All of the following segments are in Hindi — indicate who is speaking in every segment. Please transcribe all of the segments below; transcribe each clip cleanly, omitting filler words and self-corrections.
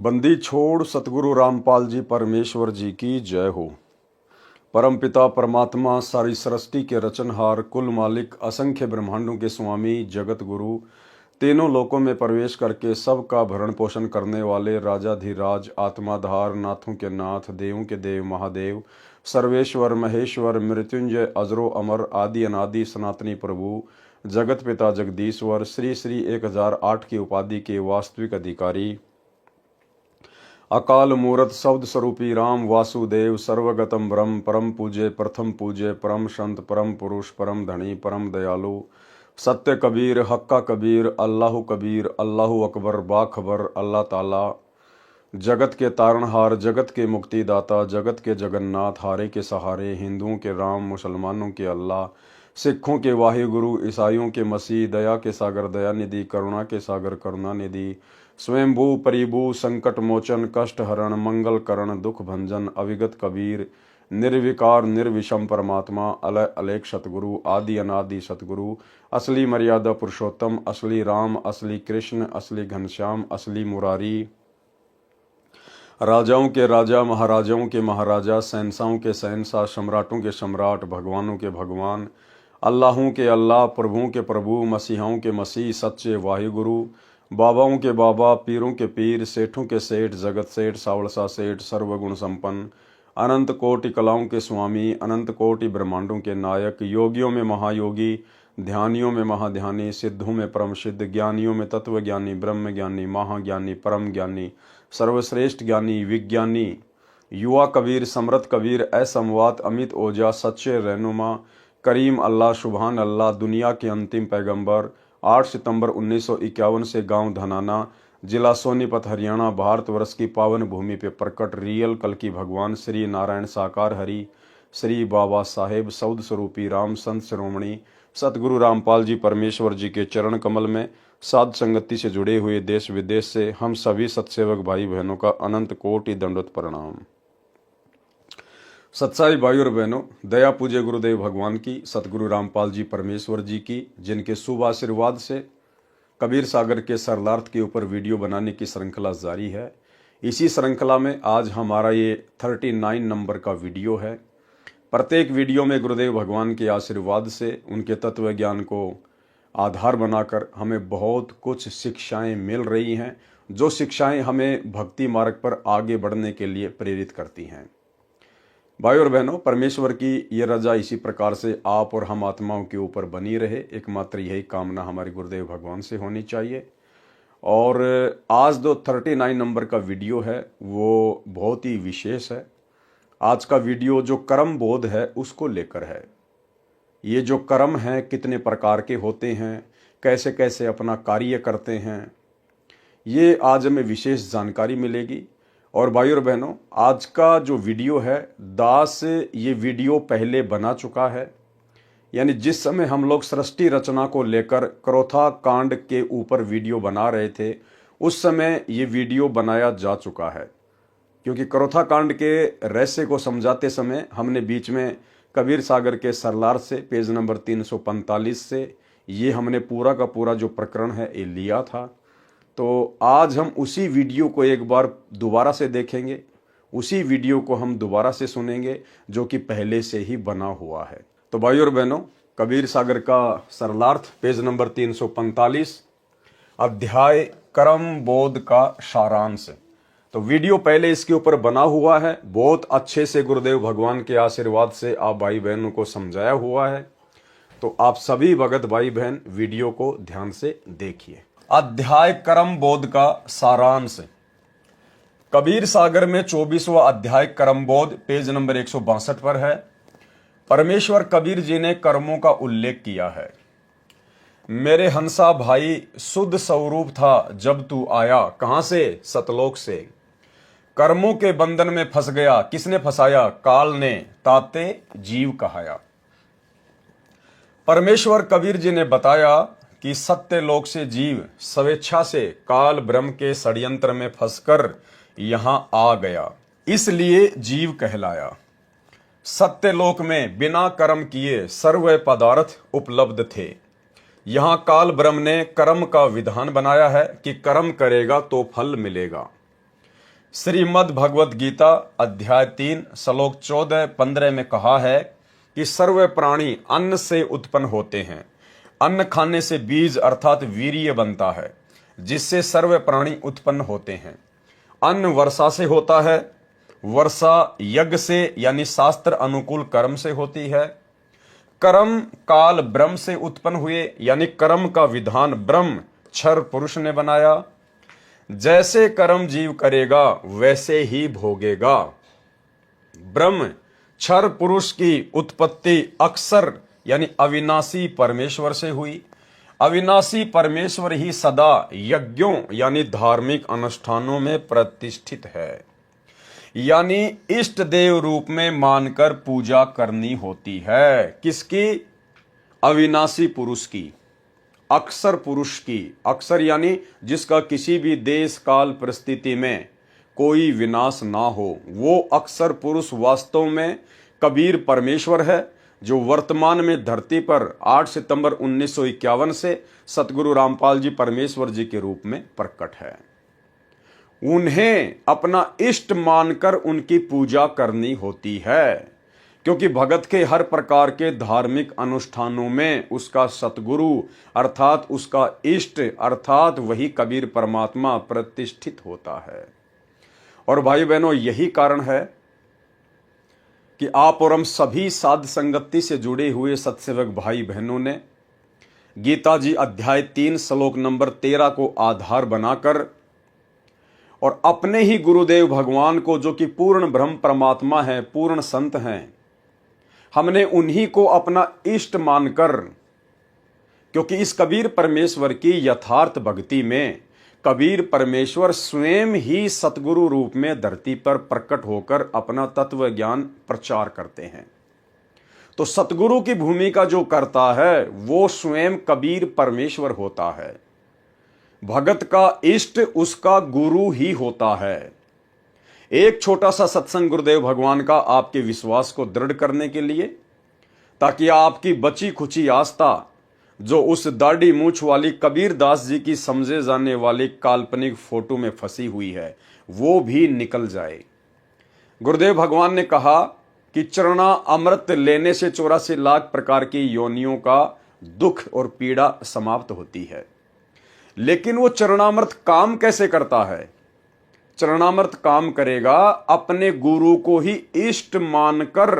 Speaker 1: बंदी छोड़ सतगुरु रामपाल जी परमेश्वर जी की जय हो। परमपिता परमात्मा सारी सृष्टि के रचनहार, कुल मालिक, असंख्य ब्रह्मांडों के स्वामी, जगत गुरु, तीनों लोकों में प्रवेश करके सबका भरण पोषण करने वाले राजाधिराज, आत्माधार, नाथों के नाथ, देवों के देव, महादेव, सर्वेश्वर, महेश्वर, मृत्युंजय, अजरो अमर, आदि अनादि, सनातनी प्रभु, जगत पिता जगदीश्वर, श्री श्री 1008 की उपाधि के वास्तविक अधिकारी, अकाल मूरत शब्द स्वरूपी राम वासुदेव, सर्वगतम ब्रह्म, परम पूज्य, प्रथम पूज्य, परम संत, परम पुरुष, परम धनी, परम दयालु, सत्य कबीर, हक्का कबीर, अल्लाह कबीर, अल्लाह अकबर, बाखबर, अल्लाह ताला, जगत के तारणहार, जगत के मुक्तिदाता, जगत के जगन्नाथ, हारे के सहारे, हिंदुओं के राम, मुसलमानों के अल्लाह, सिखों के वाहिगुरु, ईसाइयों के मसीह, दया के सागर दया निधि, करुणा के सागर करुणा निधि, स्वयंभू परिभू, संकट मोचन, कष्ट हरण, मंगल करण, दुख भंजन, अविगत कबीर, निर्विकार निर्विषम परमात्मा, अलय अलेख सतगुरु, आदि अनादि सतगुरु, असली मर्यादा पुरुषोत्तम, असली राम, असली कृष्ण, असली घनश्याम, असली मुरारी, राजाओं के राजा, महाराजाओं के महाराजा, शहंशाहों के शहंशाह, सम्राटों के सम्राट, भगवानों के भगवान, अल्लाहों के अल्लाह, प्रभुओं के प्रभु, मसीहाओं के मसीह, सच्चे वाहिगुरु, बाबाओं के बाबा, पीरों के पीर, सेठों के सेठ, जगत सेठ, सावलसा सेठ, सर्वगुण संपन्न, अनंत कोटि कलाओं के स्वामी, अनंत कोटि ब्रह्मांडों के नायक, योगियों में महायोगी, ध्यानियों में महाध्यानी, सिद्धों में परम सिद्ध, ज्ञानियों में तत्व ज्ञानी, ब्रह्म ज्ञानी, महाज्ञानी, परम ज्ञानी, सर्वश्रेष्ठ ज्ञानी, विज्ञानी, युवा कबीर, समृत कबीर, असमवात, अमित ओजा, सच्चे रहनुमा, करीम अल्लाह, सुबहान अल्लाह, दुनिया के अंतिम पैगंबर, 8 सितंबर 1951 से गांव धनाना, जिला सोनीपत, हरियाणा, भारतवर्ष की पावन भूमि पे प्रकट रियल कल की भगवान श्री नारायण साकार हरि, श्री बाबा साहेब सौद स्वरूपी राम संत शिरोमणि सतगुरु रामपाल जी परमेश्वर जी के चरण कमल में साध संगति से जुड़े हुए देश विदेश से हम सभी सत्सेवक भाई बहनों का अनंत कोटि दंडवत प्रणाम। सत्साई भाई और बहनों, दया पूज्य गुरुदेव भगवान की, सतगुरु रामपाल जी परमेश्वर जी की, जिनके शुभ आशीर्वाद से कबीर सागर के सरलार्थ के ऊपर वीडियो बनाने की श्रृंखला जारी है। इसी श्रृंखला में आज हमारा ये 39 नंबर का वीडियो है। प्रत्येक वीडियो में गुरुदेव भगवान के आशीर्वाद से, उनके तत्व ज्ञान को आधार बनाकर हमें बहुत कुछ शिक्षाएं मिल रही हैं, जो शिक्षाएं हमें भक्ति मार्ग पर आगे बढ़ने के लिए प्रेरित करती हैं। भाई और बहनों, परमेश्वर की ये रजा इसी प्रकार से आप और हम आत्माओं के ऊपर बनी रहे, एकमात्र यही कामना हमारे गुरुदेव भगवान से होनी चाहिए। और आज जो 39 नंबर का वीडियो है वो बहुत ही विशेष है। आज का वीडियो जो कर्म बोध है उसको लेकर है। ये जो कर्म हैं कितने प्रकार के होते हैं, कैसे कैसे अपना कार्य करते हैं, ये आज हमें विशेष जानकारी मिलेगी। और भाई और बहनों, आज का जो वीडियो है, दास ये वीडियो पहले बना चुका है। यानी जिस समय हम लोग सृष्टि रचना को लेकर क्रोथा कांड के ऊपर वीडियो बना रहे थे, उस समय ये वीडियो बनाया जा चुका है। क्योंकि क्रोथा कांड के रहस्य को समझाते समय हमने बीच में कबीर सागर के सरलार से पेज नंबर 345 से ये हमने पूरा का पूरा जो प्रकरण है ये लिया था। तो आज हम उसी वीडियो को एक बार दोबारा से देखेंगे, उसी वीडियो को हम दोबारा से सुनेंगे जो कि पहले से ही बना हुआ है। तो भाई और बहनों, कबीर सागर का सरलार्थ पेज नंबर 345, अध्याय कर्म बोध का सारांश। तो वीडियो पहले इसके ऊपर बना हुआ है, बहुत अच्छे से गुरुदेव भगवान के आशीर्वाद से आप भाई बहनों को समझाया हुआ है। तो आप सभी भगत भाई बहन वीडियो को ध्यान से देखिए। अध्याय कर्म बोध का सारांश। कबीर सागर में 24वां अध्याय कर्म बोध पेज नंबर 162 पर है। परमेश्वर कबीर जी ने कर्मों का उल्लेख किया है। मेरे हंसा भाई, शुद्ध स्वरूप था जब तू आया, कहां से? सतलोक से। कर्मों के बंधन में फंस गया, किसने फंसाया? काल ने, ताते जीव कहाया। परमेश्वर कबीर जी ने बताया कि सत्य लोक से जीव स्वेच्छा से काल ब्रह्म के षड्यंत्र में फंसकर यहां आ गया, इसलिए जीव कहलाया। सत्य लोक में बिना कर्म किए सर्व पदार्थ उपलब्ध थे। यहां काल ब्रह्म ने कर्म का विधान बनाया है कि कर्म करेगा तो फल मिलेगा। श्रीमद् भगवत गीता अध्याय 3 श्लोक 14-15 में कहा है कि सर्व प्राणी अन्न से उत्पन्न होते हैं। अन्न खाने से बीज अर्थात वीर्य बनता है, जिससे सर्व प्राणी उत्पन्न होते हैं। अन्न वर्षा से होता है, वर्षा यज्ञ से यानी शास्त्र अनुकूल कर्म से होती है। कर्म काल ब्रह्म से उत्पन्न हुए, यानी कर्म का विधान ब्रह्म क्षर पुरुष ने बनाया। जैसे कर्म जीव करेगा वैसे ही भोगेगा। ब्रह्म क्षर पुरुष की उत्पत्ति अक्षर यानी अविनाशी परमेश्वर से हुई। अविनाशी परमेश्वर ही सदा यज्ञों यानी धार्मिक अनुष्ठानों में प्रतिष्ठित है, यानी इष्ट देव रूप में मानकर पूजा करनी होती है। किसकी? अविनाशी पुरुष की, अक्षर पुरुष की। अक्षर यानी जिसका किसी भी देश काल परिस्थिति में कोई विनाश ना हो, वो अक्षर पुरुष वास्तव में कबीर परमेश्वर है, जो वर्तमान में धरती पर 8 सितंबर 1951 से सतगुरु रामपाल जी परमेश्वर जी के रूप में प्रकट है। उन्हें अपना इष्ट मानकर उनकी पूजा करनी होती है, क्योंकि भगत के हर प्रकार के धार्मिक अनुष्ठानों में उसका सतगुरु अर्थात उसका इष्ट अर्थात वही कबीर परमात्मा प्रतिष्ठित होता है। और भाई बहनों, यही कारण है कि आप और हम सभी साध संगति से जुड़े हुए सत्सेवक भाई बहनों ने गीता जी अध्याय 3 श्लोक नंबर 13 को आधार बनाकर और अपने ही गुरुदेव भगवान को, जो कि पूर्ण ब्रह्म परमात्मा है, पूर्ण संत हैं, हमने उन्हीं को अपना इष्ट मानकर, क्योंकि इस कबीर परमेश्वर की यथार्थ भक्ति में कबीर परमेश्वर स्वयं ही सतगुरु रूप में धरती पर प्रकट होकर अपना तत्व ज्ञान प्रचार करते हैं। तो सतगुरु की भूमिका जो करता है वो स्वयं कबीर परमेश्वर होता है। भगत का इष्ट उसका गुरु ही होता है। एक छोटा सा सत्संग गुरुदेव भगवान का आपके विश्वास को दृढ़ करने के लिए, ताकि आपकी बची खुची आस्था जो उस दाढ़ी मूछ वाली कबीर दास जी की समझे जाने वाली काल्पनिक फोटो में फंसी हुई है, वो भी निकल जाए। गुरुदेव भगवान ने कहा कि चरना अमृत लेने से 84 लाख प्रकार की योनियों का दुख और पीड़ा समाप्त होती है। लेकिन वो चरणामृत काम कैसे करता है? चरणामृत काम करेगा अपने गुरु को ही इष्ट मानकर,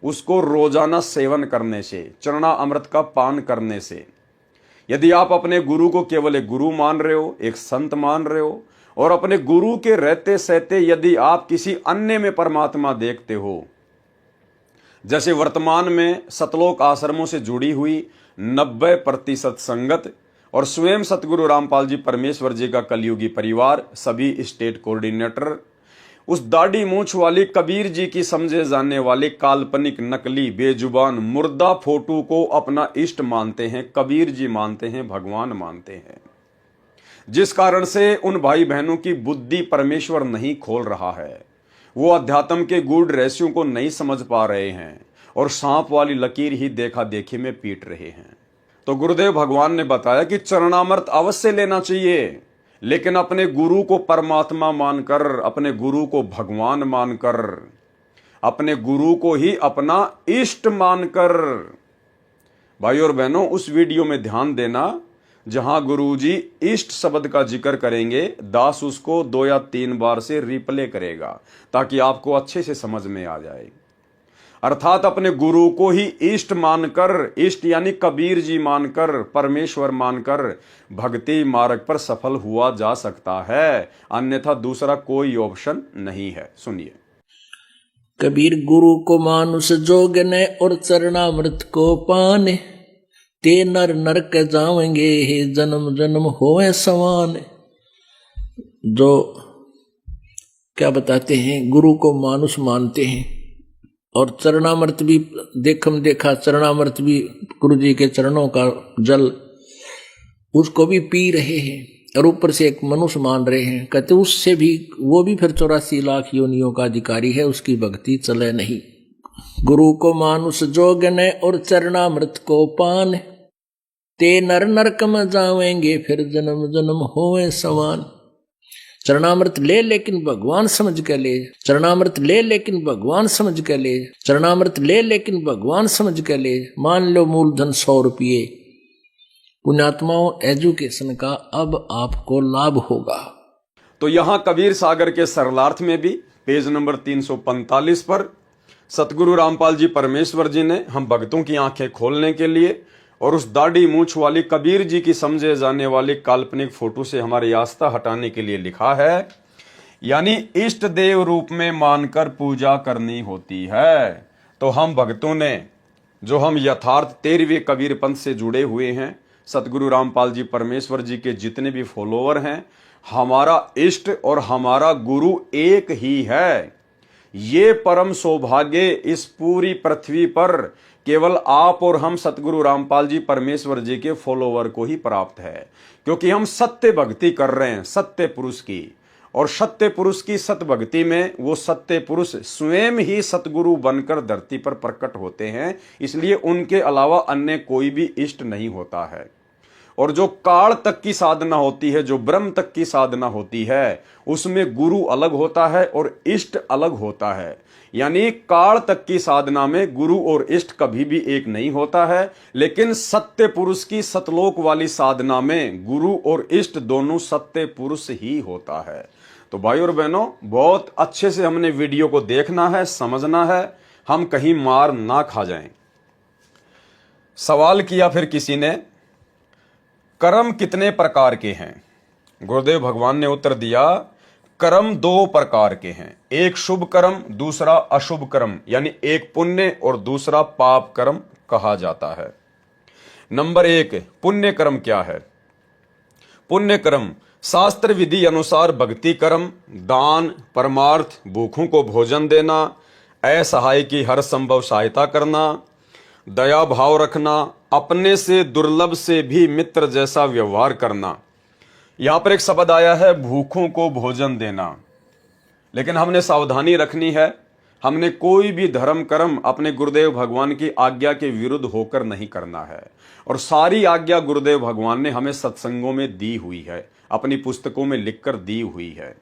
Speaker 1: उसको रोजाना सेवन करने से, चरणा अमृत का पान करने से। यदि आप अपने गुरु को केवल एक गुरु मान रहे हो, एक संत मान रहे हो, और अपने गुरु के रहते सहते यदि आप किसी अन्य में परमात्मा देखते हो, जैसे वर्तमान में सतलोक आश्रमों से जुड़ी हुई 90% संगत और स्वयं सतगुरु रामपाल जी परमेश्वर जी का कलयुगी परिवार, सभी स्टेट कोऑर्डिनेटर, उस दाढ़ी मूछ वाली कबीर जी की समझे जाने वाली काल्पनिक नकली बेजुबान मुर्दा फोटो को अपना इष्ट मानते हैं, कबीर जी मानते हैं, भगवान मानते हैं। जिस कारण से उन भाई बहनों की बुद्धि परमेश्वर नहीं खोल रहा है, वो अध्यात्म के गूढ़ रहस्यों को नहीं समझ पा रहे हैं और सांप वाली लकीर ही देखा देखी में पीट रहे हैं। तो गुरुदेव भगवान ने बताया कि चरणामृत अवश्य लेना चाहिए, लेकिन अपने गुरु को परमात्मा मानकर, अपने गुरु को भगवान मानकर, अपने गुरु को ही अपना इष्ट मानकर। भाई और बहनों, उस वीडियो में ध्यान देना जहां गुरुजी इष्ट शब्द का जिक्र करेंगे, दास उसको 2 या 3 बार से रिप्ले करेगा ताकि आपको अच्छे से समझ में आ जाए। अर्थात अपने गुरु को ही इष्ट मानकर, इष्ट यानी कबीर जी मानकर, परमेश्वर मानकर भक्ति मार्ग पर सफल हुआ जा सकता है, अन्यथा दूसरा कोई ऑप्शन नहीं है। सुनिए।
Speaker 2: कबीर गुरु को मानुष जोगने और चरणामृत को पाने, ते नर नरक जावेंगे हे जन्म जन्म होए समान। जो क्या बताते हैं, गुरु को मानुष मानते हैं और चरणामृत भी देखा, चरणामृत भी गुरु जी के चरणों का जल, उसको भी पी रहे हैं और ऊपर से एक मनुष्य मान रहे हैं। कहते उससे भी, वो भी फिर 84 लाख योनियों का अधिकारी है, उसकी भक्ति चले नहीं। गुरु को मानुष जोगने और चरणामृत को पान, ते नर नरक में जावेंगे फिर जन्म जन्म होए समान। चरणामृत ले लेकिन भगवान समझ के ले, चरणामृत ले लेकिन भगवान समझ के ले, चरणामृत ले लेकिन भगवान समझ के ले। मान लो मूलधन 100 रुपये। पुण्यात्माओं, एजुकेशन का अब आपको लाभ होगा।
Speaker 1: तो यहां कबीर सागर के सरलार्थ में भी पेज नंबर 345 पर सतगुरु रामपाल जी परमेश्वर जी ने हम भक्तों की आंखें खोलने के लिए और उस दाढ़ी मूछ वाली कबीर जी की समझे जाने वाली काल्पनिक फोटो से हमारी आस्था हटाने के लिए लिखा है, यानी इष्ट देव रूप में मानकर पूजा करनी होती है। तो हम भक्तों ने, जो हम यथार्थ 13वें कबीर पंथ से जुड़े हुए हैं, सतगुरु रामपाल जी परमेश्वर जी के जितने भी फॉलोवर हैं, हमारा इष्ट और हमारा गुरु एक ही है। ये परम सौभाग्य इस पूरी पृथ्वी पर केवल आप और हम सतगुरु रामपाल जी परमेश्वर जी के फॉलोवर को ही प्राप्त है, क्योंकि हम सत्य भक्ति कर रहे हैं सत्य पुरुष की। और सत्य पुरुष की सत्य भक्ति में वो सत्य पुरुष स्वयं ही सतगुरु बनकर धरती पर प्रकट होते हैं, इसलिए उनके अलावा अन्य कोई भी इष्ट नहीं होता है। और जो काल तक की साधना होती है, जो ब्रह्म तक की साधना होती है, उसमें गुरु अलग होता है और इष्ट अलग होता है। यानी काल तक की साधना में गुरु और इष्ट कभी भी एक नहीं होता है, लेकिन सत्य पुरुष की सतलोक वाली साधना में गुरु और इष्ट दोनों सत्य पुरुष ही होता है। तो भाई और बहनों, बहुत अच्छे से हमने वीडियो को देखना है, समझना है, हम कहीं मार ना खा जाएं। सवाल किया फिर किसी ने, कर्म कितने प्रकार के हैं? गुरुदेव भगवान ने उत्तर दिया, कर्म 2 प्रकार के हैं, एक शुभ कर्म, दूसरा अशुभ कर्म, यानी एक पुण्य और दूसरा पाप कर्म कहा जाता है। नंबर 1, पुण्य कर्म क्या है? पुण्य कर्म शास्त्र विधि अनुसार भक्ति कर्म, दान, परमार्थ, भूखों को भोजन देना, असहाय की हर संभव सहायता करना, दया भाव रखना, अपने से दुर्लभ से भी मित्र जैसा व्यवहार करना। यहां पर एक शब्द आया है भूखों को भोजन देना, लेकिन हमने सावधानी रखनी है। हमने कोई भी धर्म कर्म अपने गुरुदेव भगवान की आज्ञा के विरुद्ध होकर नहीं करना है। और सारी आज्ञा गुरुदेव भगवान ने हमें सत्संगों में दी हुई है, अपनी पुस्तकों में लिखकर दी हुई है।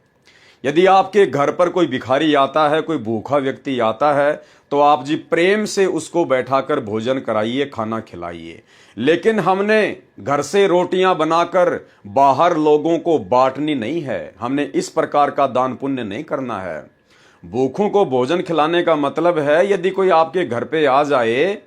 Speaker 1: यदि आपके घर पर कोई भिखारी आता है, कोई भूखा व्यक्ति आता है, तो आप जी प्रेम से उसको बैठाकर भोजन कराइए, खाना खिलाइए। लेकिन हमने घर से रोटियां बनाकर बाहर लोगों को बांटनी नहीं है, हमने इस प्रकार का दान पुण्य नहीं करना है। भूखों को भोजन खिलाने का मतलब है, यदि कोई आपके घर पे आ जाए,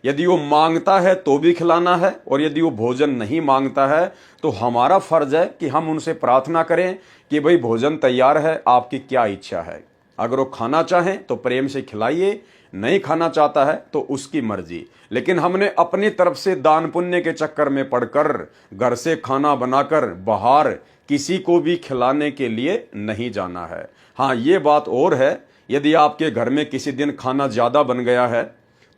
Speaker 1: यदि वो मांगता है तो भी खिलाना है, और यदि वो भोजन नहीं मांगता है तो हमारा फर्ज है कि हम उनसे प्रार्थना करें कि भाई भोजन तैयार है, आपकी क्या इच्छा है। अगर वो खाना चाहें तो प्रेम से खिलाइए, नहीं खाना चाहता है तो उसकी मर्जी। लेकिन हमने अपनी तरफ से दान पुण्य के चक्कर में पड़कर घर से खाना बनाकर बाहर किसी को भी खिलाने के लिए नहीं जाना है। हाँ, ये बात और है, यदि आपके घर में किसी दिन खाना ज्यादा बन गया है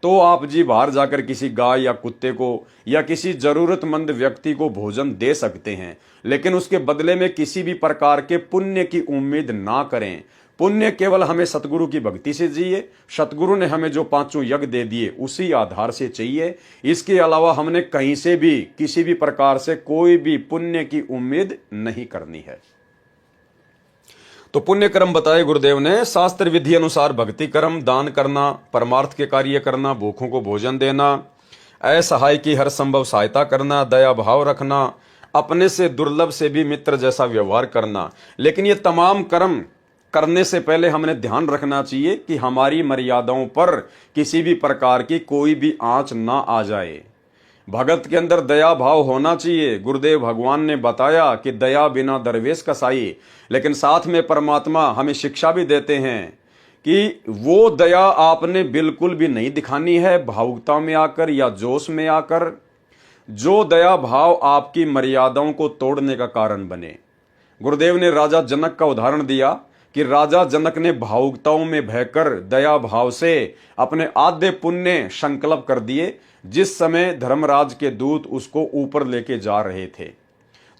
Speaker 1: तो आप जी बाहर जाकर किसी गाय या कुत्ते को या किसी जरूरतमंद व्यक्ति को भोजन दे सकते हैं, लेकिन उसके बदले में किसी भी प्रकार के पुण्य की उम्मीद ना करें। पुण्य केवल हमें सतगुरु की भक्ति से चाहिए। सतगुरु ने हमें जो 5 यज्ञ दे दिए उसी आधार से चाहिए। इसके अलावा हमने कहीं से भी किसी भी प्रकार से कोई भी पुण्य की उम्मीद नहीं करनी है। तो पुण्य कर्म बताए गुरुदेव ने, शास्त्र विधि अनुसार भक्ति कर्म, दान करना, परमार्थ के कार्य करना, भूखों को भोजन देना, असहाय की हर संभव सहायता करना, दया भाव रखना, अपने से दुर्लभ से भी मित्र जैसा व्यवहार करना। लेकिन ये तमाम कर्म करने से पहले हमने ध्यान रखना चाहिए कि हमारी मर्यादाओं पर किसी भी प्रकार की कोई भी आंच ना आ जाए। भगत के अंदर दया भाव होना चाहिए। गुरुदेव भगवान ने बताया कि दया बिना दरवेश कसाई, लेकिन साथ में परमात्मा हमें शिक्षा भी देते हैं कि वो दया आपने बिल्कुल भी नहीं दिखानी है भावुकता में आकर या जोश में आकर, जो दया भाव आपकी मर्यादाओं को तोड़ने का कारण बने। गुरुदेव ने राजा जनक का उदाहरण दिया कि राजा जनक ने भावुकताओं में बहकर दया भाव से अपने आधे पुण्य संकल्प कर दिए, जिस समय धर्मराज के दूत उसको ऊपर लेके जा रहे थे।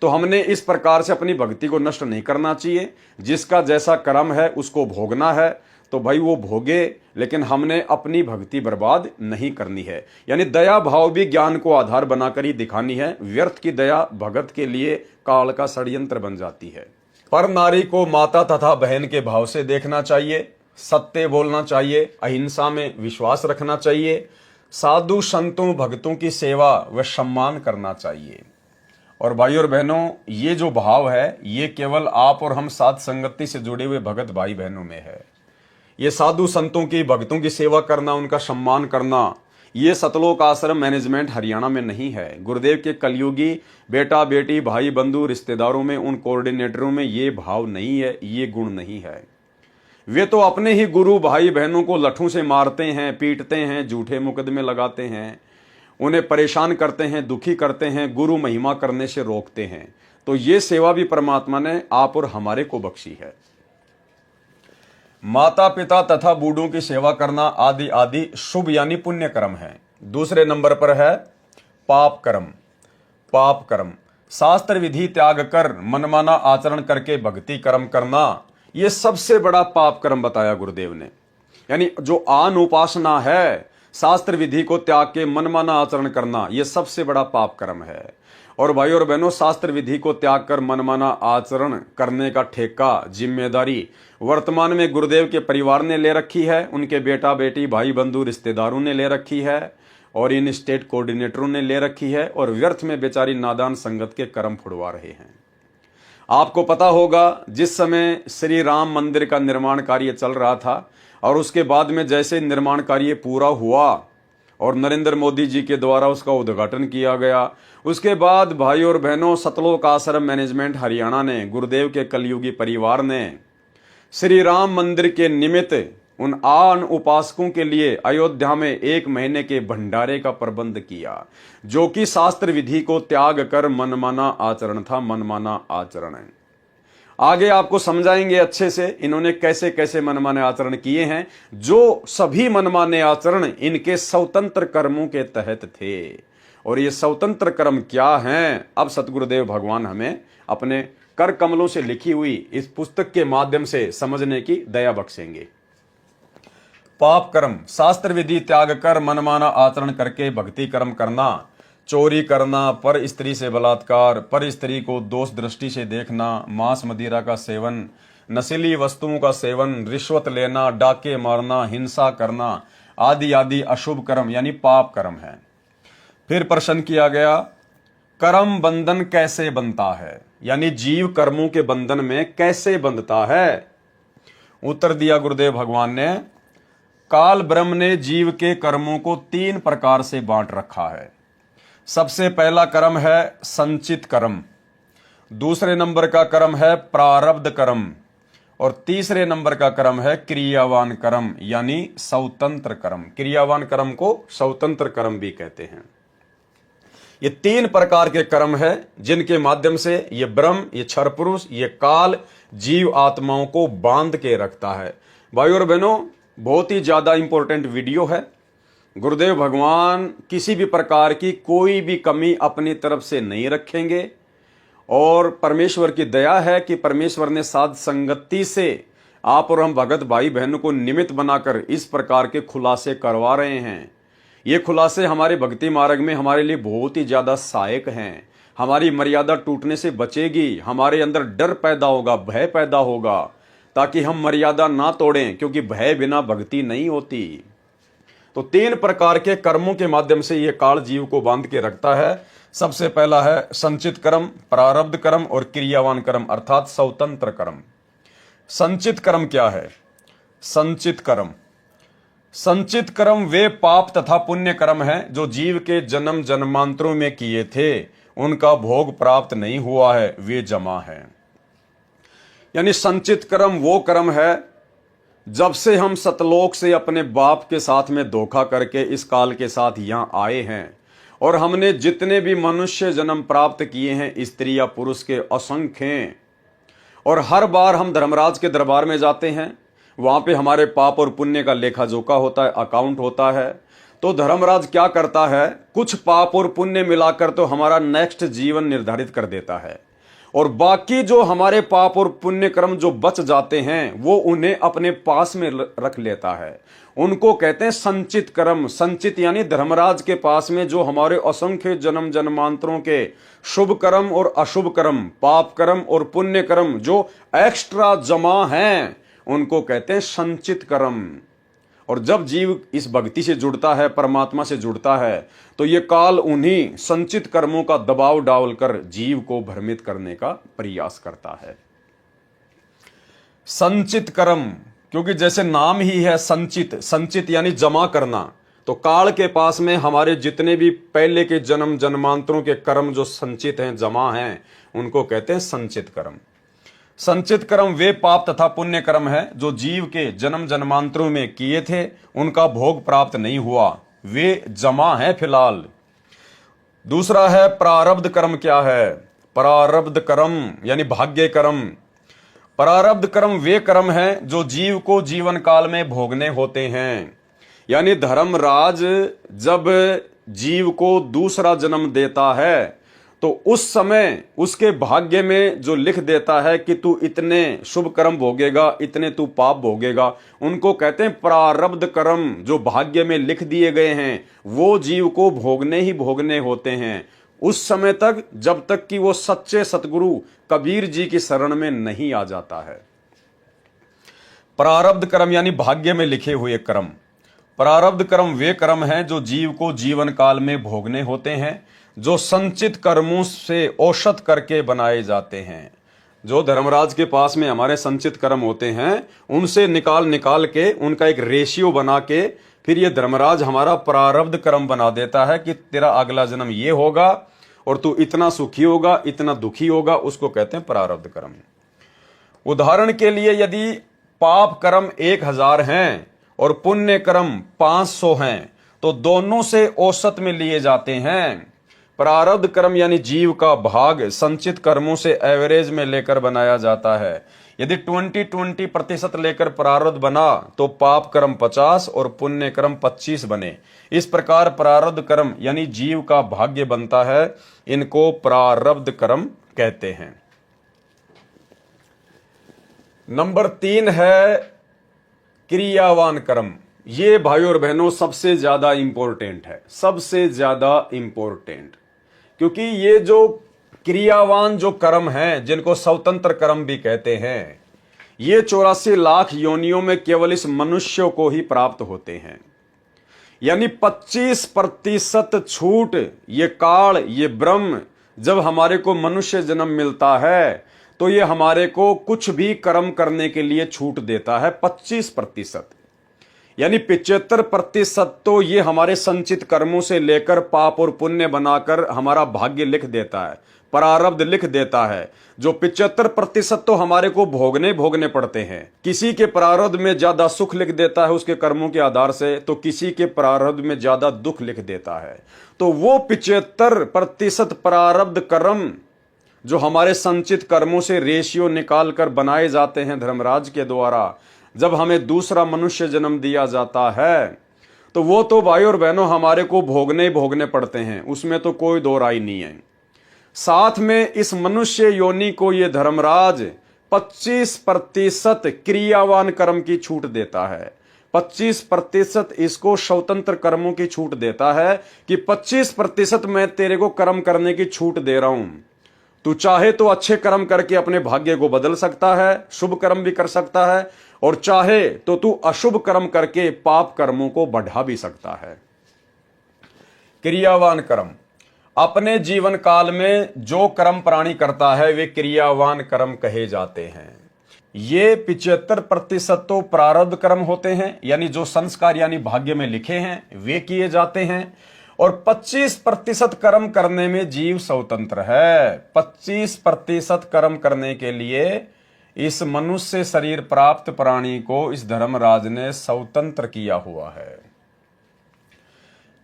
Speaker 1: तो हमने इस प्रकार से अपनी भक्ति को नष्ट नहीं करना चाहिए। जिसका जैसा कर्म है उसको भोगना है तो भाई वो भोगे, लेकिन हमने अपनी भक्ति बर्बाद नहीं करनी है। यानी दया भाव भी ज्ञान को आधार बनाकर ही दिखानी है। व्यर्थ की दया भगत के लिए काल का षड्यंत्र बन जाती है। पर नारी को माता तथा बहन के भाव से देखना चाहिए, सत्य बोलना चाहिए, अहिंसा में विश्वास रखना चाहिए, साधु संतों भक्तों की सेवा व सम्मान करना चाहिए। और भाई और बहनों, ये जो भाव है ये केवल आप और हम साथ संगति से जुड़े हुए भगत भाई बहनों में है। ये साधु संतों की भक्तों की सेवा करना, उनका सम्मान करना, ये सतलोक आश्रम मैनेजमेंट हरियाणा में नहीं है। गुरुदेव के कलयुगी बेटा बेटी भाई बंधु रिश्तेदारों में, उन कोऑर्डिनेटरों में ये भाव नहीं है, ये गुण नहीं है। वे तो अपने ही गुरु भाई बहनों को लठों से मारते हैं, पीटते हैं, झूठे मुकदमे लगाते हैं, उन्हें परेशान करते हैं, दुखी करते हैं, गुरु महिमा करने से रोकते हैं। तो ये सेवा भी परमात्मा ने आप और हमारे को बख्शी है। माता पिता तथा बूढ़ों की सेवा करना आदि आदि शुभ यानी पुण्य कर्म है। दूसरे नंबर पर है पाप कर्म। पाप कर्म शास्त्र विधि त्याग कर मनमाना आचरण करके भक्ति कर्म करना, यह सबसे बड़ा पाप कर्म बताया गुरुदेव ने। यानी जो आन उपासना है, शास्त्र विधि को त्याग के मनमाना आचरण करना, यह सबसे बड़ा पाप कर्म है। और भाई और बहनों, शास्त्र विधि को त्याग कर मनमाना आचरण करने का ठेका, जिम्मेदारी वर्तमान में गुरुदेव के परिवार ने ले रखी है, उनके बेटा बेटी भाई बंधु रिश्तेदारों ने ले रखी है, और इन स्टेट कोऑर्डिनेटरों ने ले रखी है, और व्यर्थ में बेचारी नादान संगत के कर्म फुड़वा रहे हैं। आपको पता होगा, जिस समय श्री राम मंदिर का निर्माण कार्य चल रहा था और उसके बाद में जैसे निर्माण कार्य पूरा हुआ और नरेंद्र मोदी जी के द्वारा उसका उद्घाटन किया गया, उसके बाद भाई और बहनों, सतलोक आश्रम मैनेजमेंट हरियाणा ने, गुरुदेव के कलयुगी परिवार ने श्री राम मंदिर के निमित्त उन आन उपासकों के लिए अयोध्या में 1 महीने के भंडारे का प्रबंध किया, जो कि शास्त्र विधि को त्याग कर मनमाना आचरण था। मनमाना आचरण है, आगे आपको समझाएंगे अच्छे से इन्होंने कैसे कैसे मनमाने आचरण किए हैं, जो सभी मनमाने आचरण इनके स्वतंत्र कर्मों के तहत थे। और ये स्वतंत्र कर्म क्या हैं, अब सतगुरुदेव भगवान हमें अपने कर कमलों से लिखी हुई इस पुस्तक के माध्यम से समझने की दया बख्शेंगे। पाप कर्म शास्त्र विधि त्याग कर मनमाना आचरण करके भक्ति कर्म करना, चोरी करना, पर स्त्री से बलात्कार, पर स्त्री को दोष दृष्टि से देखना, मांस मदिरा का सेवन, नशीली वस्तुओं का सेवन, रिश्वत लेना, डाके मारना, हिंसा करना आदि आदि अशुभ कर्म यानी पाप कर्म है। फिर प्रश्न किया गया, कर्म बंधन कैसे बनता है, यानी जीव कर्मों के बंधन में कैसे बंधता है। उत्तर दिया गुरुदेव भगवान ने, काल ब्रह्म ने जीव के कर्मों को 3 प्रकार से बांट रखा है। सबसे पहला कर्म है संचित कर्म, दूसरे नंबर का कर्म है प्रारब्ध कर्म, और तीसरे नंबर का कर्म है क्रियावान कर्म यानी स्वतंत्र कर्म। क्रियावान कर्म को स्वतंत्र कर्म भी कहते हैं। ये 3 प्रकार के कर्म है जिनके माध्यम से ये ब्रह्म, ये क्षर पुरुष, ये काल जीव आत्माओं को बांध के रखता है। भाई और बहनों, बहुत ही ज्यादा इंपॉर्टेंट वीडियो है। गुरुदेव भगवान किसी भी प्रकार की कोई भी कमी अपनी तरफ से नहीं रखेंगे, और परमेश्वर की दया है कि परमेश्वर ने साध संगति से आप और हम भगत भाई बहनों को निमित्त बनाकर इस प्रकार के खुलासे करवा रहे हैं। ये खुलासे हमारे भक्ति मार्ग में हमारे लिए बहुत ही ज्यादा सहायक हैं। हमारी मर्यादा टूटने से बचेगी, हमारे अंदर डर पैदा होगा, भय पैदा होगा, ताकि हम मर्यादा ना तोड़ें, क्योंकि भय बिना भक्ति नहीं होती। तो 3 प्रकार के कर्मों के माध्यम से यह काल जीव को बांध के रखता है। सबसे पहला है संचित कर्म, प्रारब्ध कर्म और क्रियावान कर्म अर्थात स्वतंत्र कर्म। संचित कर्म क्या है? संचित कर्म, संचित कर्म वे पाप तथा पुण्य कर्म हैं जो जीव के जन्म जन्मांतरों में किए थे, उनका भोग प्राप्त नहीं हुआ है, वे जमा है। यानी संचित कर्म वो कर्म है जब से हम सतलोक से अपने बाप के साथ में धोखा करके इस काल के साथ यहां आए हैं, और हमने जितने भी मनुष्य जन्म प्राप्त किए हैं, स्त्री या पुरुष के असंख्य हैं, और हर बार हम धर्मराज के दरबार में जाते हैं, वहां पे हमारे पाप और पुण्य का लेखा जोखा होता है, अकाउंट होता है। तो धर्मराज क्या करता है, कुछ पाप और पुण्य मिलाकर तो हमारा नेक्स्ट जीवन निर्धारित कर देता है, और बाकी जो हमारे पाप और पुण्य कर्म जो बच जाते हैं वो उन्हें अपने पास में रख लेता है। उनको कहते हैं संचित कर्म। संचित यानी धर्मराज के पास में जो हमारे असंख्य जन्म जन्मांतरों के शुभ कर्म और अशुभ कर्म, पाप कर्म और पुण्य कर्म जो एक्स्ट्रा जमा हैं, उनको कहते हैं संचित कर्म। और जब जीव इस भक्ति से जुड़ता है, परमात्मा से जुड़ता है, तो ये काल उन्हीं संचित कर्मों का दबाव डालकर जीव को भ्रमित करने का प्रयास करता है। संचित कर्म, क्योंकि जैसे नाम ही है संचित, संचित यानी जमा करना, तो काल के पास में हमारे जितने भी पहले के जन्म जन्मांतरों के कर्म जो संचित हैं, जमा हैं, उनको कहते हैं संचित कर्म। संचित कर्म वे पाप तथा पुण्य कर्म है जो जीव के जन्म जन्मांतरों में किए थे, उनका भोग प्राप्त नहीं हुआ, वे जमा है फिलहाल। दूसरा है प्रारब्ध कर्म। क्या है प्रारब्ध कर्म? यानी भाग्य कर्म। प्रारब्ध कर्म वे कर्म है जो जीव को जीवन काल में भोगने होते हैं। यानी धर्मराज जब जीव को दूसरा जन्म देता है तो उस समय उसके भाग्य में जो लिख देता है कि तू इतने शुभ कर्म भोगेगा, इतने तू पाप भोगेगा, उनको कहते हैं प्रारब्ध कर्म। जो भाग्य में लिख दिए गए हैं वो जीव को भोगने ही भोगने होते हैं उस समय तक, जब तक कि वो सच्चे सतगुरु कबीर जी की शरण में नहीं आ जाता है। प्रारब्ध कर्म यानी भाग्य में लिखे हुए कर्म। प्रारब्ध कर्म वे कर्म हैं जो जीव को जीवन काल में भोगने होते हैं, जो संचित कर्मों से औषध करके बनाए जाते हैं। जो धर्मराज के पास में हमारे संचित कर्म होते हैं उनसे निकाल के उनका एक रेशियो बना के फिर ये धर्मराज हमारा प्रारब्ध कर्म बना देता है कि तेरा अगला जन्म ये होगा और तू इतना सुखी होगा, इतना दुखी होगा, उसको कहते हैं प्रारब्ध कर्म। उदाहरण के लिए यदि पाप कर्म 1000 हैं और पुण्य कर्म 500 हैं तो दोनों से औसत में लिए जाते हैं। प्रारब्ध कर्म यानी जीव का भाग संचित कर्मों से एवरेज में लेकर बनाया जाता है। यदि 20-20% लेकर प्रारब्ध बना तो पाप कर्म 50 और पुण्य कर्म 25 बने। इस प्रकार प्रारब्ध कर्म यानी जीव का भाग्य बनता है। इनको प्रारब्ध कर्म कहते हैं। नंबर 3 है क्रियावान कर्म। ये भाइयों और बहनों सबसे ज्यादा इंपॉर्टेंट है, सबसे ज्यादा इंपॉर्टेंट, क्योंकि ये जो क्रियावान जो कर्म हैं जिनको स्वतंत्र कर्म भी कहते हैं, ये 84 लाख योनियों में केवल इस मनुष्य को ही प्राप्त होते हैं। यानी 25% छूट ये काल, ये ब्रह्म जब हमारे को मनुष्य जन्म मिलता है तो ये हमारे को कुछ भी कर्म करने के लिए छूट देता है। 25% यानी 75% तो ये हमारे संचित कर्मों से लेकर पाप और पुण्य बनाकर हमारा भाग्य लिख देता है, प्रारब्ध लिख देता है। जो 75% तो हमारे को भोगने पड़ते हैं। किसी के प्रारब्ध में ज्यादा सुख लिख देता है उसके कर्मों के आधार से, तो किसी के प्रारब्ध में ज्यादा दुख लिख देता है। तो वो 75% प्रारब्ध कर्म जो हमारे संचित कर्मों से रेशियो निकाल कर बनाए जाते हैं धर्मराज के द्वारा, जब हमें दूसरा मनुष्य जन्म दिया जाता है तो वो तो भाई और बहनों हमारे को भोगने पड़ते हैं, उसमें तो कोई दो राय नहीं है। साथ में इस मनुष्य योनि को ये धर्मराज 25% क्रियावान कर्म की छूट देता है। 25% इसको स्वतंत्र कर्मों की छूट देता है कि 25% मैं तेरे को कर्म करने की छूट दे रहा हूं। तू चाहे तो अच्छे कर्म करके अपने भाग्य को बदल सकता है, शुभ कर्म भी कर सकता है, और चाहे तो तू अशुभ कर्म करके पाप कर्मों को बढ़ा भी सकता है। क्रियावान कर्म अपने जीवन काल में जो कर्म प्राणी करता है वे क्रियावान कर्म कहे जाते हैं। ये 75% तो प्रारब्ध कर्म होते हैं, यानी जो संस्कार यानी भाग्य में लिखे हैं वे किए जाते हैं, और 25% कर्म करने में जीव स्वतंत्र है। 25% कर्म करने के लिए इस मनुष्य शरीर प्राप्त प्राणी को इस धर्मराज ने स्वतंत्र किया हुआ है।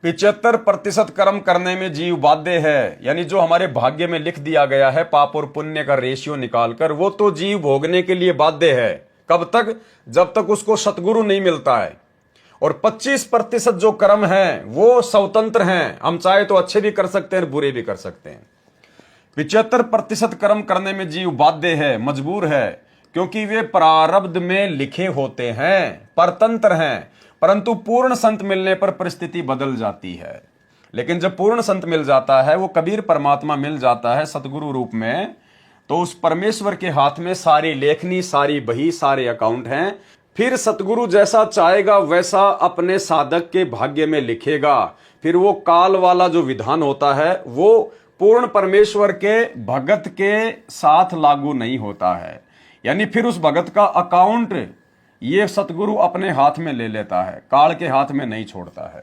Speaker 1: 75% कर्म करने में जीव बाध्य है, यानी जो हमारे भाग्य में लिख दिया गया है पाप और पुण्य का रेशियो निकालकर, वो तो जीव भोगने के लिए बाध्य है। कब तक? जब तक उसको सतगुरु नहीं मिलता है। और 25% जो कर्म हैं वो स्वतंत्र हैं, हम चाहे तो अच्छे भी कर सकते हैं बुरे भी कर सकते हैं। 75% कर्म करने में जीव बाध्य है, मजबूर है, क्योंकि वे प्रारब्ध में लिखे होते हैं, परतंत्र हैं। परंतु पूर्ण संत मिलने पर परिस्थिति बदल जाती है। लेकिन जब पूर्ण संत मिल जाता है, वो कबीर परमात्मा मिल जाता है सतगुरु रूप में, तो उस परमेश्वर के हाथ में सारी लेखनी, सारी बही, सारे अकाउंट हैं। फिर सतगुरु जैसा चाहेगा वैसा अपने साधक के भाग्य में लिखेगा। फिर वो काल वाला जो विधान होता है वो पूर्ण परमेश्वर के भगत के साथ लागू नहीं होता है। यानी फिर उस भगत का अकाउंट ये सतगुरु अपने हाथ में ले लेता है, काल के हाथ में नहीं छोड़ता है।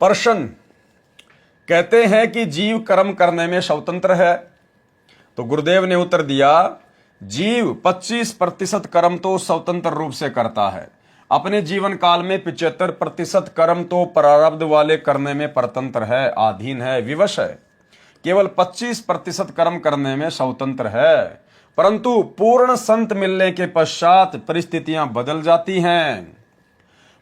Speaker 1: प्रश्न कहते हैं कि जीव कर्म करने में स्वतंत्र है, तो गुरुदेव ने उत्तर दिया, जीव 25% कर्म तो स्वतंत्र रूप से करता है। अपने जीवन काल में 75% कर्म तो प्रारब्ध वाले करने में परतंत्र है, अधीन है, विवश है। केवल 25% कर्म करने में स्वतंत्र है। परंतु पूर्ण संत मिलने के पश्चात परिस्थितियां बदल जाती हैं।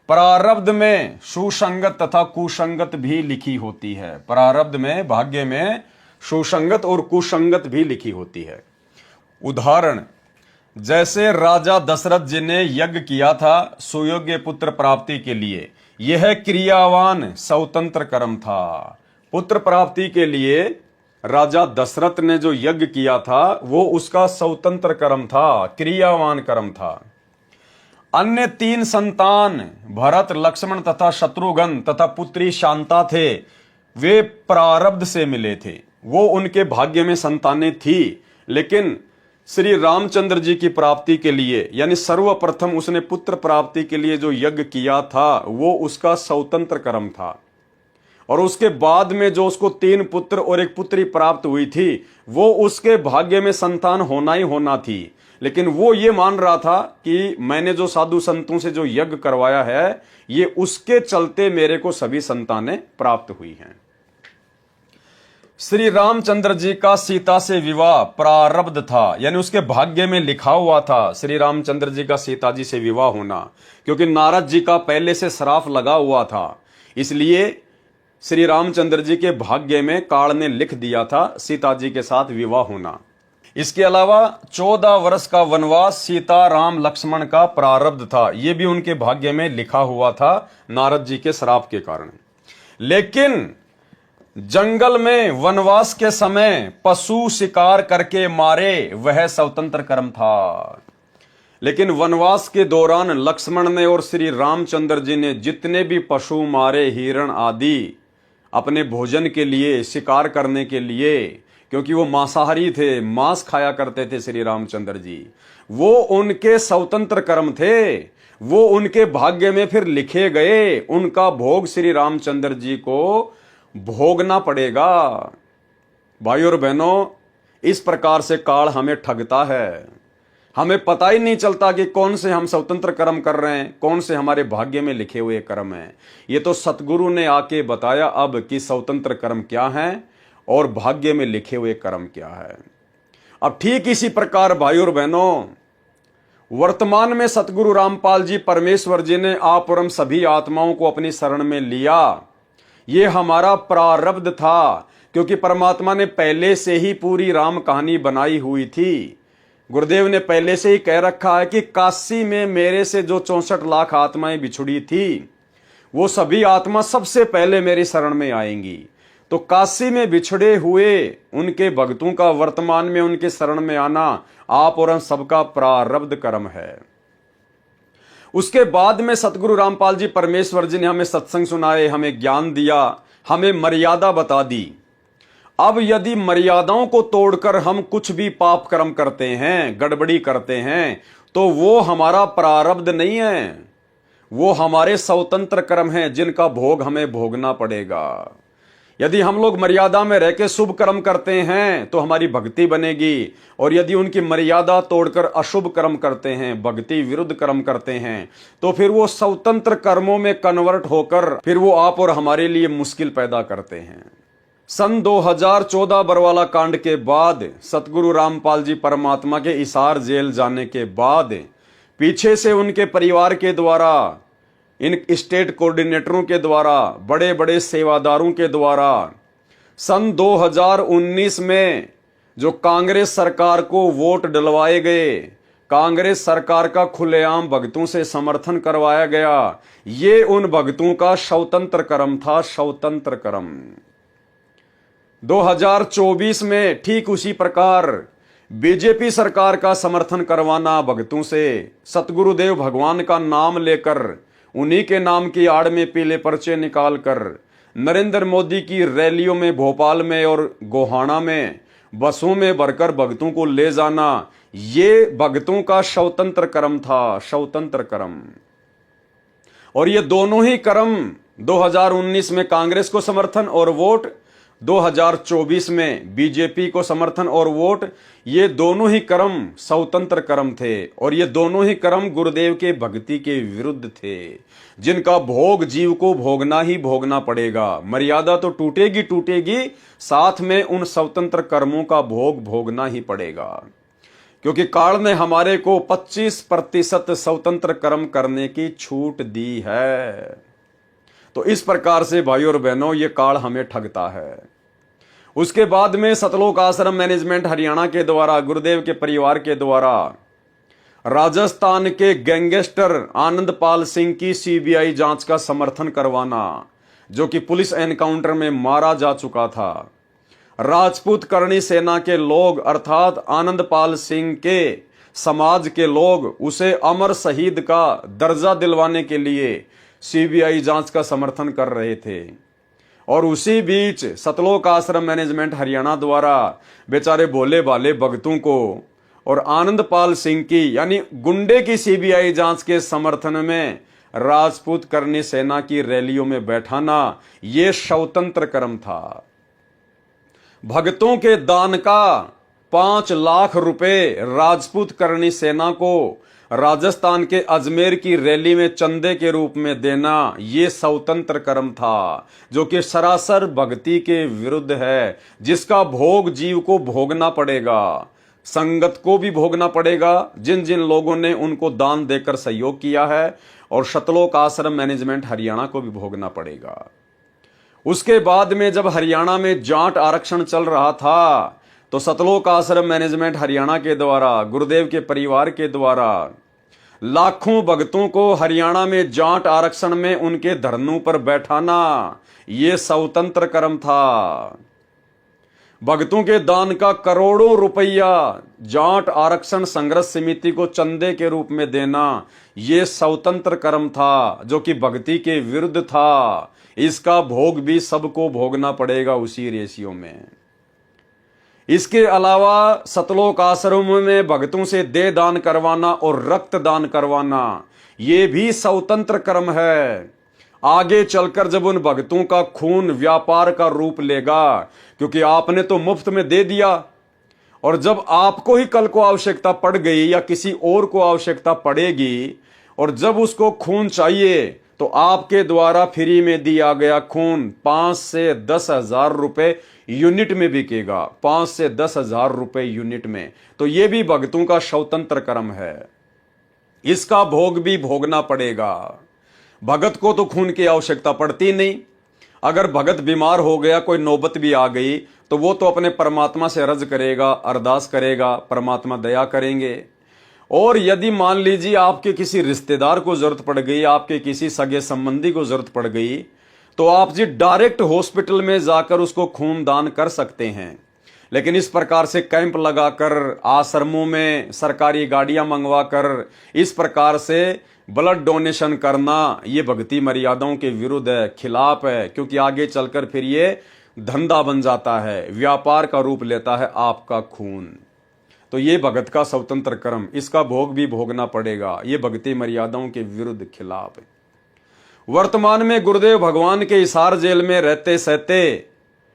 Speaker 1: प्रारब्ध में सुसंगत तथा कुसंगत भी लिखी होती है। प्रारब्ध में, भाग्य में सुसंगत और कुसंगत भी लिखी होती है। उदाहरण, जैसे राजा दशरथ जी ने यज्ञ किया था सुयोग्य पुत्र प्राप्ति के लिए, यह क्रियावान स्वतंत्र कर्म था। पुत्र प्राप्ति के लिए राजा दशरथ ने जो यज्ञ किया था वो उसका स्वतंत्र कर्म था, क्रियावान कर्म था। अन्य 3 संतान भरत, लक्ष्मण तथा शत्रुघ्न तथा पुत्री शांता थे, वे प्रारब्ध से मिले थे, वो उनके भाग्य में संतानें थी। लेकिन श्री रामचंद्र जी की प्राप्ति के लिए, यानी सर्वप्रथम उसने पुत्र प्राप्ति के लिए जो यज्ञ किया था वो उसका स्वतंत्र कर्म था। और उसके बाद में जो उसको 3 पुत्र और 1 पुत्री प्राप्त हुई थी वो उसके भाग्य में संतान होना ही होना थी। लेकिन वो ये मान रहा था कि मैंने जो साधु संतों से जो यज्ञ करवाया है ये उसके चलते मेरे को सभी संतानें प्राप्त हुई हैं। श्री रामचंद्र जी का सीता से विवाह प्रारब्ध था, यानी उसके भाग्य में लिखा हुआ था श्री रामचंद्र जी का सीता जी से विवाह होना, क्योंकि नारद जी का पहले से श्राप लगा हुआ था। इसलिए श्री रामचंद्र जी के भाग्य में काल ने लिख दिया था सीता जी के साथ विवाह होना। इसके अलावा 14 वर्ष का वनवास सीता राम लक्ष्मण का प्रारब्ध था, यह भी उनके भाग्य में लिखा हुआ था नारद जी के श्राप के कारण। लेकिन जंगल में वनवास के समय पशु शिकार करके मारे, वह स्वतंत्र कर्म था। लेकिन वनवास के दौरान लक्ष्मण ने और श्री रामचंद्र जी ने जितने भी पशु मारे, हिरण आदि, अपने भोजन के लिए, शिकार करने के लिए, क्योंकि वो मांसाहारी थे, मांस खाया करते थे श्री रामचंद्र जी, वो उनके स्वतंत्र कर्म थे, वो उनके भाग्य में फिर लिखे गए। उनका भोग श्री रामचंद्र जी को भोगना पड़ेगा। भाइयों और बहनों, इस प्रकार से काल हमें ठगता है। हमें पता ही नहीं चलता कि कौन से हम स्वतंत्र कर्म कर रहे हैं, कौन से हमारे भाग्य में लिखे हुए कर्म हैं। ये तो सतगुरु ने आके बताया अब कि स्वतंत्र कर्म क्या है और भाग्य में लिखे हुए कर्म क्या है। अब ठीक इसी प्रकार भाइयों और बहनों, वर्तमान में सतगुरु रामपाल जी परमेश्वर जी ने आप और हम सभी आत्माओं को अपनी शरण में लिया। ये हमारा प्रारब्ध था, क्योंकि परमात्मा ने पहले से ही पूरी राम कहानी बनाई हुई थी। गुरुदेव ने पहले से ही कह रखा है कि काशी में मेरे से जो 64 लाख आत्माएं बिछुड़ी थी वो सभी आत्मा सबसे पहले मेरी शरण में आएंगी। तो काशी में बिछड़े हुए उनके भक्तों का वर्तमान में उनके शरण में आना आप और हम सबका प्रारब्ध कर्म है। उसके बाद में सतगुरु रामपाल जी परमेश्वर जी ने हमें सत्संग सुनाए, हमें ज्ञान दिया, हमें मर्यादा बता दी। अब यदि मर्यादाओं को तोड़कर हम कुछ भी पाप कर्म करते हैं, गड़बड़ी करते हैं, तो वो हमारा प्रारब्ध नहीं है, वो हमारे स्वतंत्र कर्म हैं जिनका भोग हमें भोगना पड़ेगा। यदि हम लोग मर्यादा में रह के शुभ कर्म करते हैं तो हमारी भक्ति बनेगी, और यदि उनकी मर्यादा तोड़कर अशुभ कर्म करते हैं, भक्ति विरुद्ध कर्म करते हैं, तो फिर वो स्वतंत्र कर्मों में कन्वर्ट होकर फिर वो आप और हमारे लिए मुश्किल पैदा करते हैं। सन 2014 बरवाला कांड के बाद सतगुरु रामपाल जी परमात्मा के हिसार जेल जाने के बाद पीछे से उनके परिवार के द्वारा, इन स्टेट कोऑर्डिनेटरों के द्वारा, बड़े बड़े सेवादारों के द्वारा सन 2019 में जो कांग्रेस सरकार को वोट डलवाए गए, कांग्रेस सरकार का खुलेआम भगतों से समर्थन करवाया गया, ये उन भगतों का स्वतंत्र कर्म था, स्वतंत्र कर्म। 2024 में ठीक उसी प्रकार बीजेपी सरकार का समर्थन करवाना भगतों से, सतगुरुदेव भगवान का नाम लेकर, उन्हीं के नाम की आड़ में पीले पर्चे निकालकर नरेंद्र मोदी की रैलियों में भोपाल में और गोहाना में बसों में भरकर भगतों को ले जाना, ये भगतों का स्वतंत्र कर्म था, स्वतंत्र कर्म। और ये दोनों ही कर्म 2019 में कांग्रेस को समर्थन और वोट, 2024 में बीजेपी को समर्थन और वोट, ये दोनों ही कर्म स्वतंत्र कर्म थे। और ये दोनों ही कर्म गुरुदेव के भक्ति के विरुद्ध थे, जिनका भोग जीव को भोगना ही भोगना पड़ेगा। मर्यादा तो टूटेगी टूटेगी, साथ में उन स्वतंत्र कर्मों का भोग भोगना ही पड़ेगा, क्योंकि काल ने हमारे को 25% स्वतंत्र कर्म करने की छूट दी है। तो इस प्रकार से भाइयों और बहनों ये काल हमें ठगता है। उसके बाद में सतलोक आश्रम मैनेजमेंट हरियाणा के द्वारा, गुरुदेव के परिवार के द्वारा राजस्थान के गैंगस्टर आनंदपाल सिंह की सीबीआई जांच का समर्थन करवाना, जो कि पुलिस एनकाउंटर में मारा जा चुका था। राजपूत करणी सेना के लोग अर्थात आनंदपाल सिंह के समाज के लोग उसे अमर शहीद का दर्जा दिलवाने के लिए सीबीआई जांच का समर्थन कर रहे थे। और उसी बीच सतलोक आश्रम मैनेजमेंट हरियाणा द्वारा बेचारे भोले भाले भगतों को और आनंदपाल सिंह की यानी गुंडे की सीबीआई जांच के समर्थन में राजपूत करणी सेना की रैलियों में बैठाना, यह स्वतंत्र कर्म था। भगतों के दान का 5 लाख रुपए राजपूत करणी सेना को राजस्थान के अजमेर की रैली में चंदे के रूप में देना, ये स्वतंत्र कर्म था, जो कि सरासर भक्ति के विरुद्ध है, जिसका भोग जीव को भोगना पड़ेगा, संगत को भी भोगना पड़ेगा, जिन जिन लोगों ने उनको दान देकर सहयोग किया है, और सतलोक आश्रम मैनेजमेंट हरियाणा को भी भोगना पड़ेगा। उसके बाद में जब हरियाणा में जाट आरक्षण चल रहा था, तो सतलोक आश्रम मैनेजमेंट हरियाणा के द्वारा, गुरुदेव के परिवार के द्वारा लाखों भक्तों को हरियाणा में जाट आरक्षण में उनके धरनों पर बैठाना, यह स्वतंत्र कर्म था। भक्तों के दान का करोड़ों रुपया जाट आरक्षण संघर्ष समिति को चंदे के रूप में देना, यह स्वतंत्र कर्म था, जो कि भक्ति के विरुद्ध था। इसका भोग भी सबको भोगना पड़ेगा उसी रेशियो में। इसके अलावा सतलोक आश्रम में भक्तों से देह दान करवाना और रक्त दान करवाना, यह भी स्वतंत्र कर्म है। आगे चलकर जब उन भक्तों का खून व्यापार का रूप लेगा, क्योंकि आपने तो मुफ्त में दे दिया, और जब आपको ही कल को आवश्यकता पड़ गई या किसी और को आवश्यकता पड़ेगी, और जब उसको खून चाहिए, तो आपके द्वारा फ्री में दिया गया खून 5 से 10 हजार रुपए यूनिट में बिकेगा, 5 से 10 हजार रुपए यूनिट में। तो यह भी भक्तों का स्वतंत्र कर्म है, इसका भोग भी भोगना पड़ेगा। भगत को तो खून की आवश्यकता पड़ती नहीं। अगर भगत बीमार हो गया, कोई नौबत भी आ गई, तो वो तो अपने परमात्मा से अर्ज करेगा, अरदास करेगा, परमात्मा दया करेंगे। और यदि मान लीजिए आपके किसी रिश्तेदार को जरूरत पड़ गई, आपके किसी सगे संबंधी को जरूरत पड़ गई, तो आप जी डायरेक्ट हॉस्पिटल में जाकर उसको खून दान कर सकते हैं। लेकिन इस प्रकार से कैंप लगाकर, आश्रमों में सरकारी गाड़ियां मंगवाकर इस प्रकार से ब्लड डोनेशन करना, ये भक्ति मर्यादाओं के विरुद्ध है, खिलाफ है। क्योंकि आगे चलकर फिर ये धंधा बन जाता है, व्यापार का रूप लेता है आपका खून। तो ये भगत का स्वतंत्र कर्म, इसका भोग भी भोगना पड़ेगा, ये भक्ति मर्यादाओं के विरुद्ध खिलाफ है। वर्तमान में गुरुदेव भगवान के हिसार जेल में रहते सहते,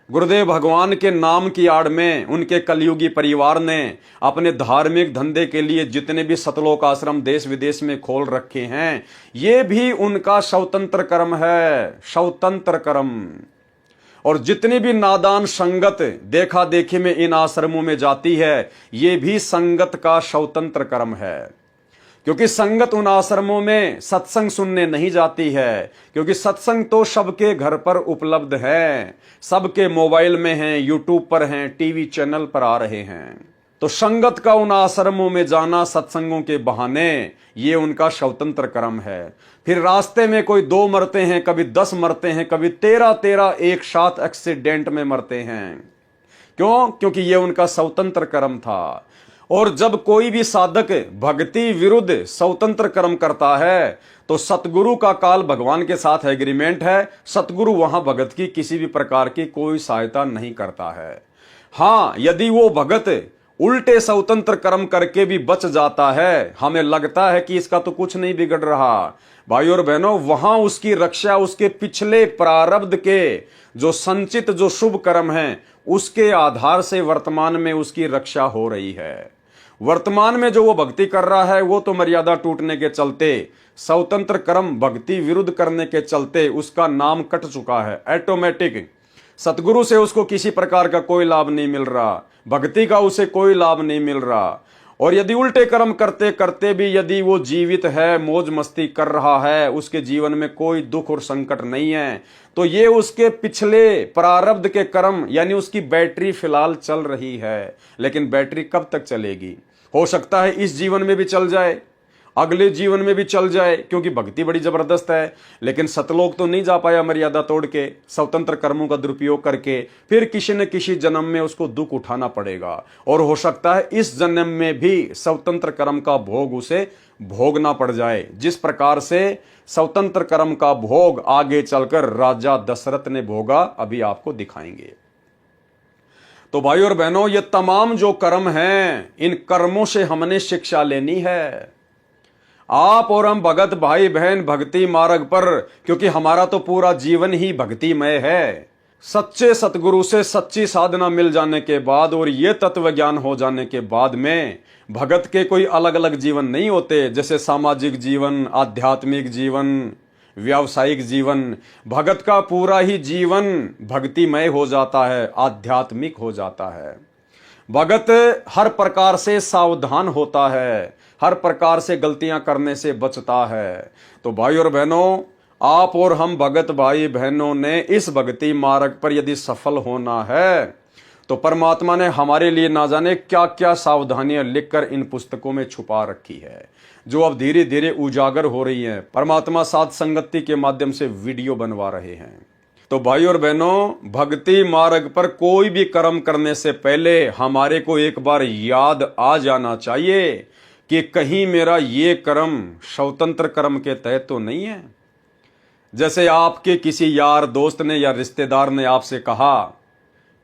Speaker 1: गुरुदेव भगवान के नाम की आड़ में उनके कलयुगी परिवार ने अपने धार्मिक धंधे के लिए जितने भी सतलोक आश्रम देश विदेश में खोल रखे हैं, ये भी उनका स्वतंत्र कर्म है, स्वतंत्र कर्म। और जितनी भी नादान संगत देखा देखी में इन आश्रमों में जाती है, ये भी संगत का स्वतंत्र कर्म है। क्योंकि संगत उन आश्रमों में सत्संग सुनने नहीं जाती है, क्योंकि सत्संग तो सबके घर पर उपलब्ध है, सबके मोबाइल में हैं, यूट्यूब पर हैं, टीवी चैनल पर आ रहे हैं। तो संगत का उन आश्रमों में जाना सत्संगों के बहाने, ये उनका स्वतंत्र कर्म है। फिर रास्ते में कोई 2 मरते हैं, कभी 10 मरते हैं, कभी 13 एक साथ एक्सीडेंट में मरते हैं। क्यों? क्योंकि ये उनका स्वतंत्र कर्म था। और जब कोई भी साधक भक्ति विरुद्ध स्वतंत्र कर्म करता है तो सतगुरु का काल भगवान के साथ एग्रीमेंट है, सतगुरु वहां भगत की किसी भी प्रकार की कोई सहायता नहीं करता है। हां, यदि वो भगत उल्टे स्वतंत्र कर्म करके भी बच जाता है, हमें लगता है कि इसका तो कुछ नहीं बिगड़ रहा, भाई और बहनों, वहां उसकी रक्षा उसके पिछले प्रारब्ध के जो संचित जो शुभ कर्म हैं उसके आधार से वर्तमान में उसकी रक्षा हो रही है। वर्तमान में जो वो भक्ति कर रहा है वो तो मर्यादा टूटने के चलते, स्वतंत्र कर्म भक्ति विरुद्ध करने के चलते उसका नाम कट चुका है ऑटोमेटिक। सतगुरु से उसको किसी प्रकार का कोई लाभ नहीं मिल रहा, भक्ति का उसे कोई लाभ नहीं मिल रहा। और यदि उल्टे कर्म करते करते भी यदि वो जीवित है, मौज मस्ती कर रहा है, उसके जीवन में कोई दुख और संकट नहीं है, तो ये उसके पिछले प्रारब्ध के कर्म, यानी उसकी बैटरी फिलहाल चल रही है। लेकिन बैटरी कब तक चलेगी? हो सकता है इस जीवन में भी चल जाए, अगले जीवन में भी चल जाए, क्योंकि भक्ति बड़ी जबरदस्त है। लेकिन सतलोक तो नहीं जा पाया मर्यादा तोड़ के, स्वतंत्र कर्मों का दुरुपयोग करके, फिर किसी न किसी जन्म में उसको दुख उठाना पड़ेगा। और हो सकता है इस जन्म में भी स्वतंत्र कर्म का भोग उसे भोगना पड़ जाए, जिस प्रकार से स्वतंत्र कर्म का भोग आगे चलकर राजा दशरथ ने भोगा, अभी आपको दिखाएंगे। तो भाई और बहनों, ये तमाम जो कर्म हैं, इन कर्मों से हमने शिक्षा लेनी है। आप और हम भगत भाई बहन भक्ति मार्ग पर, क्योंकि हमारा तो पूरा जीवन ही भक्तिमय है। सच्चे सतगुरु से सच्ची साधना मिल जाने के बाद और ये तत्व ज्ञान हो जाने के बाद में भगत के कोई अलग अलग जीवन नहीं होते, जैसे सामाजिक जीवन, आध्यात्मिक जीवन, व्यावसायिक जीवन। भगत का पूरा ही जीवन भक्तिमय हो जाता है, आध्यात्मिक हो जाता है। भगत हर प्रकार से सावधान होता है, हर प्रकार से गलतियां करने से बचता है। तो भाई और बहनों, आप और हम भगत भाई बहनों ने इस भक्ति मार्ग पर यदि सफल होना है तो परमात्मा ने हमारे लिए ना जाने क्या क्या सावधानियां लिखकर इन पुस्तकों में छुपा रखी है, जो अब धीरे धीरे उजागर हो रही है। परमात्मा साथ संगति के माध्यम से वीडियो बनवा रहे हैं। तो भाई और बहनों, भक्ति मार्ग पर कोई भी कर्म करने से पहले हमारे को एक बार याद आ जाना चाहिए कि कहीं मेरा ये कर्म स्वतंत्र कर्म के तहत तो नहीं है। जैसे आपके किसी यार दोस्त ने या रिश्तेदार ने आपसे कहा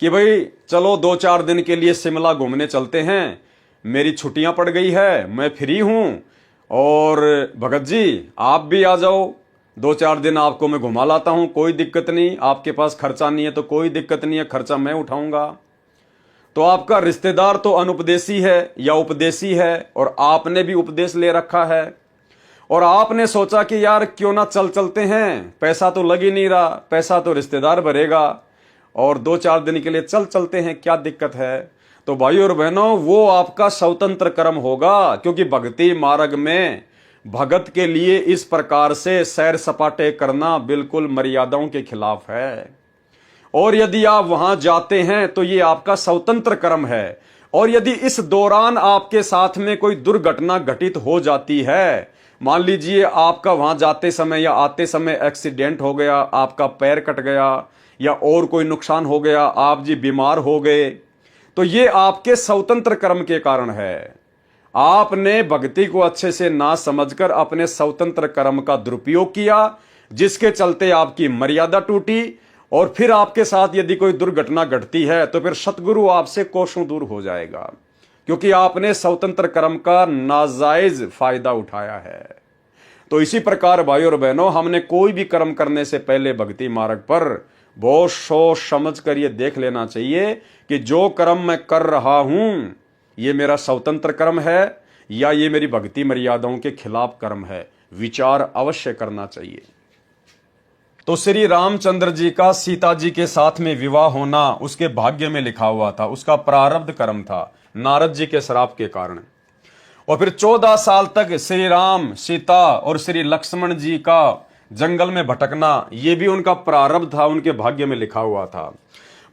Speaker 1: कि भाई चलो 2-4 दिन के लिए शिमला घूमने चलते हैं, मेरी छुट्टियां पड़ गई है, मैं फ्री हूं, और भगत जी आप भी आ जाओ, 2-4 दिन आपको मैं घुमा लाता हूं, कोई दिक्कत नहीं, आपके पास खर्चा नहीं है तो कोई दिक्कत नहीं है, खर्चा मैं उठाऊंगा। तो आपका रिश्तेदार तो अनुपदेशी है या उपदेशी है, और आपने भी उपदेश ले रखा है, और आपने सोचा कि यार क्यों ना चलते हैं, पैसा तो लग ही नहीं रहा, पैसा तो रिश्तेदार भरेगा, और 2-4 दिन के लिए चलते हैं, क्या दिक्कत है। तो भाई और बहनों, वो आपका स्वतंत्र कर्म होगा, क्योंकि भक्ति मार्ग में भगत के लिए इस प्रकार से सैर सपाटे करना बिल्कुल मर्यादाओं के खिलाफ है। और यदि आप वहां जाते हैं तो ये आपका स्वतंत्र कर्म है। और यदि इस दौरान आपके साथ में कोई दुर्घटना घटित हो जाती है, मान लीजिए आपका वहां जाते समय या आते समय एक्सीडेंट हो गया, आपका पैर कट गया या और कोई नुकसान हो गया, आप जी बीमार हो गए, तो ये आपके स्वतंत्र कर्म के कारण है। आपने भक्ति को अच्छे से ना समझकर अपने स्वतंत्र कर्म का दुरुपयोग किया, जिसके चलते आपकी मर्यादा टूटी, और फिर आपके साथ यदि कोई दुर्घटना घटती है तो फिर सतगुरु आपसे कोसों दूर हो जाएगा, क्योंकि आपने स्वतंत्र कर्म का नाजायज फायदा उठाया है। तो इसी प्रकार भाई और बहनों, हमने कोई भी कर्म करने से पहले भक्ति मार्ग पर बहुत सोच समझ कर ये देख लेना चाहिए कि जो कर्म मैं कर रहा हूं ये मेरा स्वतंत्र कर्म है या ये मेरी भक्ति मर्यादाओं के खिलाफ कर्म है। विचार अवश्य करना चाहिए। तो श्री रामचंद्र जी का सीता जी के साथ में विवाह होना उसके भाग्य में लिखा हुआ था, उसका प्रारब्ध कर्म था नारद जी के श्राप के कारण। और फिर 14 साल तक श्री राम, सीता और श्री लक्ष्मण जी का जंगल में भटकना, ये भी उनका प्रारब्ध था, उनके भाग्य में लिखा हुआ था।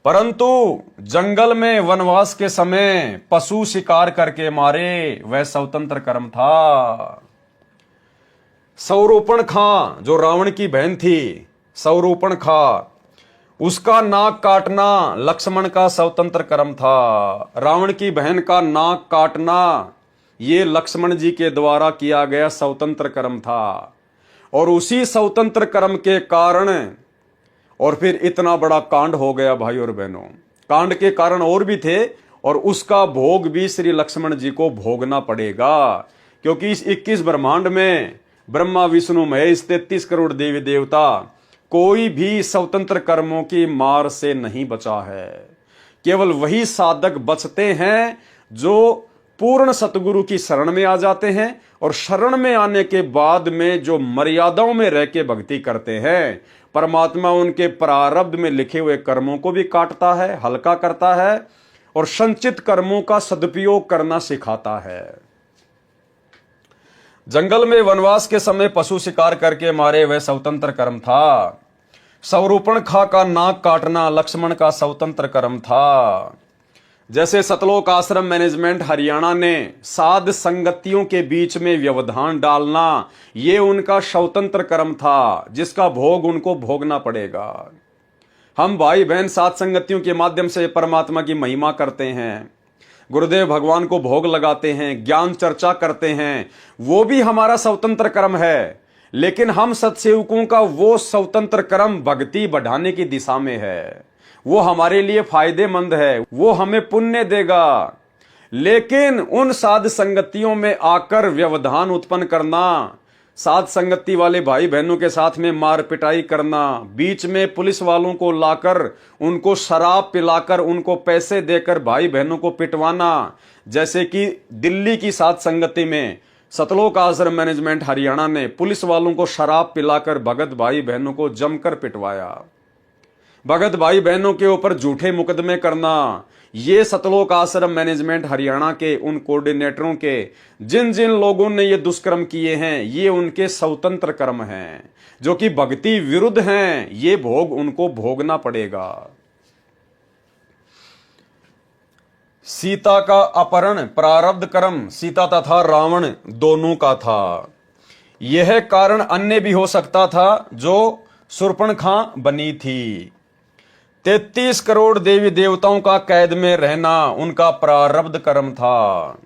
Speaker 1: परंतु जंगल में वनवास के समय पशु शिकार करके मारे, वह स्वतंत्र कर्म था। सौरूपणखा जो रावण की बहन थी, सौरूपणखा, उसका नाक काटना लक्ष्मण का स्वतंत्र कर्म था। रावण की बहन का नाक काटना ये लक्ष्मण जी के द्वारा किया गया स्वतंत्र कर्म था। और उसी स्वतंत्र कर्म के कारण और फिर इतना बड़ा कांड हो गया भाई और बहनों। कांड के कारण और भी थे, और उसका भोग भी श्री लक्ष्मण जी को भोगना पड़ेगा, क्योंकि इस 21 ब्रह्मांड में ब्रह्मा विष्णु महेश 33 करोड़ देवी देवता, कोई भी स्वतंत्र कर्मों की मार से नहीं बचा है। केवल वही साधक बचते हैं जो पूर्ण सतगुरु की शरण में आ जाते हैं, और शरण में आने के बाद में जो मर्यादाओं में रह के भक्ति करते हैं, परमात्मा उनके प्रारब्ध में लिखे हुए कर्मों को भी काटता है, हल्का करता है, और संचित कर्मों का सदुपयोग करना सिखाता है। जंगल में वनवास के समय पशु शिकार करके मारे, वह स्वतंत्र कर्म था। सौरूपणखा का नाक काटना लक्ष्मण का स्वतंत्र कर्म था। जैसे सतलोक आश्रम मैनेजमेंट हरियाणा ने साध संगतियों के बीच में व्यवधान डालना, ये उनका स्वतंत्र कर्म था, जिसका भोग उनको भोगना पड़ेगा। हम भाई बहन साध संगतियों के माध्यम से परमात्मा की महिमा करते हैं, गुरुदेव भगवान को भोग लगाते हैं, ज्ञान चर्चा करते हैं, वो भी हमारा स्वतंत्र कर्म है। लेकिन हम सत्सेवकों का वो स्वतंत्र कर्म भक्ति बढ़ाने की दिशा में है, वो हमारे लिए फायदेमंद है, वो हमें पुण्य देगा। लेकिन उन साध संगतियों में आकर व्यवधान उत्पन्न करना, साध संगति वाले भाई बहनों के साथ में मार पिटाई करना, बीच में पुलिस वालों को लाकर उनको शराब पिलाकर उनको पैसे देकर भाई बहनों को पिटवाना, जैसे कि दिल्ली की साध संगति में सतलोक आश्रम मैनेजमेंट हरियाणा ने पुलिस वालों को शराब पिलाकर भगत भाई बहनों को जमकर पिटवाया, भगत भाई बहनों के ऊपर झूठे मुकदमे करना, ये सतलोक आश्रम मैनेजमेंट हरियाणा के उन कोऑर्डिनेटरों के जिन जिन लोगों ने ये दुष्कर्म किए हैं, ये उनके स्वतंत्र कर्म हैं, जो कि भक्ति विरुद्ध हैं। ये भोग उनको भोगना पड़ेगा। सीता का अपहरण प्रारब्ध कर्म सीता तथा रावण दोनों का था। यह कारण अन्य भी हो सकता था, जो शूर्पणखा बनी थी। 33 करोड़ देवी देवताओं का कैद में रहना उनका प्रारब्ध कर्म था।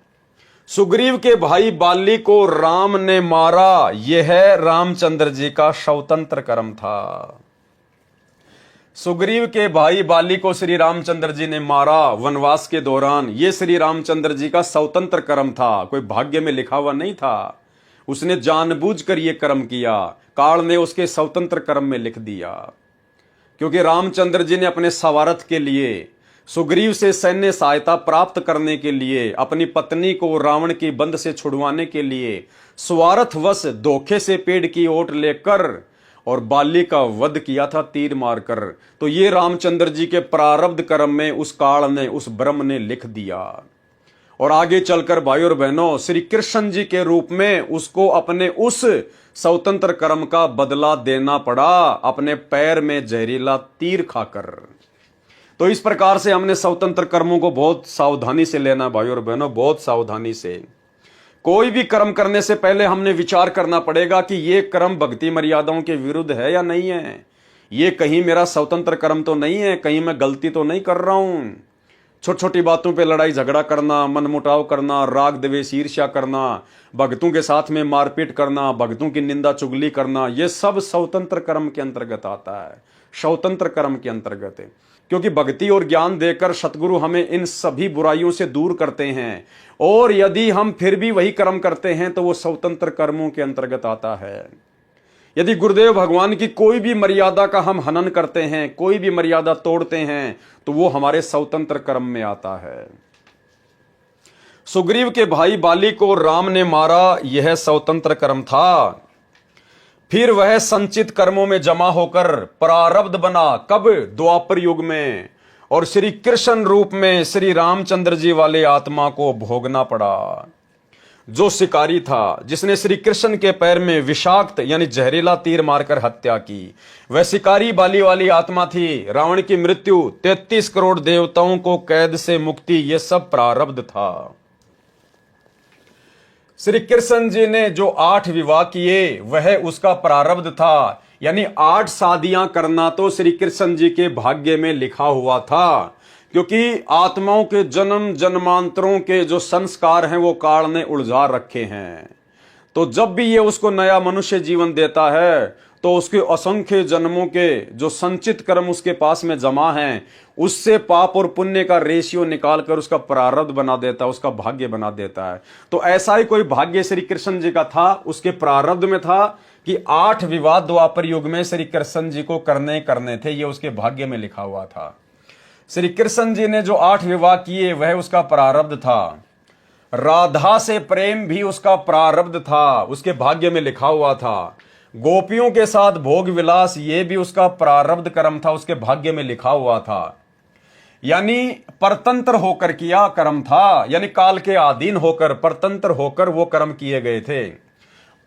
Speaker 1: सुग्रीव के भाई बाली को राम ने मारा, यह रामचंद्र जी का स्वतंत्र कर्म था। सुग्रीव के भाई बाली को श्री रामचंद्र जी ने मारा वनवास के दौरान, यह श्री रामचंद्र जी का स्वतंत्र कर्म था, कोई भाग्य में लिखा हुआ नहीं था। उसने जानबूझकर यह कर्म किया, काल ने उसके स्वतंत्र कर्म में लिख दिया। क्योंकि रामचंद्र जी ने अपने स्वार्थ के लिए, सुग्रीव से सैन्य सहायता प्राप्त करने के लिए, अपनी पत्नी को रावण की बंद से छुड़वाने के लिए स्वार्थवश धोखे से पेड़ की ओट लेकर और बाली का वध किया था तीर मारकर। तो ये रामचंद्र जी के प्रारब्ध कर्म में उस काल ने, उस ब्रह्म ने लिख दिया। और आगे चलकर भाई और बहनों, श्री कृष्ण जी के रूप में उसको अपने उस स्वतंत्र कर्म का बदला देना पड़ा, अपने पैर में जहरीला तीर खाकर। तो इस प्रकार से हमने स्वतंत्र कर्मों को बहुत सावधानी से लेना भाई और बहनों, बहुत सावधानी से। कोई भी कर्म करने से पहले हमने विचार करना पड़ेगा कि ये कर्म भक्ति मर्यादाओं के विरुद्ध है या नहीं है, ये कहीं मेरा स्वतंत्र कर्म तो नहीं है, कहीं मैं गलती तो नहीं कर रहा हूं। छोटी छोटी बातों पे लड़ाई झगड़ा करना, मनमुटाव करना, राग द्वेष ईर्ष्या करना, भक्तों के साथ में मारपीट करना, भक्तों की निंदा चुगली करना, ये सब स्वतंत्र कर्म के अंतर्गत आता है, स्वतंत्र कर्म के अंतर्गत है। क्योंकि भक्ति और ज्ञान देकर सतगुरु हमें इन सभी बुराइयों से दूर करते हैं, और यदि हम फिर भी वही कर्म करते हैं तो वो स्वतंत्र कर्मों के अंतर्गत आता है। यदि गुरुदेव भगवान की कोई भी मर्यादा का हम हनन करते हैं, कोई भी मर्यादा तोड़ते हैं, तो वो हमारे स्वतंत्र कर्म में आता है। सुग्रीव के भाई बाली को राम ने मारा, यह स्वतंत्र कर्म था। फिर वह संचित कर्मों में जमा होकर प्रारब्ध बना, कब? द्वापर युग में, और श्री कृष्ण रूप में श्री रामचंद्र जी वाले आत्मा को भोगना पड़ा। जो शिकारी था, जिसने श्री कृष्ण के पैर में विषाक्त यानी जहरीला तीर मारकर हत्या की, वह शिकारी बाली वाली आत्मा थी। रावण की मृत्यु, 33 करोड़ देवताओं को कैद से मुक्ति, यह सब प्रारब्ध था। श्री कृष्ण जी ने जो 8 विवाह किए वह उसका प्रारब्ध था, यानी 8 शादियां करना तो श्री कृष्ण जी के भाग्य में लिखा हुआ था, क्योंकि आत्माओं के जन्म जन्मांतरों के जो संस्कार हैं वो काल ने उलझा रखे हैं। तो जब भी ये उसको नया मनुष्य जीवन देता है तो उसके असंख्य जन्मों के जो संचित कर्म उसके पास में जमा हैं, उससे पाप और पुण्य का रेशियो निकालकर उसका प्रारब्ध बना देता है, उसका भाग्य बना देता है। तो ऐसा ही कोई भाग्य श्री कृष्ण जी का था, उसके प्रारब्ध में था कि 8 विवाह द्वापर युग में श्री कृष्ण जी को करने थे, ये उसके भाग्य में लिखा हुआ था। श्री कृष्ण जी ने जो 8 विवाह किए वह उसका प्रारब्ध था। राधा से प्रेम भी उसका प्रारब्ध था, उसके भाग्य में लिखा हुआ था। गोपियों के साथ भोग विलास ये भी उसका प्रारब्ध कर्म था, उसके भाग्य में लिखा हुआ था। यानी परतंत्र होकर किया कर्म था, यानी काल के अधीन होकर परतंत्र होकर वो कर्म किए गए थे।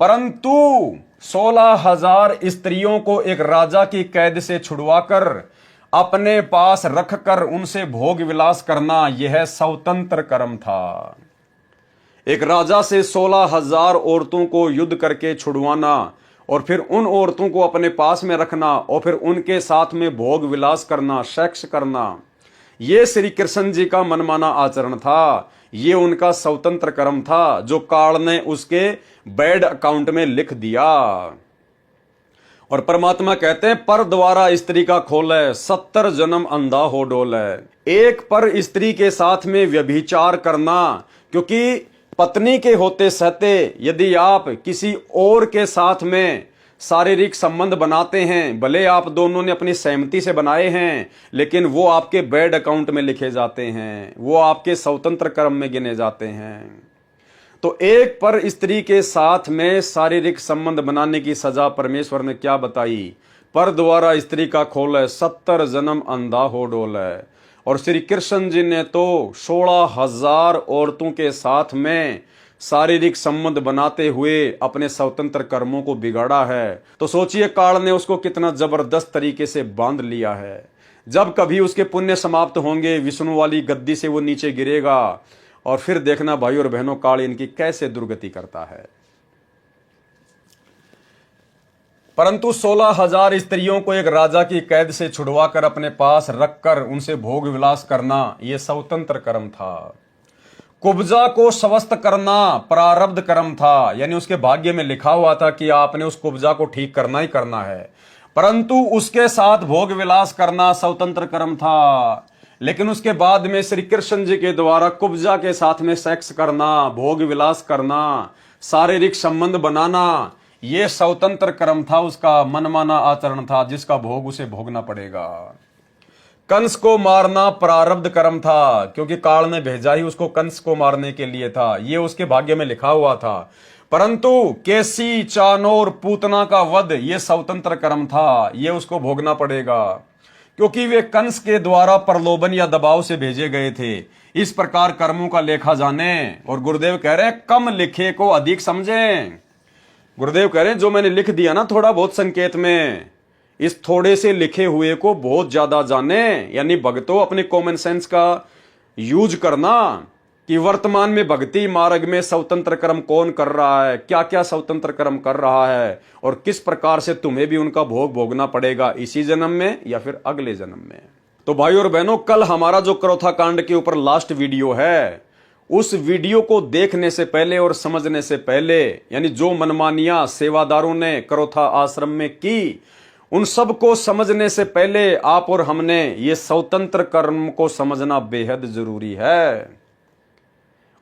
Speaker 1: परंतु 16,000 स्त्रियों को एक राजा की कैद से छुड़वाकर अपने पास रखकर उनसे भोग विलास करना, यह स्वतंत्र कर्म था। एक राजा से 16,000 औरतों को युद्ध करके छुड़वाना और फिर उन औरतों को अपने पास में रखना और फिर उनके साथ में भोग विलास करना, सेक्स करना, यह श्री कृष्ण जी का मनमाना आचरण था। ये उनका स्वतंत्र कर्म था जो काल ने उसके बैड अकाउंट में लिख दिया। और परमात्मा कहते हैं, पर द्वारा स्त्री का खोले 70 जन्म अंधा हो डोले। एक पर स्त्री के साथ में व्यभिचार करना, क्योंकि पत्नी के होते सहते यदि आप किसी और के साथ में शारीरिक संबंध बनाते हैं, भले आप दोनों ने अपनी सहमति से बनाए हैं, लेकिन वो आपके बैड अकाउंट में लिखे जाते हैं, वो आपके स्वतंत्र कर्म में गिने जाते हैं। तो एक पर स्त्री के साथ में शारीरिक संबंध बनाने की सजा परमेश्वर ने क्या बताई? पर द्वारा स्त्री का खोले 70 जन्म अंधा हो डोले। और श्री कृष्ण जी ने तो 16,000 औरतों के साथ में शारीरिक संबंध बनाते हुए अपने स्वतंत्र कर्मों को बिगाड़ा है। तो सोचिए काल ने उसको कितना जबरदस्त तरीके से बांध लिया है। जब कभी उसके पुण्य समाप्त होंगे, विष्णु वाली गद्दी से वो नीचे गिरेगा और फिर देखना भाई और बहनों, काल इनकी कैसे दुर्गति करता है। परंतु 16,000 स्त्रियों को एक राजा की कैद से छुड़वाकर अपने पास रखकर उनसे भोग विलास करना, यह स्वतंत्र कर्म था। कुब्जा को स्वस्थ करना प्रारब्ध कर्म था, यानी उसके भाग्य में लिखा हुआ था कि आपने उस कुब्जा को ठीक करना ही करना है। परंतु उसके साथ भोग विलास करना स्वतंत्र कर्म था। लेकिन उसके बाद में श्री कृष्ण जी के द्वारा कुब्जा के साथ में सेक्स करना, भोग विलास करना, शारीरिक संबंध बनाना, यह स्वतंत्र कर्म था, उसका मनमाना आचरण था जिसका भोग उसे भोगना पड़ेगा। कंस को मारना प्रारब्ध कर्म था, क्योंकि काल ने भेजा ही उसको कंस को मारने के लिए था, यह उसके भाग्य में लिखा हुआ था। परंतु केसी, चानोर, पूतना का वध यह स्वतंत्र कर्म था, यह उसको भोगना पड़ेगा, क्योंकि वे कंस के द्वारा प्रलोभन या दबाव से भेजे गए थे। इस प्रकार कर्मों का लेखा जाने। और गुरुदेव कह रहे हैं, कम लिखे को अधिक समझें। गुरुदेव कह रहे हैं, जो मैंने लिख दिया ना थोड़ा बहुत संकेत में, इस थोड़े से लिखे हुए को बहुत ज्यादा जाने। यानी भक्तों, अपने कॉमन सेंस का यूज करना कि वर्तमान में भक्ति मार्ग में स्वतंत्र कर्म कौन कर रहा है, क्या क्या स्वतंत्र कर्म कर रहा है और किस प्रकार से तुम्हें भी उनका भोग भोगना पड़ेगा, इसी जन्म में या फिर अगले जन्म में। तो भाई और बहनों, कल हमारा जो क्रोथा कांड के ऊपर लास्ट वीडियो है, उस वीडियो को देखने से पहले और समझने से पहले, यानी जो मनमानियां सेवादारों ने क्रोथा आश्रम में की, उन सब को समझने से पहले आप और हमने ये स्वतंत्र कर्म को समझना बेहद जरूरी है।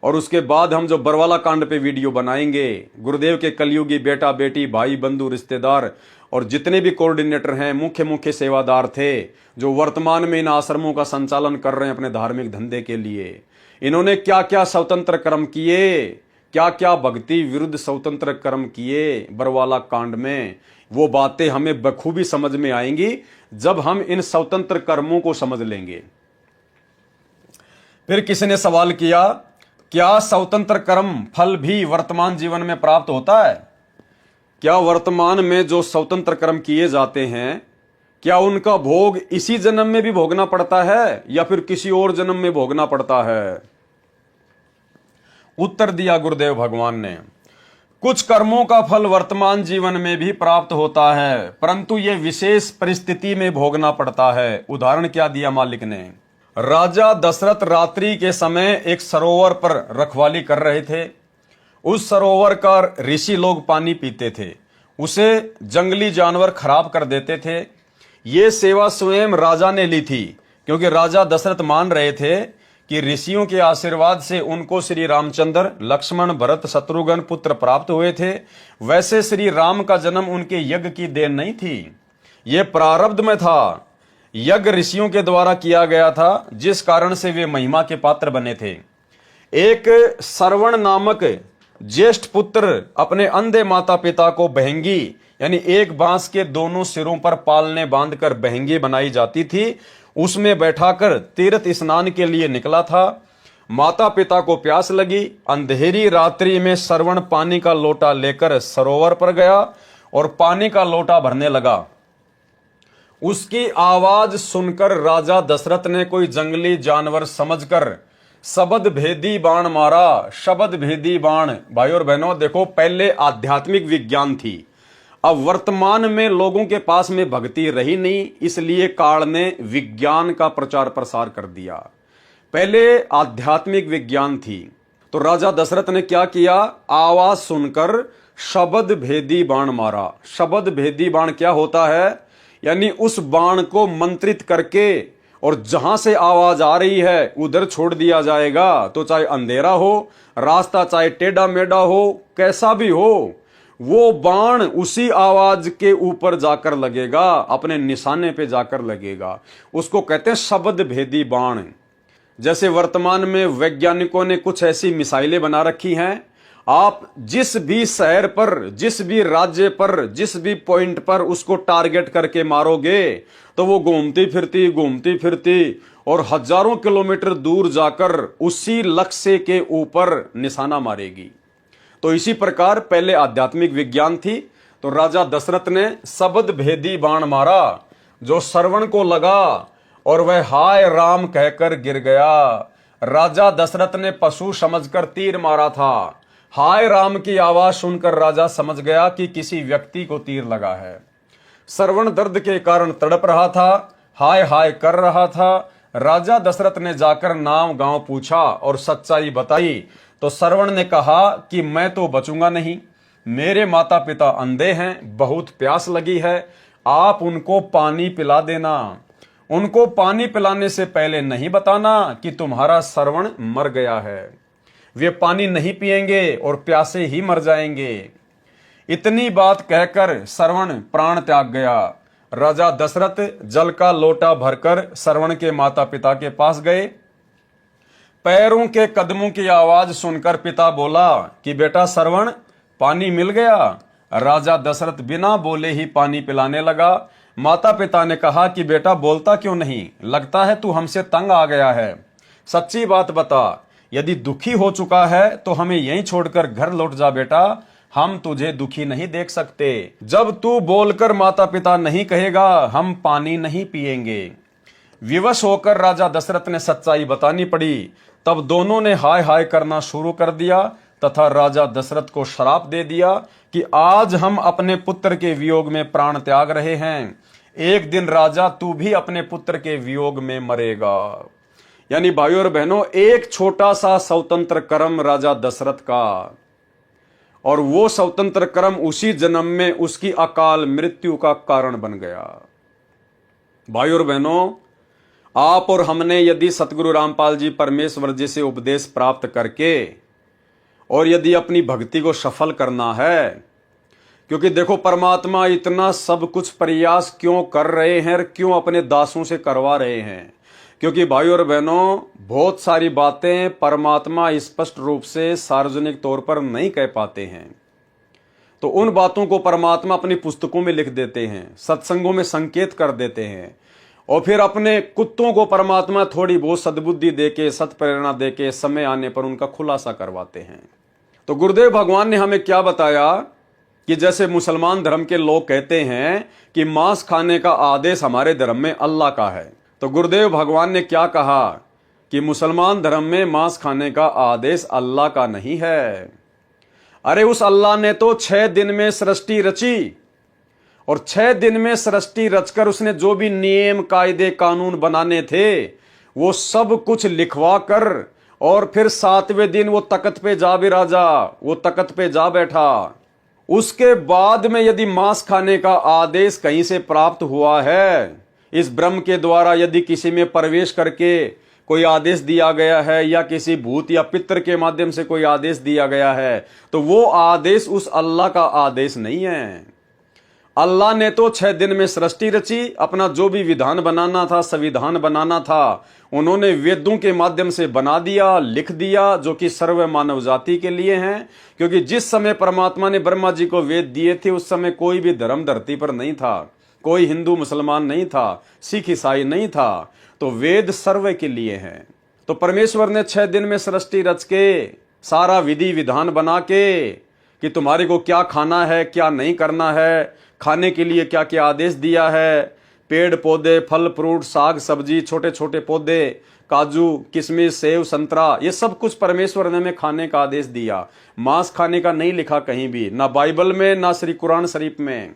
Speaker 1: और उसके बाद हम जो बरवाला कांड पे वीडियो बनाएंगे, गुरुदेव के कलयुगी बेटा बेटी, भाई बंधु, रिश्तेदार और जितने भी कोऑर्डिनेटर हैं, मुख्य सेवादार थे, जो वर्तमान में इन आश्रमों का संचालन कर रहे हैं अपने धार्मिक धंधे के लिए, इन्होंने क्या क्या स्वतंत्र कर्म किए, क्या क्या भक्ति विरुद्ध स्वतंत्र कर्म किए बरवाला कांड में, वो बातें हमें बखूबी समझ में आएंगी जब हम इन स्वतंत्र कर्मों को समझ लेंगे। फिर किसी ने सवाल किया, क्या स्वतंत्र कर्म फल भी वर्तमान जीवन में प्राप्त होता है? क्या वर्तमान में जो स्वतंत्र कर्म किए जाते हैं, क्या उनका भोग इसी जन्म में भी भोगना पड़ता है या फिर किसी और जन्म में भोगना पड़ता है? उत्तर दिया गुरुदेव भगवान ने, कुछ कर्मों का फल वर्तमान जीवन में भी प्राप्त होता है, परंतु यह विशेष परिस्थिति में भोगना पड़ता है। उदाहरण क्या दिया मालिक ने? राजा दशरथ रात्रि के समय एक सरोवर पर रखवाली कर रहे थे। उस सरोवर का ऋषि लोग पानी पीते थे, उसे जंगली जानवर खराब कर देते थे। ये सेवा स्वयं राजा ने ली थी, क्योंकि राजा दशरथ मान रहे थे कि ऋषियों के आशीर्वाद से उनको श्री रामचंद्र, लक्ष्मण, भरत, शत्रुघ्न पुत्र प्राप्त हुए थे। वैसे श्री राम का जन्म उनके यज्ञ की देन नहीं थी, ये प्रारब्ध में था। यज्ञ ऋषियों के द्वारा किया गया था, जिस कारण से वे महिमा के पात्र बने थे। एक श्रवण नामक ज्येष्ठ पुत्र अपने अंधे माता पिता को बहंगी, यानी एक बांस के दोनों सिरों पर पालने बांधकर बहंगी बनाई जाती थी, उसमें बैठाकर तीर्थ स्नान के लिए निकला था। माता पिता को प्यास लगी। अंधेरी रात्रि में श्रवण पानी का लोटा लेकर सरोवर पर गया और पानी का लोटा भरने लगा। उसकी आवाज सुनकर राजा दशरथ ने कोई जंगली जानवर समझकर शब्द भेदी बाण मारा। शब्द भेदी बाण, भाई और बहनों, देखो, पहले आध्यात्मिक विज्ञान थी, अब वर्तमान में लोगों के पास में भक्ति रही नहीं, इसलिए काल ने विज्ञान का प्रचार प्रसार कर दिया। पहले आध्यात्मिक विज्ञान थी, तो राजा दशरथ ने क्या किया? आवाज सुनकर शब्द भेदी बाण मारा। शब्द भेदी बाण क्या होता है? यानी उस बाण को मंत्रित करके और जहां से आवाज आ रही है उधर छोड़ दिया जाएगा। तो चाहे अंधेरा हो, रास्ता चाहे टेढ़ा मेढ़ा हो, कैसा भी हो, वो बाण उसी आवाज के ऊपर जाकर लगेगा, अपने निशाने पे जाकर लगेगा। उसको कहते हैं शब्द भेदी बाण। जैसे वर्तमान में वैज्ञानिकों ने कुछ ऐसी मिसाइलें बना रखी हैं, आप जिस भी शहर पर, जिस भी राज्य पर, जिस भी पॉइंट पर उसको टारगेट करके मारोगे तो वो घूमती फिरती और हजारों किलोमीटर दूर जाकर उसी लक्ष्य के ऊपर निशाना मारेगी। तो इसी प्रकार पहले आध्यात्मिक विज्ञान थी, तो राजा दशरथ ने शब्द भेदी बाण मारा, जो श्रवण को लगा और वह हाय राम कहकर गिर गया। राजा दशरथ ने पशु समझकर तीर मारा था। हाय राम की आवाज सुनकर राजा समझ गया कि किसी व्यक्ति को तीर लगा है। श्रवण दर्द के कारण तड़प रहा था, हाय हाय कर रहा था। राजा दशरथ ने जाकर नाम गांव पूछा और सच्चाई बताई, तो श्रवण ने कहा कि मैं तो बचूंगा नहीं, मेरे माता पिता अंधे हैं, बहुत प्यास लगी है, आप उनको पानी पिला देना। उनको पानी पिलाने से पहले नहीं बताना कि तुम्हारा श्रवण मर गया है। वे पानी नहीं पिएंगे और प्यासे ही मर जाएंगे। इतनी बात कहकर श्रवण प्राण त्याग गया। राजा दशरथ जल का लोटा भरकर श्रवण के माता पिता के पास गए। पैरों के कदमों की आवाज सुनकर पिता बोला कि बेटा श्रवण, पानी मिल गया। राजा दशरथ बिना बोले ही पानी पिलाने लगा। माता पिता ने कहा कि बेटा बोलता क्यों नहीं, लगता है तू हमसे तंग आ गया है, सच्ची बात बता। यदि दुखी हो चुका है तो हमें यहीं छोड़कर घर लौट जा बेटा, हम तुझे दुखी नहीं देख सकते। जब तू बोलकर माता पिता नहीं कहेगा, हम पानी नहीं पिएंगे। विवश होकर राजा दशरथ ने सच्चाई बतानी पड़ी। तब दोनों ने हाय हाय करना शुरू कर दिया तथा राजा दशरथ को श्राप दे दिया कि आज हम अपने पुत्र के वियोग में प्राण त्याग रहे हैं, एक दिन राजा तू भी अपने पुत्र के वियोग में मरेगा। यानी भाइयों और बहनों, एक छोटा सा स्वतंत्र कर्म राजा दशरथ का, और वो स्वतंत्र कर्म उसी जन्म में उसकी अकाल मृत्यु का कारण बन गया। भाइयों और बहनों, आप और हमने यदि सतगुरु रामपाल जी परमेश्वर जी से उपदेश प्राप्त करके और यदि अपनी भक्ति को सफल करना है, क्योंकि देखो परमात्मा इतना सब कुछ प्रयास क्यों कर रहे हैं, क्यों अपने दासों से करवा रहे हैं, क्योंकि भाइयों और बहनों, बहुत सारी बातें परमात्मा स्पष्ट रूप से सार्वजनिक तौर पर नहीं कह पाते हैं। तो उन बातों को परमात्मा अपनी पुस्तकों में लिख देते हैं, सत्संगों में संकेत कर देते हैं, और फिर अपने कुत्तों को परमात्मा थोड़ी बहुत सद्बुद्धि देके, सत्प्रेरणा देके समय आने पर उनका खुलासा करवाते हैं। तो गुरुदेव भगवान ने हमें क्या बताया कि जैसे मुसलमान धर्म के लोग कहते हैं कि मांस खाने का आदेश हमारे धर्म में अल्लाह का है, तो गुरुदेव भगवान ने क्या कहा कि मुसलमान धर्म में मांस खाने का आदेश अल्लाह का नहीं है। अरे उस अल्लाह ने तो 6 दिन में सृष्टि रची, और 6 दिन में सृष्टि रचकर उसने जो भी नियम कायदे कानून बनाने थे वो सब कुछ लिखवा कर, और फिर 7वें दिन वो तख्त पे जा बिराजा, वो तख्त पे जा बैठा। उसके बाद में यदि मांस खाने का आदेश कहीं से प्राप्त हुआ है, इस ब्रह्म के द्वारा यदि किसी में प्रवेश करके कोई आदेश दिया गया है, या किसी भूत या पितर के माध्यम से कोई आदेश दिया गया है, तो वो आदेश उस अल्लाह का आदेश नहीं है। अल्लाह ने तो 6 दिन में सृष्टि रची, अपना जो भी विधान बनाना था, संविधान बनाना था, उन्होंने वेदों के माध्यम से बना दिया, लिख दिया, जो कि सर्व मानव जाति के लिए हैं। क्योंकि जिस समय परमात्मा ने ब्रह्मा जी को वेद दिए थे उस समय कोई भी धर्म धरती पर नहीं था, कोई हिंदू मुसलमान नहीं था, सिख ईसाई नहीं था, तो वेद सर्व के लिए हैं। तो परमेश्वर ने 6 दिन में सृष्टि रच के सारा विधि विधान बना के कि तुम्हारे को क्या खाना है, क्या नहीं करना है, खाने के लिए क्या क्या आदेश दिया है, पेड़ पौधे, फल फ्रूट, साग सब्जी, छोटे छोटे पौधे, काजू, किशमिश, सेव, संतरा, ये सब कुछ परमेश्वर ने हमें खाने का आदेश दिया। मांस खाने का नहीं लिखा कहीं भी, ना बाइबल में, ना श्री कुरान शरीफ में।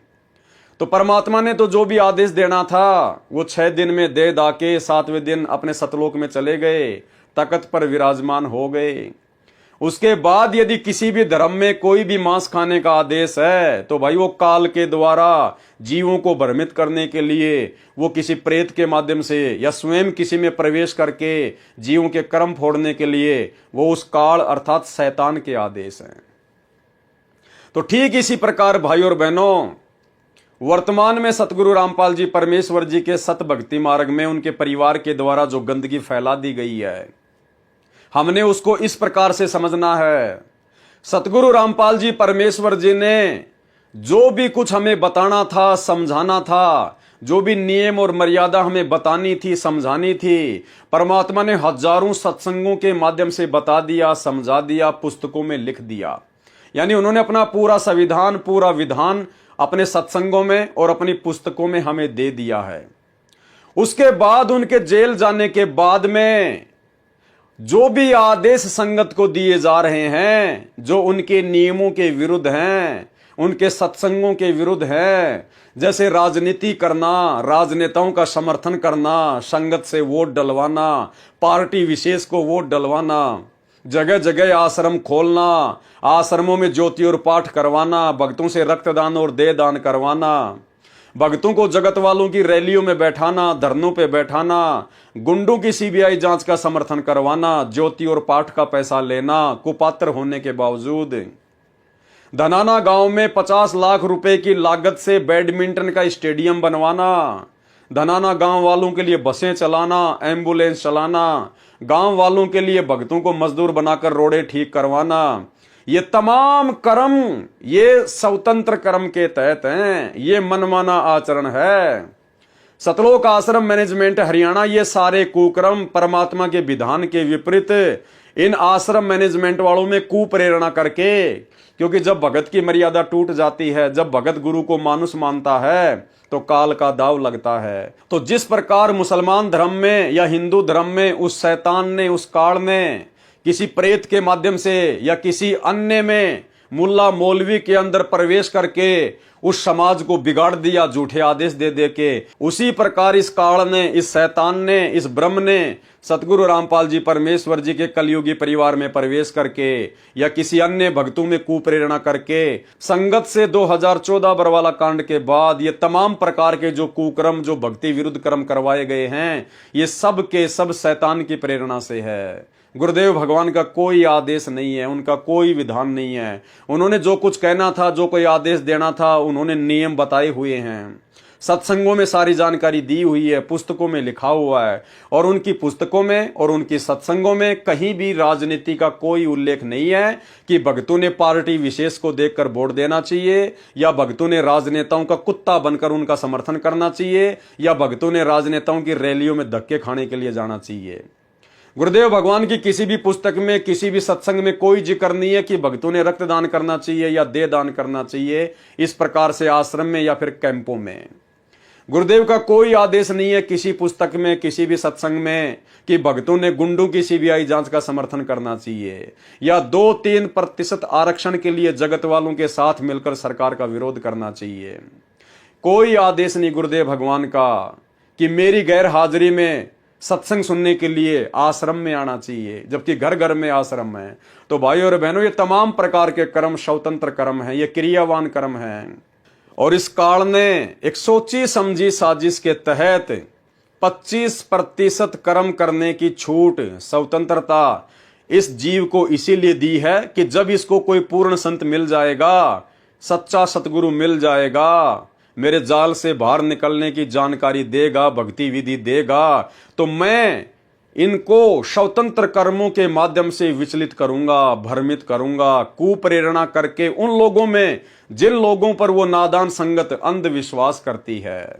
Speaker 1: तो परमात्मा ने तो जो भी आदेश देना था वो 6 दिन में दे दा के 7वें दिन अपने सतलोक में चले गए, तख्त पर विराजमान हो गए। उसके बाद यदि किसी भी धर्म में कोई भी मांस खाने का आदेश है तो भाई वो काल के द्वारा जीवों को भ्रमित करने के लिए, वो किसी प्रेत के माध्यम से या स्वयं किसी में प्रवेश करके जीवों के कर्म फोड़ने के लिए, वो उस काल अर्थात शैतान के आदेश हैं। तो ठीक इसी प्रकार भाई और बहनों, वर्तमान में सतगुरु रामपाल जी परमेश्वर जी के सत भक्ति मार्ग में उनके परिवार के द्वारा जो गंदगी फैला दी गई है, हमने उसको इस प्रकार से समझना है। सतगुरु रामपाल जी परमेश्वर जी ने जो भी कुछ हमें बताना था, समझाना था, जो भी नियम और मर्यादा हमें बतानी थी, समझानी थी, परमात्मा ने हजारों सत्संगों के माध्यम से बता दिया, समझा दिया, पुस्तकों में लिख दिया। यानी उन्होंने अपना पूरा संविधान, पूरा विधान अपने सत्संगों में और अपनी पुस्तकों में हमें दे दिया है। उसके बाद उनके जेल जाने के बाद में जो भी आदेश संगत को दिए जा रहे हैं, जो उनके नियमों के विरुद्ध हैं, उनके सत्संगों के विरुद्ध हैं, जैसे राजनीति करना, राजनेताओं का समर्थन करना, संगत से वोट डलवाना, पार्टी विशेष को वोट डलवाना, जगह जगह आश्रम खोलना, आश्रमों में ज्योति और पाठ करवाना, भक्तों से रक्तदान और देह दान करवाना, भक्तों को जगत वालों की रैलियों में बैठाना, धरनों पे बैठाना, गुंडों की सीबीआई जांच का समर्थन करवाना, ज्योति और पाठ का पैसा लेना कुपात्र होने के बावजूद। धनाना गांव में 50 लाख रुपए की लागत से बैडमिंटन का स्टेडियम बनवाना, धनाना गांव वालों के लिए बसें चलाना, एम्बुलेंस चलाना, गांव वालों के लिए भक्तों को मजदूर बनाकर रोडे ठीक करवाना, ये तमाम कर्म ये स्वतंत्र कर्म के तहत हैं। ये मनमाना आचरण है। सतलोक आश्रम मैनेजमेंट हरियाणा, ये सारे कुकर्म परमात्मा के विधान के विपरीत इन आश्रम मैनेजमेंट वालों में कुप्रेरणा करके, क्योंकि जब भगत की मर्यादा टूट जाती है, जब भगत गुरु को मानुष मानता है तो काल का दाव लगता है। तो जिस प्रकार मुसलमान धर्म में या हिंदू धर्म में उस शैतान ने, उस काल ने किसी प्रेत के माध्यम से या किसी अन्य में मुल्ला मौलवी के अंदर प्रवेश करके उस समाज को बिगाड़ दिया झूठे आदेश दे दे के, उसी प्रकार इस काल ने, इस शैतान ने, इस ब्रह्म ने सतगुरु रामपाल जी परमेश्वर जी के कलयुगी परिवार में प्रवेश करके या किसी अन्य भक्तों में कुप्रेरणा करके संगत से 2014 बरवाला कांड के बाद ये तमाम प्रकार के जो कुकर्म, जो भक्ति विरुद्ध कर्म करवाए गए हैं, ये सब के सब शैतान की प्रेरणा से है। गुरुदेव भगवान का कोई आदेश नहीं है, उनका कोई विधान नहीं है। उन्होंने जो कुछ कहना था, जो कोई आदेश देना था, उन्होंने नियम बताए हुए हैं। सत्संगों में सारी जानकारी दी हुई है, पुस्तकों में लिखा हुआ है, और उनकी पुस्तकों में और उनकी सत्संगों में कहीं भी राजनीति का कोई उल्लेख नहीं है कि भक्तों ने पार्टी विशेष को देखकर वोट देना चाहिए, या भक्तों ने राजनेताओं का कुत्ता बनकर उनका समर्थन करना चाहिए, या भक्तों ने राजनेताओं की रैलियों में धक्के खाने के लिए जाना चाहिए। गुरुदेव भगवान की किसी भी पुस्तक में, किसी भी सत्संग में कोई जिक्र नहीं है कि भक्तों ने रक्तदान करना चाहिए या देह दान करना चाहिए इस प्रकार से आश्रम में या फिर कैंपों में। गुरुदेव का कोई आदेश नहीं है किसी पुस्तक में, किसी भी सत्संग में कि भक्तों ने गुंडों की सीबीआई जांच का समर्थन करना चाहिए या 2-3% आरक्षण के लिए जगत वालों के साथ मिलकर सरकार का विरोध करना चाहिए। कोई आदेश नहीं गुरुदेव भगवान का कि मेरी गैर हाजिरी में सत्संग सुनने के लिए आश्रम में आना चाहिए, जबकि घर घर में आश्रम है। तो भाइयों और बहनों, ये तमाम प्रकार के कर्म स्वतंत्र कर्म हैं, ये क्रियावान कर्म हैं। और इस काल ने एक सोची समझी साजिश के तहत 25% कर्म करने की छूट, स्वतंत्रता इस जीव को इसीलिए दी है कि जब इसको कोई पूर्ण संत मिल जाएगा, सच्चा सतगुरु मिल जाएगा, मेरे जाल से बाहर निकलने की जानकारी देगा, भक्ति विधि देगा, तो मैं इनको स्वतंत्र कर्मों के माध्यम से विचलित करूंगा, भ्रमित करूंगा, कुप्रेरणा करके उन लोगों में जिन लोगों पर वो नादान संगत अंधविश्वास करती है।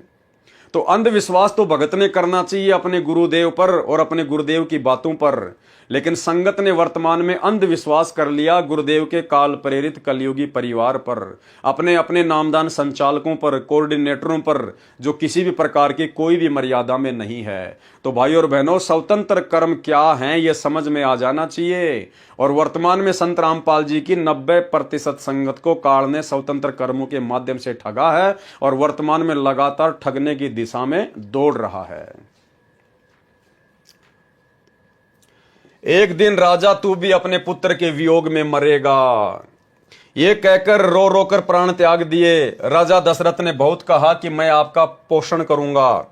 Speaker 1: तो अंधविश्वास तो भगत ने करना चाहिए अपने गुरुदेव पर और अपने गुरुदेव की बातों पर, लेकिन संगत ने वर्तमान में अंधविश्वास कर लिया गुरुदेव के काल प्रेरित कलयुगी परिवार पर, अपने अपने नामदान संचालकों पर, कोऑर्डिनेटरों पर, जो किसी भी प्रकार की कोई भी मर्यादा में नहीं है। तो भाई और बहनों, स्वतंत्र कर्म क्या हैं ये समझ में आ जाना चाहिए। और वर्तमान में संत रामपाल जी की 90% संगत को काल ने स्वतंत्र कर्मों के माध्यम से ठगा है और वर्तमान में लगातार ठगने की दिशा में दौड़ रहा है। एक दिन राजा तू भी अपने पुत्र के वियोग में मरेगा, ये कहकर रो रो कर प्राण त्याग दिए। राजा दशरथ ने बहुत कहा कि मैं आपका पोषण करूंगा,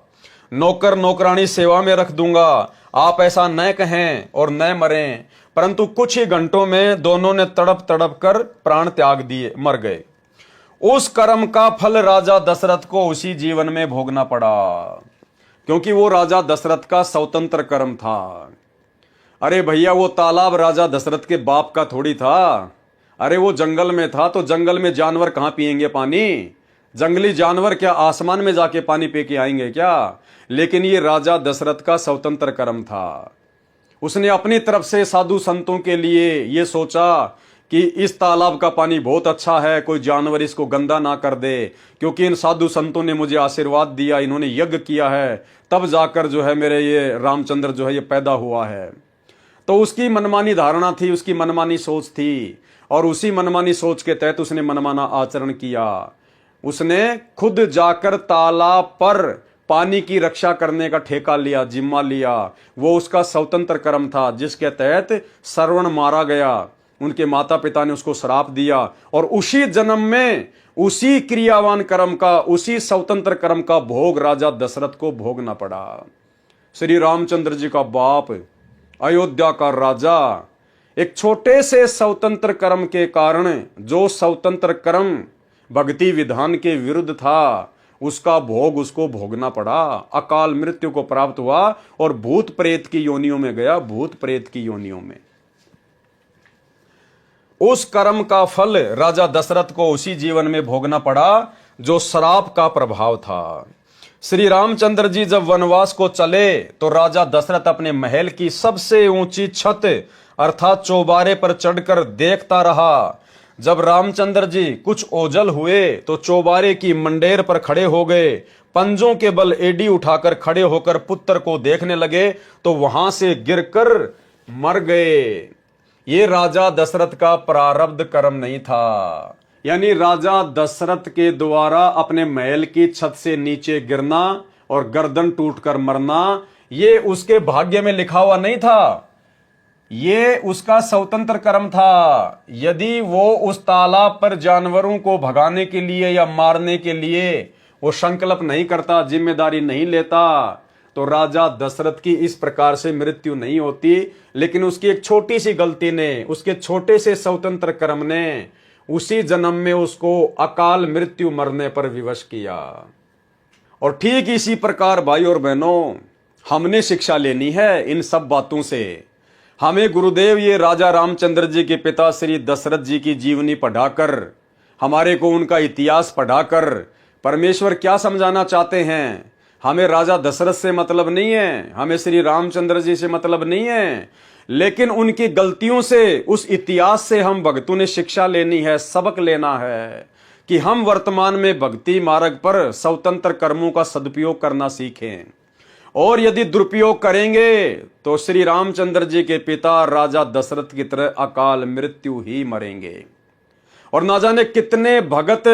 Speaker 1: नौकर नौकरानी सेवा में रख दूंगा, आप ऐसा न कहें और न मरें। परंतु कुछ ही घंटों में दोनों ने तड़प तड़प कर प्राण त्याग दिए, मर गए। उस कर्म का फल राजा दशरथ को उसी जीवन में भोगना पड़ा, क्योंकि वो राजा दशरथ का स्वतंत्र कर्म था। अरे भैया, वो तालाब राजा दशरथ के बाप का थोड़ी था। अरे वो जंगल में था, तो जंगल में जानवर कहां पिएंगे पानी? जंगली जानवर क्या आसमान में जाके पानी पी के आएंगे क्या? लेकिन ये राजा दशरथ का स्वतंत्र कर्म था। उसने अपनी तरफ से साधु संतों के लिए ये सोचा कि इस तालाब का पानी बहुत अच्छा है, कोई जानवर इसको गंदा ना कर दे, क्योंकि इन साधु संतों ने मुझे आशीर्वाद दिया, इन्होंने यज्ञ किया है, तब जाकर जो है मेरे ये रामचंद्र जो है ये पैदा हुआ है। तो उसकी मनमानी धारणा थी, उसकी मनमानी सोच थी, और उसी मनमानी सोच के तहत उसने मनमाना आचरण किया। उसने खुद जाकर तालाब पर पानी की रक्षा करने का ठेका लिया, जिम्मा लिया। वो उसका स्वतंत्र कर्म था, जिसके तहत श्रवण मारा गया। उनके माता पिता ने उसको श्राप दिया, और उसी जन्म में उसी क्रियावान कर्म का, उसी स्वतंत्र कर्म का भोग राजा दशरथ को भोगना पड़ा। श्री रामचंद्र जी का बाप, अयोध्या का राजा, एक छोटे से स्वतंत्र कर्म के कारण, जो स्वतंत्र कर्म भक्ति विधान के विरुद्ध था, उसका भोग उसको भोगना पड़ा। अकाल मृत्यु को प्राप्त हुआ और भूत प्रेत की योनियों में गया, भूत प्रेत की योनियों में। उस कर्म का फल राजा दशरथ को उसी जीवन में भोगना पड़ा जो श्राप का प्रभाव था। श्री रामचंद्र जी जब वनवास को चले तो राजा दशरथ अपने महल की सबसे ऊंची छत अर्थात चौबारे पर चढ़कर देखता रहा। जब रामचंद्र जी कुछ ओझल हुए तो चौबारे की मंडेर पर खड़े हो गए, पंजों के बल एडी उठाकर खड़े होकर पुत्र को देखने लगे तो वहां से गिरकर मर गए। ये राजा दशरथ का प्रारब्ध कर्म नहीं था, यानी राजा दशरथ के द्वारा अपने महल की छत से नीचे गिरना और गर्दन टूटकर मरना, ये उसके भाग्य में लिखा हुआ नहीं था, ये उसका स्वतंत्र कर्म था। यदि वो उस तालाब पर जानवरों को भगाने के लिए या मारने के लिए वो संकल्प नहीं करता, जिम्मेदारी नहीं लेता, तो राजा दशरथ की इस प्रकार से मृत्यु नहीं होती। लेकिन उसकी एक छोटी सी गलती ने, उसके छोटे से स्वतंत्र कर्म ने उसी जन्म में उसको अकाल मृत्यु मरने पर विवश किया। और ठीक इसी प्रकार भाई और बहनों, हमने शिक्षा लेनी है इन सब बातों से। हमें गुरुदेव ये राजा रामचंद्र जी के पिता श्री दशरथ जी की जीवनी पढ़ाकर, हमारे को उनका इतिहास पढ़ाकर परमेश्वर क्या समझाना चाहते हैं। हमें राजा दशरथ से मतलब नहीं है, हमें श्री रामचंद्र जी से मतलब नहीं है, लेकिन उनकी गलतियों से, उस इतिहास से हम भक्तों ने शिक्षा लेनी है, सबक लेना है कि हम वर्तमान में भक्ति मार्ग पर स्वतंत्र कर्मों का सदुपयोग करना सीखें। और यदि दुरुपयोग करेंगे तो श्री रामचंद्र जी के पिता राजा दशरथ की तरह अकाल मृत्यु ही मरेंगे। और ना जाने कितने भगत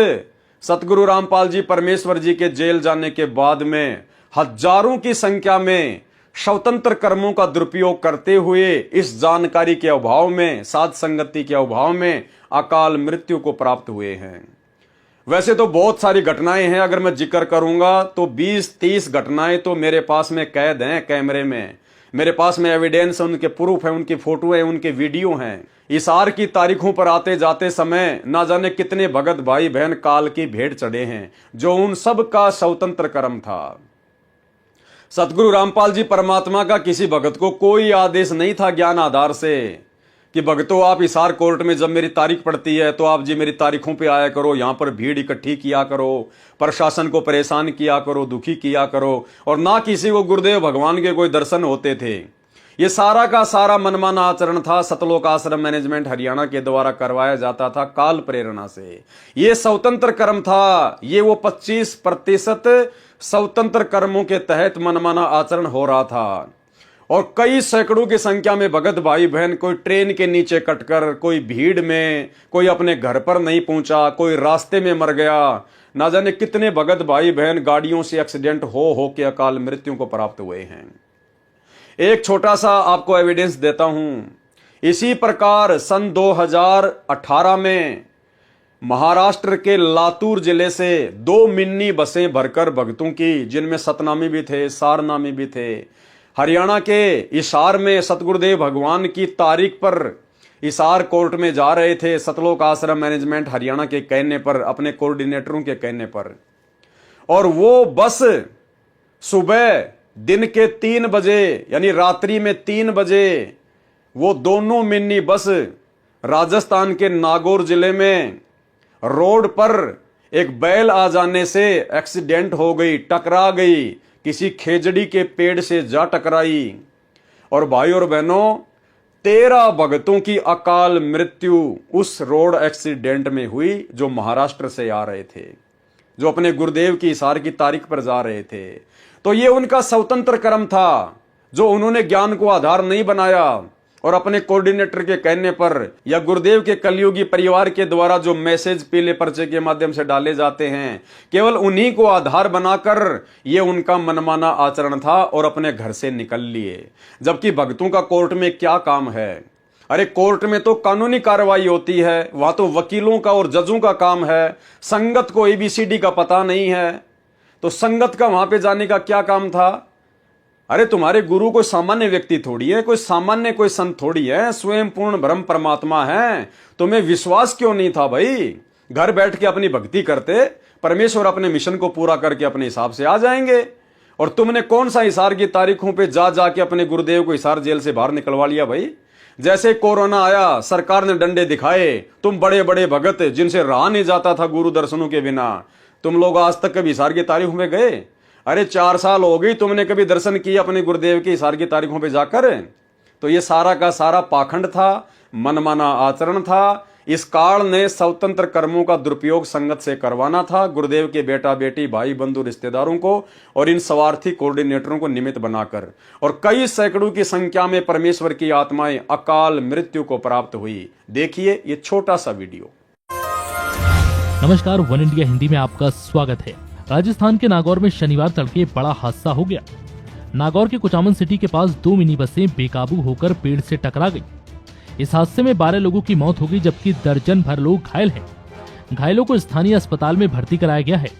Speaker 1: सतगुरु रामपाल जी परमेश्वर जी के जेल जाने के बाद में हजारों की संख्या में स्वतंत्र कर्मों का दुरुपयोग करते हुए इस जानकारी के अभाव में, साध संगति के अभाव में अकाल मृत्यु को प्राप्त हुए हैं। वैसे तो बहुत सारी घटनाएं हैं, अगर मैं जिक्र करूंगा तो 20-30 घटनाएं तो मेरे पास में कैद हैं कैमरे में, मेरे पास में एविडेंस है, उनके प्रूफ है, उनकी फोटो है, उनके वीडियो हैं। इशार की तारीखों पर आते जाते समय ना जाने कितने भगत भाई बहन काल की भेंट चढ़े हैं, जो उन सब का स्वतंत्र कर्म था। सतगुरु रामपाल जी परमात्मा का किसी भगत को कोई आदेश नहीं था ज्ञान आधार से कि भगतों आप हिसार कोर्ट में जब मेरी तारीख पड़ती है तो आप जी मेरी तारीखों पे आया करो, यहां पर भीड़ इकट्ठी किया करो, प्रशासन को परेशान किया करो, दुखी किया करो। और ना किसी को गुरुदेव भगवान के कोई दर्शन होते थे। ये सारा का सारा मनमाना आचरण था, सतलोक आश्रम मैनेजमेंट हरियाणा के द्वारा करवाया जाता था काल प्रेरणा से। ये स्वतंत्र कर्म था, ये वो 25% स्वतंत्र कर्मों के तहत मनमाना आचरण हो रहा था। और कई सैकड़ों की संख्या में भगत भाई बहन, कोई ट्रेन के नीचे कटकर, कोई भीड़ में, कोई अपने घर पर नहीं पहुंचा, कोई रास्ते में मर गया। ना जाने कितने भगत भाई बहन गाड़ियों से एक्सीडेंट हो के अकाल मृत्यु को प्राप्त हुए हैं। एक छोटा सा आपको एविडेंस देता हूं। इसी प्रकार सन 2018 में महाराष्ट्र के लातूर जिले से 2 मिनी बसें भरकर भक्तों की, जिनमें सतनामी भी थे, सारनामी भी थे, हरियाणा के हिसार में सतगुरुदेव भगवान की तारीख पर हिसार कोर्ट में जा रहे थे, सतलोक आश्रम मैनेजमेंट हरियाणा के कहने पर, अपने कोऑर्डिनेटरों के कहने पर। और वो बस सुबह दिन के 3 बजे यानी रात्रि में 3 बजे वो दोनों मिनी बस राजस्थान के नागौर जिले में रोड पर एक बैल आ जाने से एक्सीडेंट हो गई, टकरा गई, किसी खेजड़ी के पेड़ से जा टकराई। और भाई और बहनों, 13 भगतों की अकाल मृत्यु उस रोड एक्सीडेंट में हुई, जो महाराष्ट्र से आ रहे थे, जो अपने गुरुदेव की हिसार की तारीख पर जा रहे थे। तो ये उनका स्वतंत्र कर्म था, जो उन्होंने ज्ञान को आधार नहीं बनाया और अपने कोऑर्डिनेटर के कहने पर या गुरुदेव के कलयुगी परिवार के द्वारा जो मैसेज पीले पर्चे के माध्यम से डाले जाते हैं, केवल उन्हीं को आधार बनाकर ये उनका मनमाना आचरण था और अपने घर से निकल लिए। जबकि भक्तों का कोर्ट में क्या काम है? अरे कोर्ट में तो कानूनी कार्रवाई होती है, वहां तो वकीलों का और जजों का काम है। संगत को ABCD का पता नहीं है, तो संगत का वहां पे जाने का क्या काम था? अरे तुम्हारे गुरु कोई सामान्य व्यक्ति थोड़ी है, कोई सामान्य कोई संत थोड़ी है, स्वयं पूर्ण ब्रह्म परमात्मा है। तुम्हें विश्वास क्यों नहीं था भाई? घर बैठ के अपनी भक्ति करते, परमेश्वर अपने मिशन को पूरा करके अपने हिसाब से आ जाएंगे। और तुमने कौन सा हिसार की तारीखों पे जा जाके अपने गुरुदेव को हिसार जेल से बाहर निकलवा लिया भाई? जैसे कोरोना आया, सरकार ने डंडे दिखाए, तुम बड़े बड़े भगत जिनसे रहा नहीं जाता था गुरु दर्शनों के बिना, तुम लोग आज तक कभी हिसार की तारीखों में गए? अरे 4 साल हो गई, तुमने कभी दर्शन किए अपने गुरुदेव के हिसार की तारीखों पे जाकर? तो ये सारा का सारा पाखंड था, मनमाना आचरण था। इस काल ने स्वतंत्र कर्मों का दुरुपयोग संगत से करवाना था, गुरुदेव के बेटा बेटी भाई बंधु रिश्तेदारों को और इन स्वार्थी कोऑर्डिनेटरों को निमित्त बनाकर। और कई सैकड़ों की संख्या में परमेश्वर की आत्माएं अकाल मृत्यु को प्राप्त हुई। देखिए ये छोटा सा वीडियो।
Speaker 3: नमस्कार, वन इंडिया हिंदी में आपका स्वागत है। राजस्थान के नागौर में शनिवार तड़के बड़ा हादसा हो गया। नागौर के कुचामन सिटी के पास 2 मिनी बसें बेकाबू होकर पेड़ से टकरा गई। इस हादसे में 12 लोगों की मौत हो गई, जबकि दर्जन भर लोग घायल हैं। घायलों को स्थानीय अस्पताल में भर्ती कराया गया है।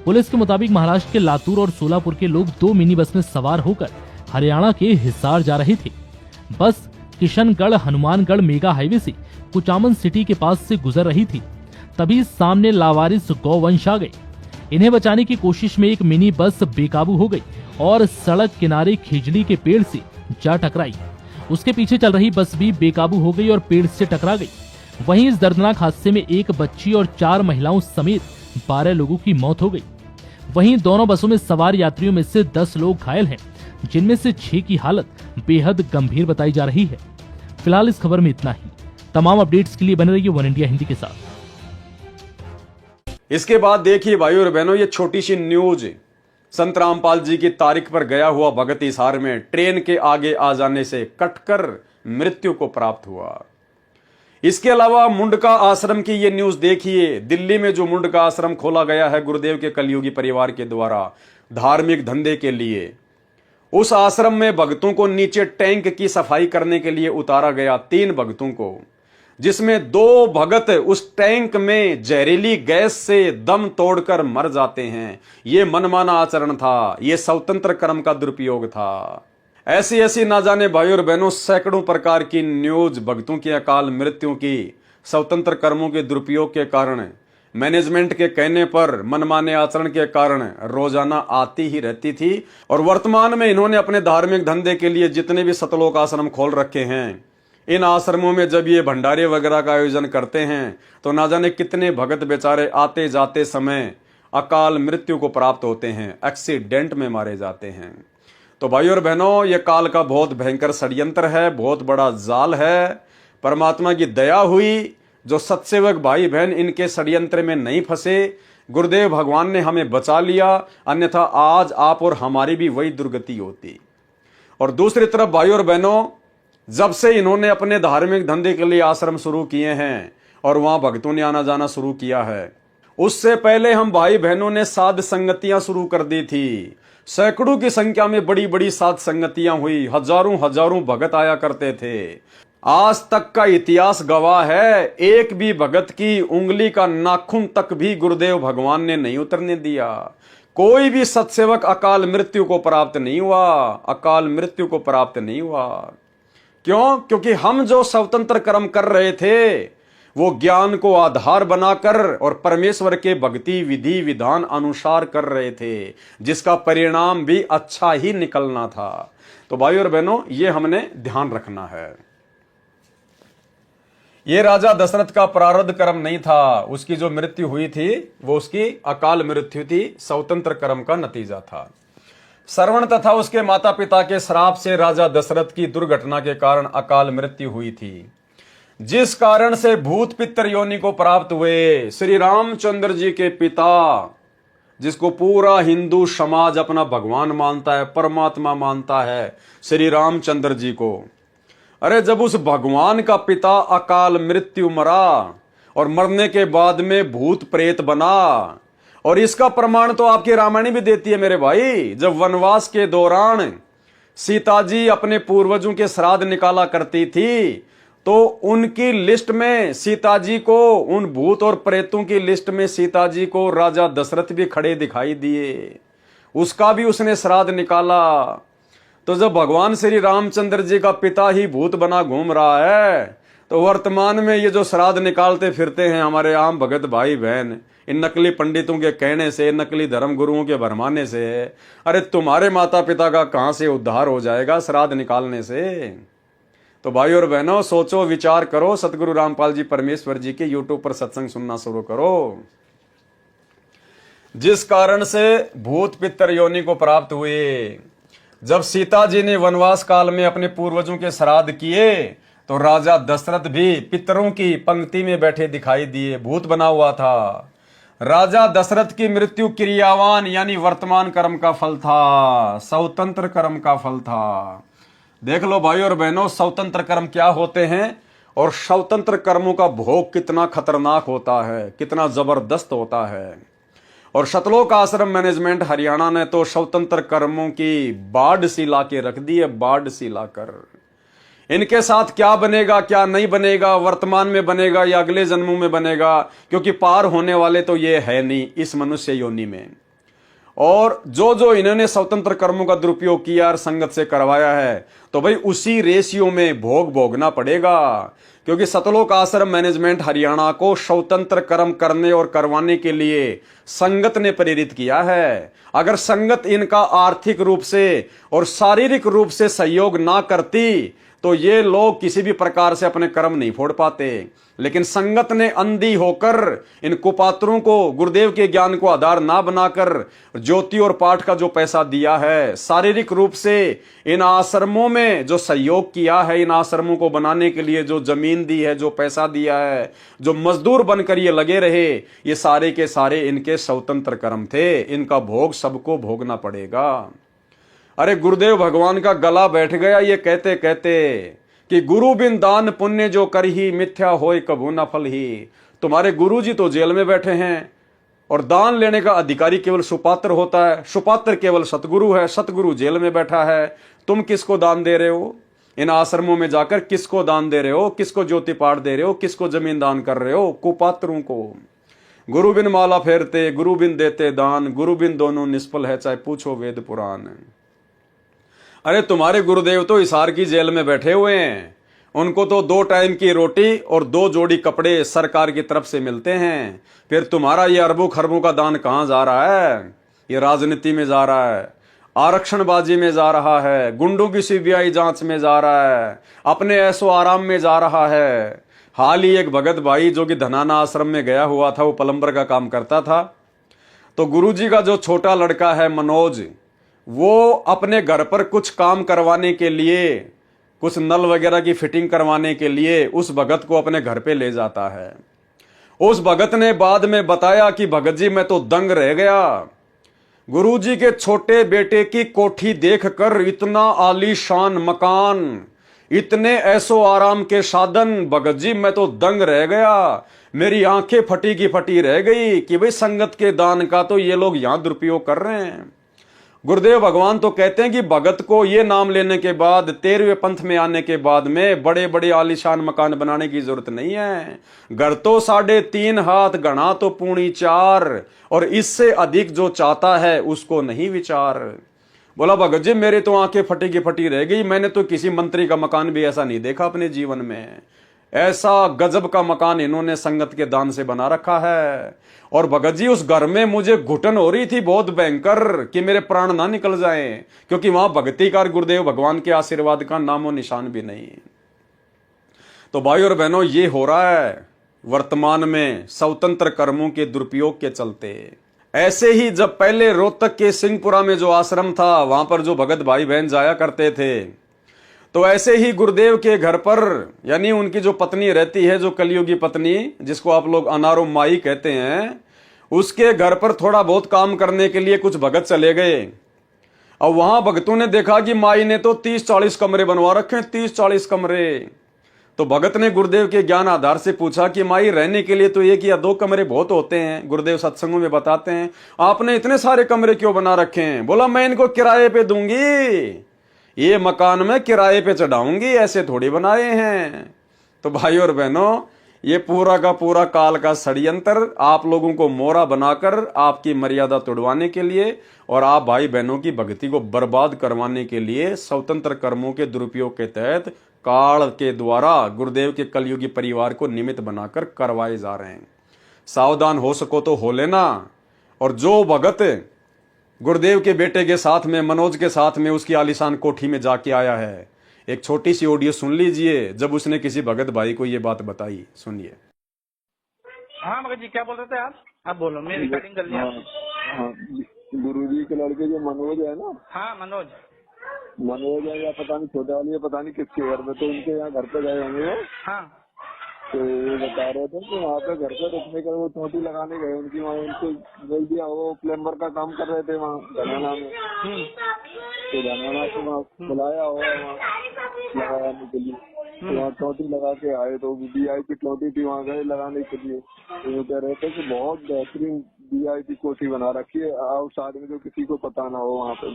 Speaker 3: पुलिस के मुताबिक महाराष्ट्र के लातूर और सोलापुर के लोग 2 मिनी बस में सवार होकर हरियाणा के हिसार जा रहे थे। बस किशनगढ़ हनुमानगढ़ मेगा हाईवे से कुचामन सिटी के पास से गुजर रही थी, तभी सामने लावारिस गौवंश आ गए। इन्हें बचाने की कोशिश में एक मिनी बस बेकाबू हो गई और सड़क किनारे खिजली के पेड़ से जा टकराई। उसके पीछे चल रही बस भी बेकाबू हो गई और पेड़ से टकरा गई। वहीं इस दर्दनाक हादसे में एक बच्ची और 4 महिलाओं समेत 12 लोगों की मौत हो गई। वहीं दोनों बसों में सवार यात्रियों में से 10 लोग घायल हैं, जिनमें से 6 की हालत बेहद गंभीर बताई जा रही है। फिलहाल इस खबर में इतना ही। तमाम अपडेट्स के लिए बने रहिए वन इंडिया हिंदी के साथ।
Speaker 1: इसके बाद देखिए भाइयों और बहनों, ये छोटी सी न्यूज संत रामपाल जी की तारीख पर गया हुआ भगत हिसार में ट्रेन के आगे आ जाने से कटकर मृत्यु को प्राप्त हुआ। इसके अलावा मुंडका आश्रम की ये न्यूज देखिए। दिल्ली में जो मुंडका आश्रम खोला गया है गुरुदेव के कलयुगी परिवार के द्वारा धार्मिक धंधे के लिए, उस आश्रम में भक्तों को नीचे टैंक की सफाई करने के लिए उतारा गया, 3 भक्तों को, जिसमें 2 भगत उस टैंक में जहरीली गैस से दम तोड़कर मर जाते हैं। यह मनमाना आचरण था, यह स्वतंत्र कर्म का दुरुपयोग था। ऐसी ऐसी ना जाने भाइयों और बहनों सैकड़ों प्रकार की न्यूज भक्तों की अकाल मृत्यु की स्वतंत्र कर्मों के दुरुपयोग के कारण, मैनेजमेंट के कहने पर मनमाने आचरण के कारण रोजाना आती ही रहती थी। और वर्तमान में इन्होंने अपने धार्मिक धंधे के लिए जितने भी सतलोक आश्रम खोल रखे हैं, इन आश्रमों में जब ये भंडारे वगैरह का आयोजन करते हैं तो ना जाने कितने भगत बेचारे आते जाते समय अकाल मृत्यु को प्राप्त होते हैं, एक्सीडेंट में मारे जाते हैं। तो भाइयों और बहनों, यह काल का बहुत भयंकर षड्यंत्र है, बहुत बड़ा जाल है। परमात्मा की दया हुई जो सत्सेवक भाई बहन इनके षड्यंत्र में नहीं फंसे, गुरुदेव भगवान ने हमें बचा लिया, अन्यथा आज आप और हमारी भी वही दुर्गति होती। और दूसरी तरफ भाइयों और बहनों, जब से इन्होंने अपने धार्मिक धंधे के लिए आश्रम शुरू किए हैं और वहां भक्तों ने आना जाना शुरू किया है, उससे पहले हम भाई बहनों ने साध संगतियां शुरू कर दी थी। सैकड़ों की संख्या में बड़ी बड़ी साध संगतियां हुई, हजारों हजारों भगत आया करते थे। आज तक का इतिहास गवाह है, एक भी भगत की उंगली का नाखून तक भी गुरुदेव भगवान ने नहीं उतरने दिया। कोई भी सत्सेवक अकाल मृत्यु को प्राप्त नहीं हुआ, अकाल मृत्यु को प्राप्त नहीं हुआ। क्यों? क्योंकि हम जो स्वतंत्र कर्म कर रहे थे वो ज्ञान को आधार बनाकर और परमेश्वर के भक्ति विधि विधान अनुसार कर रहे थे, जिसका परिणाम भी अच्छा ही निकलना था। तो भाइयों और बहनों, ये हमने ध्यान रखना है। ये राजा दशरथ का प्रारब्ध कर्म नहीं था, उसकी जो मृत्यु हुई थी वो उसकी अकाल मृत्यु थी, स्वतंत्र कर्म का नतीजा था। श्रवण तथा उसके माता पिता के श्राप से राजा दशरथ की दुर्घटना के कारण अकाल मृत्यु हुई थी, जिस कारण से भूत पितर योनि को प्राप्त हुए। श्री रामचंद्र जी के पिता, जिसको पूरा हिंदू समाज अपना भगवान मानता है, परमात्मा मानता है, श्री रामचंद्र जी को, अरे जब उस भगवान का पिता अकाल मृत्यु मरा और मरने के बाद में भूत प्रेत बना, और इसका प्रमाण तो आपकी रामायण भी देती है मेरे भाई। जब वनवास के दौरान सीता जी अपने पूर्वजों के श्राद्ध निकाला करती थी, तो उनकी लिस्ट में सीता जी को, उन भूत और प्रेतों की लिस्ट में सीता जी को राजा दशरथ भी खड़े दिखाई दिए, उसका भी उसने श्राद्ध निकाला। तो जब भगवान श्री रामचंद्र जी का पिता ही भूत बना घूम रहा है, तो वर्तमान में ये जो श्राद्ध निकालते फिरते हैं हमारे आम भगत भाई बहन, इन नकली पंडितों के कहने से, नकली धर्म गुरुओं के भरमाने से, अरे तुम्हारे माता पिता का कहां से उद्धार हो जाएगा श्राद्ध निकालने से? तो भाई और बहनों, सोचो, विचार करो, सतगुरु रामपाल जी परमेश्वर जी के यूट्यूब पर सत्संग सुनना शुरू करो। जिस कारण से भूत पितर योनि को प्राप्त हुए। जब सीता जी ने वनवास काल में अपने पूर्वजों के श्राद्ध किए, तो राजा दशरथ भी पितरों की पंक्ति में बैठे दिखाई दिए, भूत बना हुआ था। राजा दशरथ की मृत्यु क्रियावान यानी वर्तमान कर्म का फल था, स्वतंत्र कर्म का फल था। देख लो भाई और बहनों, स्वतंत्र कर्म क्या होते हैं और स्वतंत्र कर्मों का भोग कितना खतरनाक होता है, कितना जबरदस्त होता है। और सतलोक आश्रम मैनेजमेंट हरियाणा ने तो स्वतंत्र कर्मों की बाढ़ सी ला के रख दी है, बाढ़ सी लाकर। इनके साथ क्या बनेगा क्या नहीं बनेगा, वर्तमान में बनेगा या अगले जन्मों में बनेगा, क्योंकि पार होने वाले तो ये है नहीं इस मनुष्य योनि में। और जो जो इन्होंने स्वतंत्र कर्मों का दुरुपयोग किया और संगत से करवाया है, तो भाई उसी रेशियो में भोग भोगना पड़ेगा। क्योंकि सतलोक आश्रम मैनेजमेंट हरियाणा को स्वतंत्र कर्म करने और करवाने के लिए संगत ने प्रेरित किया है। अगर संगत इनका आर्थिक रूप से और शारीरिक रूप से सहयोग ना करती तो ये लोग किसी भी प्रकार से अपने कर्म नहीं फोड़ पाते। लेकिन संगत ने अंधी होकर इन कुपात्रों को गुरुदेव के ज्ञान को आधार ना बनाकर ज्योति और पाठ का जो पैसा दिया है, शारीरिक रूप से इन आश्रमों में जो सहयोग किया है, इन आश्रमों को बनाने के लिए जो जमीन दी है, जो पैसा दिया है, जो मजदूर बनकर ये लगे रहे, ये सारे के सारे इनके स्वतंत्र कर्म थे। इनका भोग सबको भोगना पड़ेगा। अरे गुरुदेव भगवान का गला बैठ गया ये कहते कहते कि गुरु बिन दान पुण्य जो कर ही मिथ्या होए कभू न फल ही। तुम्हारे गुरु जी तो जेल में बैठे हैं और दान लेने का अधिकारी केवल सुपात्र होता है, सुपात्र केवल सतगुरु है, सतगुरु जेल में बैठा है। तुम किसको दान दे रहे हो? इन आश्रमों में जाकर किसको दान दे रहे हो? किसको ज्योति पाठ दे रहे हो? किसको जमीन दान कर रहे हो? कुपात्रों को। गुरु बिन माला फेरते, गुरु बिन देते दान, गुरु बिन दोनों निष्फल है, चाहे पूछो वेद पुराण। अरे तुम्हारे गुरुदेव तो हिसार की जेल में बैठे हुए हैं, उनको तो 2 टाइम की रोटी और 2 जोड़ी कपड़े सरकार की तरफ से मिलते हैं। फिर तुम्हारा ये अरबों खरबों का दान कहां जा रहा है? ये राजनीति में जा रहा है, आरक्षणबाजी में जा रहा है, गुंडों की सीबीआई जांच में जा रहा है, अपने ऐसो आराम में जा रहा है। हाल ही एक भगत भाई जो कि धनाना आश्रम में गया हुआ था, वो प्लम्बर का काम करता था, तो गुरुजी का जो छोटा लड़का है मनोज, वो अपने घर पर कुछ काम करवाने के लिए, कुछ नल वगैरह की फिटिंग करवाने के लिए उस भगत को अपने घर पे ले जाता है। उस भगत ने बाद में बताया कि भगत जी मैं तो दंग रह गया, गुरुजी के छोटे बेटे की कोठी देखकर, इतना आलीशान मकान, इतने ऐसो आराम के साधन, भगत जी मैं तो दंग रह गया। मेरी आंखें फटी की फटी रह गई कि भाई संगत के दान का तो ये लोग यहां दुरुपयोग कर रहे हैं। गुरुदेव भगवान तो कहते हैं कि भगत को ये नाम लेने के बाद, 13वें पंथ में आने के बाद में बड़े बड़े आलीशान मकान बनाने की जरूरत नहीं है। घर तो 3.5 हाथ, घना तो पूणी 4, और इससे अधिक जो चाहता है उसको नहीं विचार। बोला भगत जी मेरे तो आंखें फटी की फटी रह गई, मैंने तो किसी मंत्री का मकान भी ऐसा नहीं देखा अपने जीवन में। ऐसा गजब का मकान इन्होंने संगत के दान से बना रखा है। और भगत जी उस घर में मुझे घुटन हो रही थी बहुत भयंकर कि मेरे प्राण ना निकल जाएं, क्योंकि वहां भक्ति का गुरुदेव भगवान के आशीर्वाद का नामो निशान भी नहीं। तो भाई और बहनों, ये हो रहा है वर्तमान में स्वतंत्र कर्मों के दुरुपयोग के चलते। ऐसे ही जब पहले रोहतक के सिंहपुरा में जो आश्रम था, वहां पर जो भगत भाई बहन जाया करते थे, तो ऐसे ही गुरुदेव के घर पर, यानी उनकी जो पत्नी रहती है, जो कलियुगी पत्नी, जिसको आप लोग अनारो माई कहते हैं, उसके घर पर थोड़ा बहुत काम करने के लिए कुछ भगत चले गए। अब वहां भगतों ने देखा कि माई ने तो 30-40 कमरे बनवा रखे हैं, 30-40 कमरे। तो भगत ने गुरुदेव के ज्ञान आधार से पूछा कि माई रहने के लिए तो 1 या 2 कमरे बहुत होते हैं। गुरुदेव सत्संगों में बताते हैं, आपने इतने सारे कमरे क्यों बना रखे हैं? बोला मैं इनको किराए पे दूंगी, ये मकान में किराए पे चढ़ाऊंगी, ऐसे थोड़ी बनाए हैं। तो भाई और बहनों, ये पूरा का पूरा काल का षड्यंत्र आप लोगों को मोहरा बनाकर आपकी मर्यादा तोड़वाने के लिए और आप भाई बहनों की भक्ति को बर्बाद करवाने के लिए स्वतंत्र कर्मों के दुरुपयोग के तहत काल के द्वारा गुरुदेव के कलयुगी परिवार को निमित्त बनाकर करवाए जा रहे हैं। सावधान हो सको तो हो लेना। और जो भगत गुरुदेव के बेटे के साथ में, मनोज के साथ में उसकी आलीशान कोठी में जाके आया है, एक छोटी सी ऑडियो सुन लीजिए जब उसने किसी भगत भाई को ये बात बताई। सुनिए।
Speaker 4: हाँ भगत जी क्या बोल रहे थे आप बोलो, मैं रिकॉर्डिंग कर लिया।
Speaker 5: हाँ, गुरुजी के लड़के जो मनोज है ना,
Speaker 4: हाँ मनोज
Speaker 5: है या पता नहीं छोटा वाली है, पता नहीं किसके घर में, तो उनके यहाँ घर पे गए होंगे वो।
Speaker 4: हाँ
Speaker 5: तो वो बता रहे थे कि वहाँ पे घर पे रुकने का वो चोटी लगाने गए, उनकी वहाँ उनको बोल दिया, वो प्लम्बर का काम कर रहे थे वहाँ धनाना में, तो धनाना से वहाँ बुलाया हुआ वहाँ लगाने के लिए, तो वहाँ चोटी लगा के आए, तो VIP चोटी थी, वहाँ गए लगाने के लिए। तो वो कह रहे थे कि बहुत बेहतरीन VIP कोठी बना रखी है आउटसाइड में, जो किसी को पता ना हो वहाँ पे।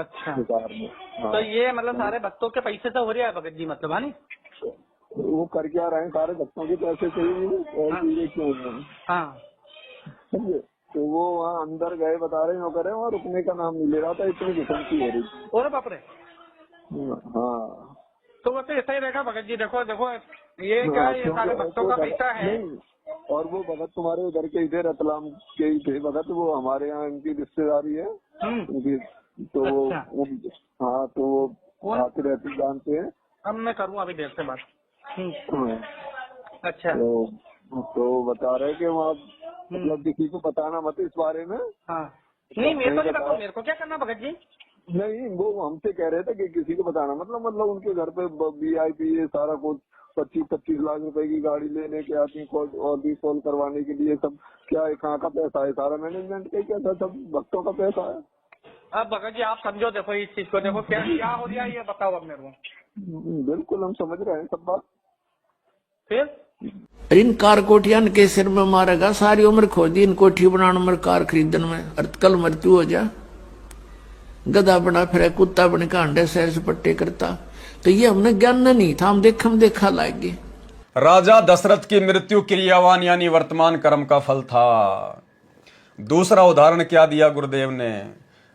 Speaker 4: अच्छा
Speaker 5: में। हाँ।
Speaker 4: तो ये मतलब सारे भक्तों के पैसे से हो रहा है भगत जी, मतलब है नी?
Speaker 5: वो कर क्या रहे हैं, सारे भक्तों के पैसे चाहिए और चीजें क्यों हैं?
Speaker 4: हाँ
Speaker 5: समझे? तो वो वहाँ अंदर गए, बता रहे नौकर है, वहाँ रुकने का नाम नहीं ले रहा था, इतनी घुसंती हो रही थी।
Speaker 4: और बाप रे।
Speaker 5: हाँ
Speaker 4: तो वो तो ऐसा ही रहेगा भगत जी। देखो देखो ये क्या है, ये सारे भक्तों का पैसा है।
Speaker 5: नहीं, और वो भगत तुम्हारे उधर के ही थे, रतलाम के ही थे भगत, वो हमारे यहाँ इनकी रिश्तेदारी है उनकी, तो वो
Speaker 4: अच्छा।
Speaker 5: हाँ तो वो आते रहते जानते हैं।
Speaker 4: अब मैं करूँ अभी देर से बात।
Speaker 5: हाँ,
Speaker 4: अच्छा।
Speaker 5: तो बता रहे कि वहाँ मतलब किसी को बताना मत इस बारे में।
Speaker 4: हाँ नहीं, मेरे को नहीं बताओ, मेरे को क्या करना भगत जी।
Speaker 5: नहीं, वो हमसे कह रहे थे कि किसी को बताना मतलब उनके घर पे VIP ये सारा कुछ 25-25 लाख रुपए की गाड़ी लेने के आती है और भी कॉल करवाने के लिए, सब क्या है, कहाँ का पैसा है, सारा मैनेजमेंट का ही क्या था, सब भक्तों का पैसा है।
Speaker 4: अब भगत जी आप समझो, देखो इस चीज को, देखो क्या हो रहा है ये बताओ अब मेरे को।
Speaker 5: बिल्कुल हम समझ रहे हैं सब बात।
Speaker 4: फिर
Speaker 2: इन कार कोठियान के सिर में मारेगा, सारी उम्र खोदी इन कोठी बनाने में, कार खरीदने में, और कल मृत्यु हो जा, गधा बना फिर कुत्ता बन के अंडे सैर सपट्टे करता। तो ये हमने ज्ञान नहीं था, हम देखा लाएंगे।
Speaker 1: राजा दशरथ की मृत्यु क्रियावान यानी वर्तमान कर्म का फल था। दूसरा उदाहरण क्या दिया गुरुदेव ने,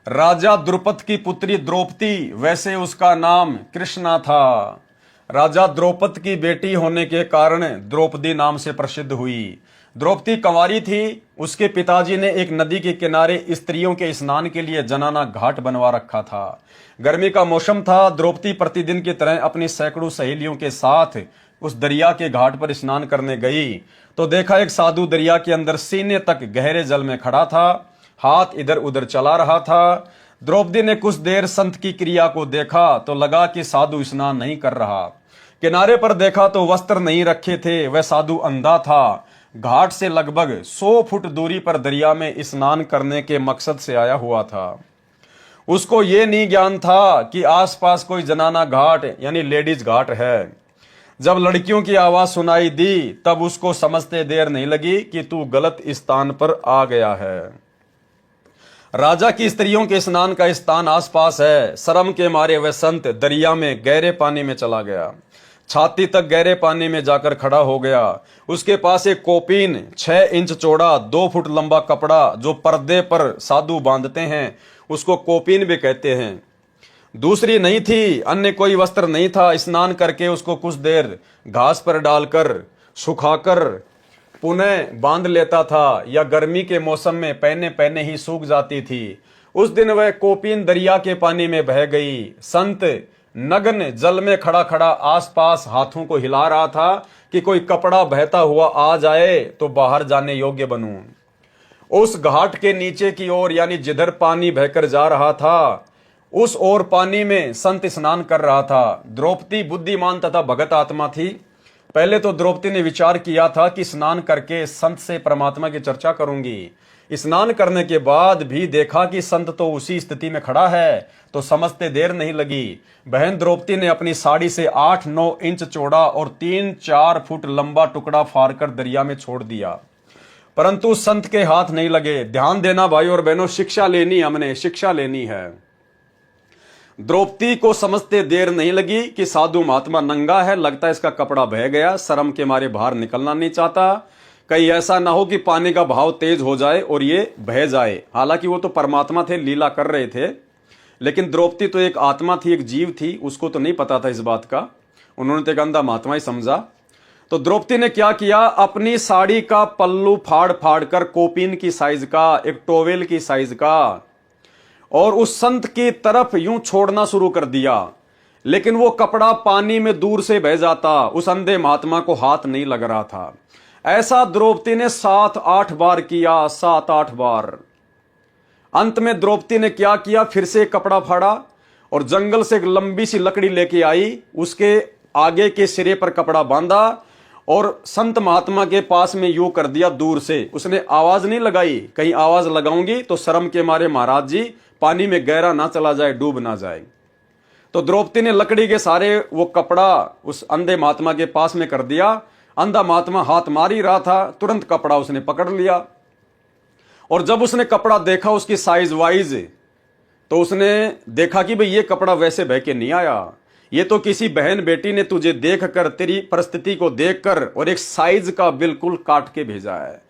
Speaker 1: राजा द्रुपद की पुत्री द्रौपदी, वैसे उसका नाम कृष्णा था। राजा द्रौपद की बेटी होने के कारण द्रौपदी नाम से प्रसिद्ध हुई। द्रौपदी कंवारी थी, उसके पिताजी ने एक नदी के किनारे स्त्रियों के स्नान के लिए जनाना घाट बनवा रखा था। गर्मी का मौसम था, द्रौपदी प्रतिदिन की तरह अपनी सैकड़ों सहेलियों के साथ उस दरिया के घाट पर स्नान करने गई तो देखा एक साधु दरिया के अंदर सीने तक गहरे जल में खड़ा था, हाथ इधर उधर चला रहा था। द्रौपदी ने कुछ देर संत की क्रिया को देखा तो लगा कि साधु स्नान नहीं कर रहा। किनारे पर देखा तो वस्त्र नहीं रखे थे, वह साधु अंधा था। घाट से लगभग 100 फुट दूरी पर दरिया में स्नान करने के मकसद से आया हुआ था। उसको ये नहीं ज्ञान था कि आसपास कोई जनाना घाट यानी लेडीज घाट है। जब लड़कियों की आवाज सुनाई दी तब उसको समझते देर नहीं लगी कि तू गलत स्थान पर आ गया है। राजा की स्त्रियों के स्नान का स्थान आसपास है। शर्म के मारे वह संत दरिया में गहरे पानी में चला गया, छाती तक गहरे पानी में जाकर खड़ा हो गया। उसके पास एक कोपीन 6 इंच चौड़ा 2 फुट लंबा कपड़ा जो पर्दे पर साधु बांधते हैं उसको कोपीन भी कहते हैं, दूसरी नहीं थी, अन्य कोई वस्त्र नहीं था। स्नान करके उसको कुछ देर घास पर डालकर सुखाकर पुनः बांध लेता था, या गर्मी के मौसम में पहने ही सूख जाती थी। उस दिन वह कोपीन दरिया के पानी में बह गई। संत नग्न जल में खड़ा खड़ा आसपास हाथों को हिला रहा था कि कोई कपड़ा बहता हुआ आ जाए तो बाहर जाने योग्य बनूं। उस घाट के नीचे की ओर यानी जिधर पानी बहकर जा रहा था उस ओर पानी में संत स्नान कर रहा था। द्रौपदी बुद्धिमान तथा भगत आत्मा थी। पहले तो द्रौपदी ने विचार किया था कि स्नान करके संत से परमात्मा की चर्चा करूंगी। स्नान करने के बाद भी देखा कि संत तो उसी स्थिति में खड़ा है, तो समझते देर नहीं लगी। बहन द्रौपदी ने अपनी साड़ी से 8-9 इंच चौड़ा और 3-4 फुट लंबा टुकड़ा फाड़कर दरिया में छोड़ दिया, परंतु संत के हाथ नहीं लगे। ध्यान देना भाई और बहनों, शिक्षा लेनी, हमने शिक्षा लेनी है। द्रौपदी को समझते देर नहीं लगी कि साधु महात्मा नंगा है, लगता है इसका कपड़ा बह गया, शर्म के मारे बाहर निकलना नहीं चाहता, कहीं ऐसा ना हो कि पानी का भाव तेज हो जाए और ये बह जाए। हालांकि वो तो परमात्मा थे, लीला कर रहे थे, लेकिन द्रौपदी तो एक आत्मा थी, एक जीव थी, उसको तो नहीं पता था इस बात का। उन्होंने तो एक अंधा महात्मा ही समझा। तो द्रौपदी ने क्या किया, अपनी साड़ी का पल्लू फाड़ फाड़ कर कोपीन की साइज का, एक टोवेल की साइज का, और उस संत की तरफ यूं छोड़ना शुरू कर दिया। लेकिन वो कपड़ा पानी में दूर से बह जाता, उस अंधे महात्मा को हाथ नहीं लग रहा था। ऐसा द्रौपदी ने 7-8 बार किया, 7-8 बार। अंत में द्रौपदी ने क्या किया, फिर से कपड़ा फाड़ा और जंगल से एक लंबी सी लकड़ी लेके आई, उसके आगे के सिरे पर कपड़ा बांधा और संत महात्मा के पास में यूं कर दिया दूर से। उसने आवाज नहीं लगाई, कहीं आवाज लगाऊंगी तो शर्म के मारे महाराज जी पानी में गहरा ना चला जाए, डूब ना जाए। तो द्रौपदी ने लकड़ी के सारे वो कपड़ा उस अंधे महात्मा के पास में कर दिया। अंधा महात्मा हाथ मार ही रहा था, तुरंत कपड़ा उसने पकड़ लिया और जब उसने कपड़ा देखा उसकी साइज वाइज, तो उसने देखा कि भाई ये कपड़ा वैसे बह के नहीं आया, ये तो किसी बहन बेटी ने तुझे देखकर, तेरी परिस्थिति को देखकर और एक साइज का बिल्कुल काट के भेजा है।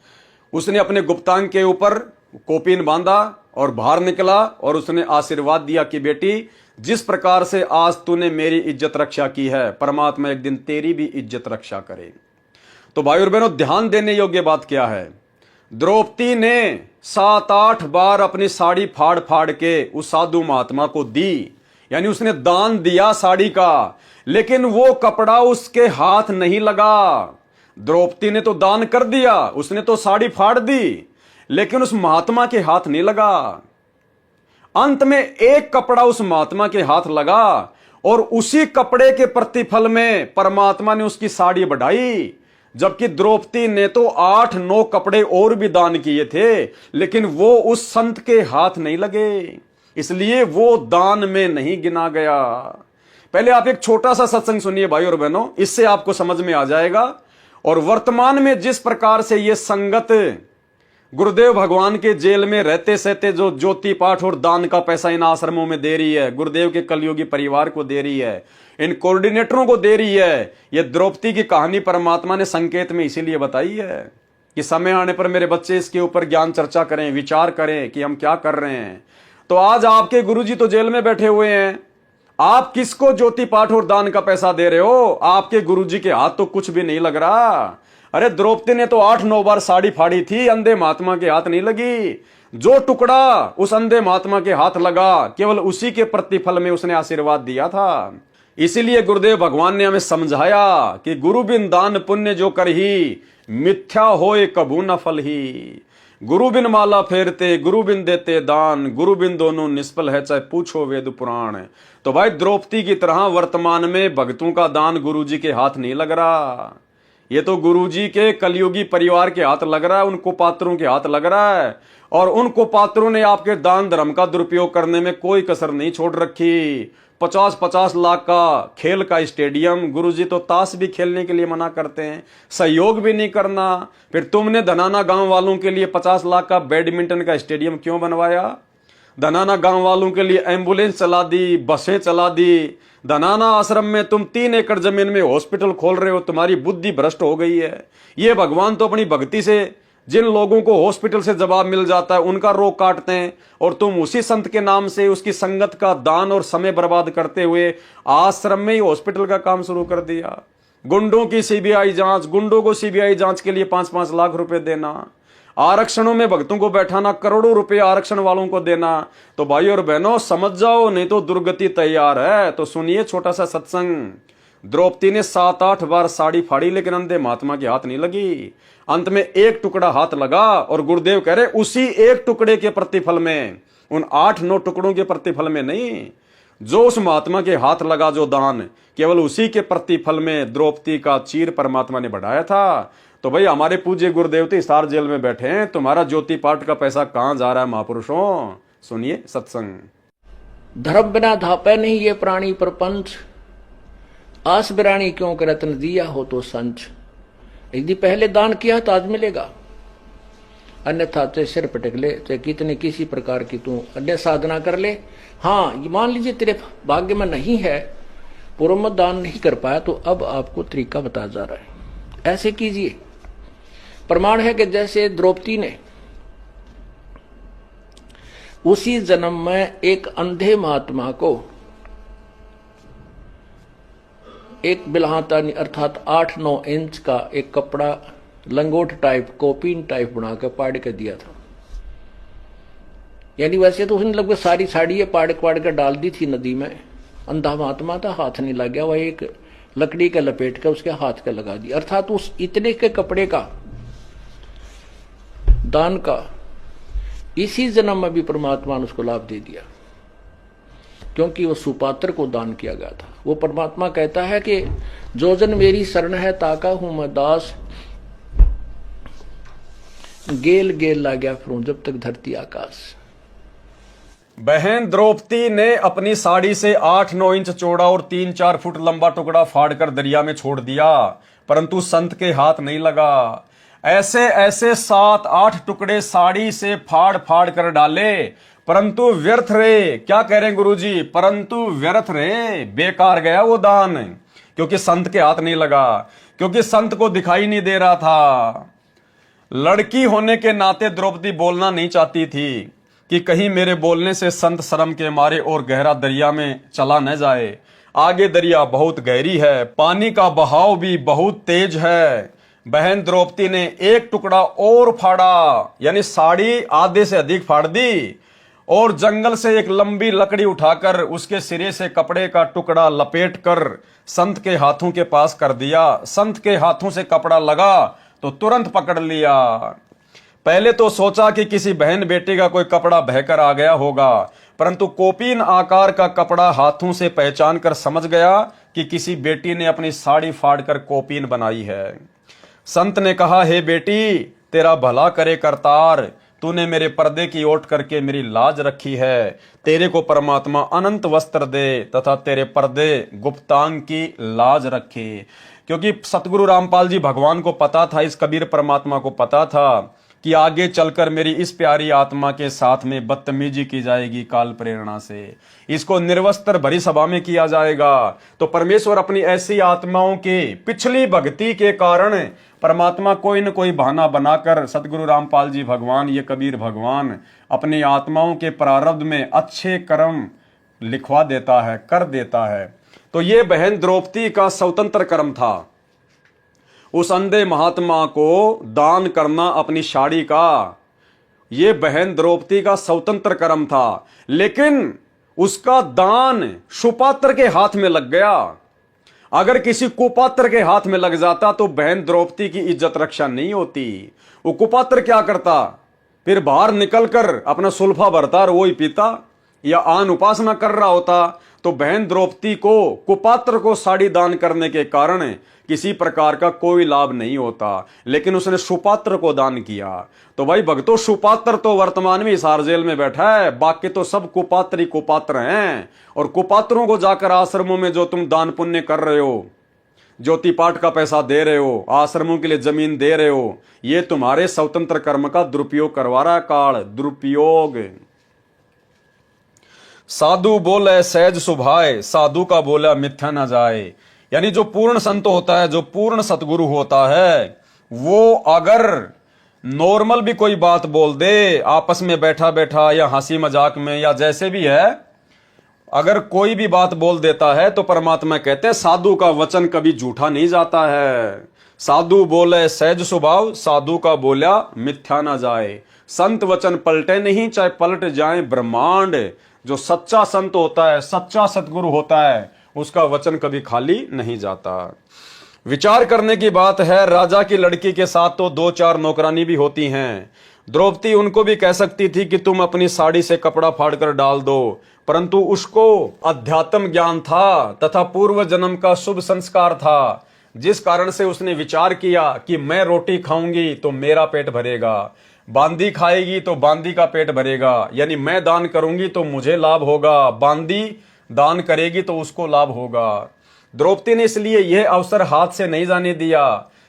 Speaker 1: उसने अपने गुप्तांग के ऊपर कोपीन बांधा और बाहर निकला और उसने आशीर्वाद दिया कि बेटी, जिस प्रकार से आज तूने मेरी इज्जत रक्षा की है, परमात्मा एक दिन तेरी भी इज्जत रक्षा करे। तो भाई और बहनों, ध्यान देने योग्य बात क्या है, द्रौपदी ने 7-8 बार अपनी साड़ी फाड़ फाड़ के उस साधु महात्मा को दी, यानी उसने दान दिया साड़ी का, लेकिन वो कपड़ा उसके हाथ नहीं लगा। द्रौपदी ने तो दान कर दिया, उसने तो साड़ी फाड़ दी, लेकिन उस महात्मा के हाथ नहीं लगा। अंत में एक कपड़ा उस महात्मा के हाथ लगा और उसी कपड़े के प्रतिफल में परमात्मा ने उसकी साड़ी बढ़ाई। जबकि द्रौपदी ने तो 8-9 कपड़े और भी दान किए थे, लेकिन वो उस संत के हाथ नहीं लगे, इसलिए वो दान में नहीं गिना गया। पहले आप एक छोटा सा सत्संग सुनिए भाई और बहनों, इससे आपको समझ में आ जाएगा। और वर्तमान में जिस प्रकार से ये संगत गुरुदेव भगवान के जेल में रहते सहते जो ज्योति पाठ और दान का पैसा इन आश्रमों में दे रही है, गुरुदेव के कलयुगी परिवार को दे रही है, इन कोऑर्डिनेटरों को दे रही है, ये द्रौपदी की कहानी परमात्मा ने संकेत में इसीलिए बताई है कि समय आने पर मेरे बच्चे इसके ऊपर ज्ञान चर्चा करें, विचार करें कि हम क्या कर रहे हैं। तो आज आपके गुरुजी तो जेल में बैठे हुए हैं, आप किसको ज्योति पाठ और दान का पैसा दे रहे हो? आपके गुरुजी के हाथ तो कुछ भी नहीं लग रहा। अरे द्रौपदी ने तो 8-9 बार साड़ी फाड़ी थी, अंधे महात्मा के हाथ नहीं लगी। जो टुकड़ा उस अंधे महात्मा के हाथ लगा, केवल उसी के प्रतिफल में उसने आशीर्वाद दिया था। इसीलिए गुरुदेव भगवान ने हमें समझाया कि गुरु बिन दान पुण्य जो करही, मिथ्या होए कभू न फल ही। गुरु बिन माला फेरते, गुरु बिन देते दान, गुरु बिन दोनों निष्फल है, चाहे पूछो वेद पुराण। तो भाई द्रौपदी की तरह वर्तमान में भक्तों का दान गुरुजी के हाथ नहीं लग रहा, ये तो गुरुजी के कलयुगी परिवार के हाथ लग रहा है, उनको पात्रों के हाथ लग रहा है। और उनको पात्रों ने आपके दान धर्म का दुरुपयोग करने में कोई कसर नहीं छोड़ रखी। 50-50 लाख का खेल का स्टेडियम, गुरुजी तो ताश भी खेलने के लिए मना करते हैं, सहयोग भी नहीं करना। फिर तुमने धनाना गांव वालों के लिए 50 लाख का बैडमिंटन का स्टेडियम क्यों बनवाया? धनाना गांव वालों के लिए एम्बुलेंस चला दी, बसें चला दी। धनाना आश्रम में तुम 3 एकड़ जमीन में हॉस्पिटल खोल रहे हो, तुम्हारी बुद्धि भ्रष्ट हो गई है। ये भगवान तो अपनी भक्ति से जिन लोगों को हॉस्पिटल से जवाब मिल जाता है उनका रोग काटते हैं, और तुम उसी संत के नाम से उसकी संगत का दान और समय बर्बाद करते हुए आश्रम में ही हॉस्पिटल का काम शुरू कर दिया। गुंडों की सीबीआई जांच, गुंडों को सीबीआई जांच के लिए 5-5 लाख रुपए देना, आरक्षणों में भक्तों को बैठाना, करोड़ों रुपए आरक्षण वालों को देना। तो भाई और बहनों समझ जाओ, नहीं तो दुर्गति तैयार है। तो सुनिए छोटा सा सत्संग। द्रौपदी ने 7-8 बार साड़ी फाड़ी, लेकिन अंधे महात्मा के हाथ नहीं लगी। अंत में एक टुकड़ा हाथ लगा, और गुरुदेव कह रहे उसी एक टुकड़े के प्रतिफल में, उन 8-9 टुकड़ों के प्रतिफल में नहीं। जो उस महात्मा के हाथ लगा जो दान, केवल उसी के प्रतिफल में द्रौपदी का चीर परमात्मा ने बढ़ाया था। तो भाई हमारे पूज्य गुरुदेव तो हिसार जेल में बैठे हैं, तुम्हारा ज्योति पाठ का पैसा कहां जा रहा है महापुरुषों? सुनिए सत्संग।
Speaker 2: धर्म बिना धापे नहीं ये प्राणी प्रपंच, आस बिरानी क्यों के रत्न दिया हो तो संच। यदि पहले दान किया तो आज मिलेगा, अन्यथा तो सिर पटक ले, चाहे कितने किसी प्रकार की तू अन्य साधना कर ले। हाँ, ये मान लीजिए तेरे भाग्य में नहीं है, पूर्व में दान नहीं कर पाया, तो अब आपको तरीका बताया जा रहा है, ऐसे कीजिए। प्रमाण है कि जैसे द्रौपदी ने उसी जन्म में एक अंधे महात्मा को एक बिल्हातानी अर्थात 8-9 इंच का एक कपड़ा लंगोट टाइप, कोपीन टाइप बना के पाड़ के दिया था। यानी वैसे तो उसने लगभग सारी साड़ी पाड़ के डाल दी थी नदी में। अंधा महात्मा था, हाथ नहीं लग गया, वह एक लकड़ी का लपेट के उसके हाथ के लगा दी। अर्थात उस इतने के कपड़े का दान का इसी जन्म में भी परमात्मा ने उसको लाभ दे दिया, क्योंकि वो सुपात्र को दान किया गया था। वो परमात्मा कहता है कि जो जन मेरी शरण है ताका हूं मैं दास, गेल गेल ला गया फिरूं जब तक धरती आकाश।
Speaker 1: बहन द्रौपदी ने अपनी साड़ी से 8-9 इंच चौड़ा और 3-4 फुट लंबा टुकड़ा फाड़कर दरिया में छोड़ दिया, परंतु संत के हाथ नहीं लगा। ऐसे ऐसे 7-8 टुकड़े साड़ी से फाड़ फाड़ कर डाले, परंतु व्यर्थ रहे। क्या कह रहे हैं गुरुजी? परंतु व्यर्थ रहे, बेकार गया वो दान, क्योंकि संत के हाथ नहीं लगा, क्योंकि संत को दिखाई नहीं दे रहा था। लड़की होने के नाते द्रौपदी बोलना नहीं चाहती थी कि कहीं मेरे बोलने से संत शर्म के मारे और गहरा दरिया में चला न जाए। आगे दरिया बहुत गहरी है, पानी का बहाव भी बहुत तेज है। बहन द्रौपदी ने एक टुकड़ा और फाड़ा, यानी साड़ी आधे से अधिक फाड़ दी और जंगल से एक लंबी लकड़ी उठाकर उसके सिरे से कपड़े का टुकड़ा लपेटकर संत के हाथों के पास कर दिया। संत के हाथों से कपड़ा लगा तो तुरंत पकड़ लिया। पहले तो सोचा कि किसी बहन बेटी का कोई कपड़ा बहकर आ गया होगा, परंतु कोपीन आकार का कपड़ा हाथों से पहचान कर समझ गया कि किसी बेटी ने अपनी साड़ी फाड़कर कोपीन बनाई है। संत ने कहा, हे बेटी, तेरा भला करे करतार, तूने मेरे पर्दे की ओट करके मेरी लाज रखी है। तेरे को परमात्मा अनंत वस्त्र दे तथा तेरे पर्दे गुप्तांग की लाज रखे। क्योंकि सतगुरु रामपाल जी भगवान को पता था, इस कबीर परमात्मा को पता था कि आगे चलकर मेरी इस प्यारी आत्मा के साथ में बदतमीजी की जाएगी काल प्रेरणा से, इसको निर्वस्त्र भरी सभा में किया जाएगा। तो परमेश्वर अपनी ऐसी आत्माओं के पिछली भक्ति के कारण परमात्मा कोई न कोई बहाना बनाकर सतगुरु रामपाल जी भगवान, ये कबीर भगवान, अपनी आत्माओं के प्रारब्ध में अच्छे कर्म लिखवा देता है, कर देता है। तो ये बहन द्रौपदी का स्वतंत्र कर्म था, उस अंधे महात्मा को दान करना अपनी साड़ी का, ये बहन द्रौपदी का स्वतंत्र कर्म था। लेकिन उसका दान सुपात्र के हाथ में लग गया। अगर किसी कुपात्र के हाथ में लग जाता तो बहन द्रौपदी की इज्जत रक्षा नहीं होती। वो कुपात्र क्या करता, फिर बाहर निकलकर अपना सुल्फा भरता और वो ही पीता या आन उपासना कर रहा होता। तो बहन द्रौपदी को कुपात्र को साड़ी दान करने के कारण किसी प्रकार का कोई लाभ नहीं होता, लेकिन उसने सुपात्र को दान किया। तो भाई भक्तों, सुपात्र तो वर्तमान में हिसार जेल में बैठा है, बाकी तो सब कुपात्र ही कुपात्र हैं। और कुपात्रों को जाकर आश्रमों में जो तुम दान पुण्य कर रहे हो, ज्योति पाठ का पैसा दे रहे हो, आश्रमों के लिए जमीन दे रहे हो, ये तुम्हारे स्वतंत्र कर्म का दुरुपयोग करवा रहा है काल, दुरुपयोग। साधु बोले सहज सुभाए, साधु का बोला मिथ्या न जाए। यानी जो पूर्ण संत होता है, जो पूर्ण सतगुरु होता है, वो अगर नॉर्मल भी कोई बात बोल दे, आपस में बैठा बैठा या हंसी मजाक में या जैसे भी है, अगर कोई भी बात बोल देता है तो परमात्मा कहते हैं साधु का वचन कभी झूठा नहीं जाता है। साधु बोले सहज स्वभाव, साधु का बोला मिथ्या ना जाए। संत वचन पलटे नहीं, चाहे पलट जाए ब्रह्मांड। जो सच्चा संत होता है, सच्चा सतगुरु होता है, उसका वचन कभी खाली नहीं जाता। विचार करने की बात है, राजा की लड़की के साथ तो 2-4 नौकरानी भी होती हैं। द्रौपदी उनको भी कह सकती थी कि तुम अपनी साड़ी से कपड़ा फाड़कर डाल दो, परंतु उसको अध्यात्म ज्ञान था तथा पूर्व जन्म का शुभ संस्कार था, जिस कारण से उसने विचार किया कि मैं रोटी खाऊंगी तो मेरा पेट भरेगा, बांदी खाएगी तो बांदी का पेट भरेगा, यानी मैं दान करूंगी तो मुझे लाभ होगा, बांदी दान करेगी तो उसको लाभ होगा। द्रौपदी ने इसलिए यह अवसर हाथ से नहीं जाने दिया।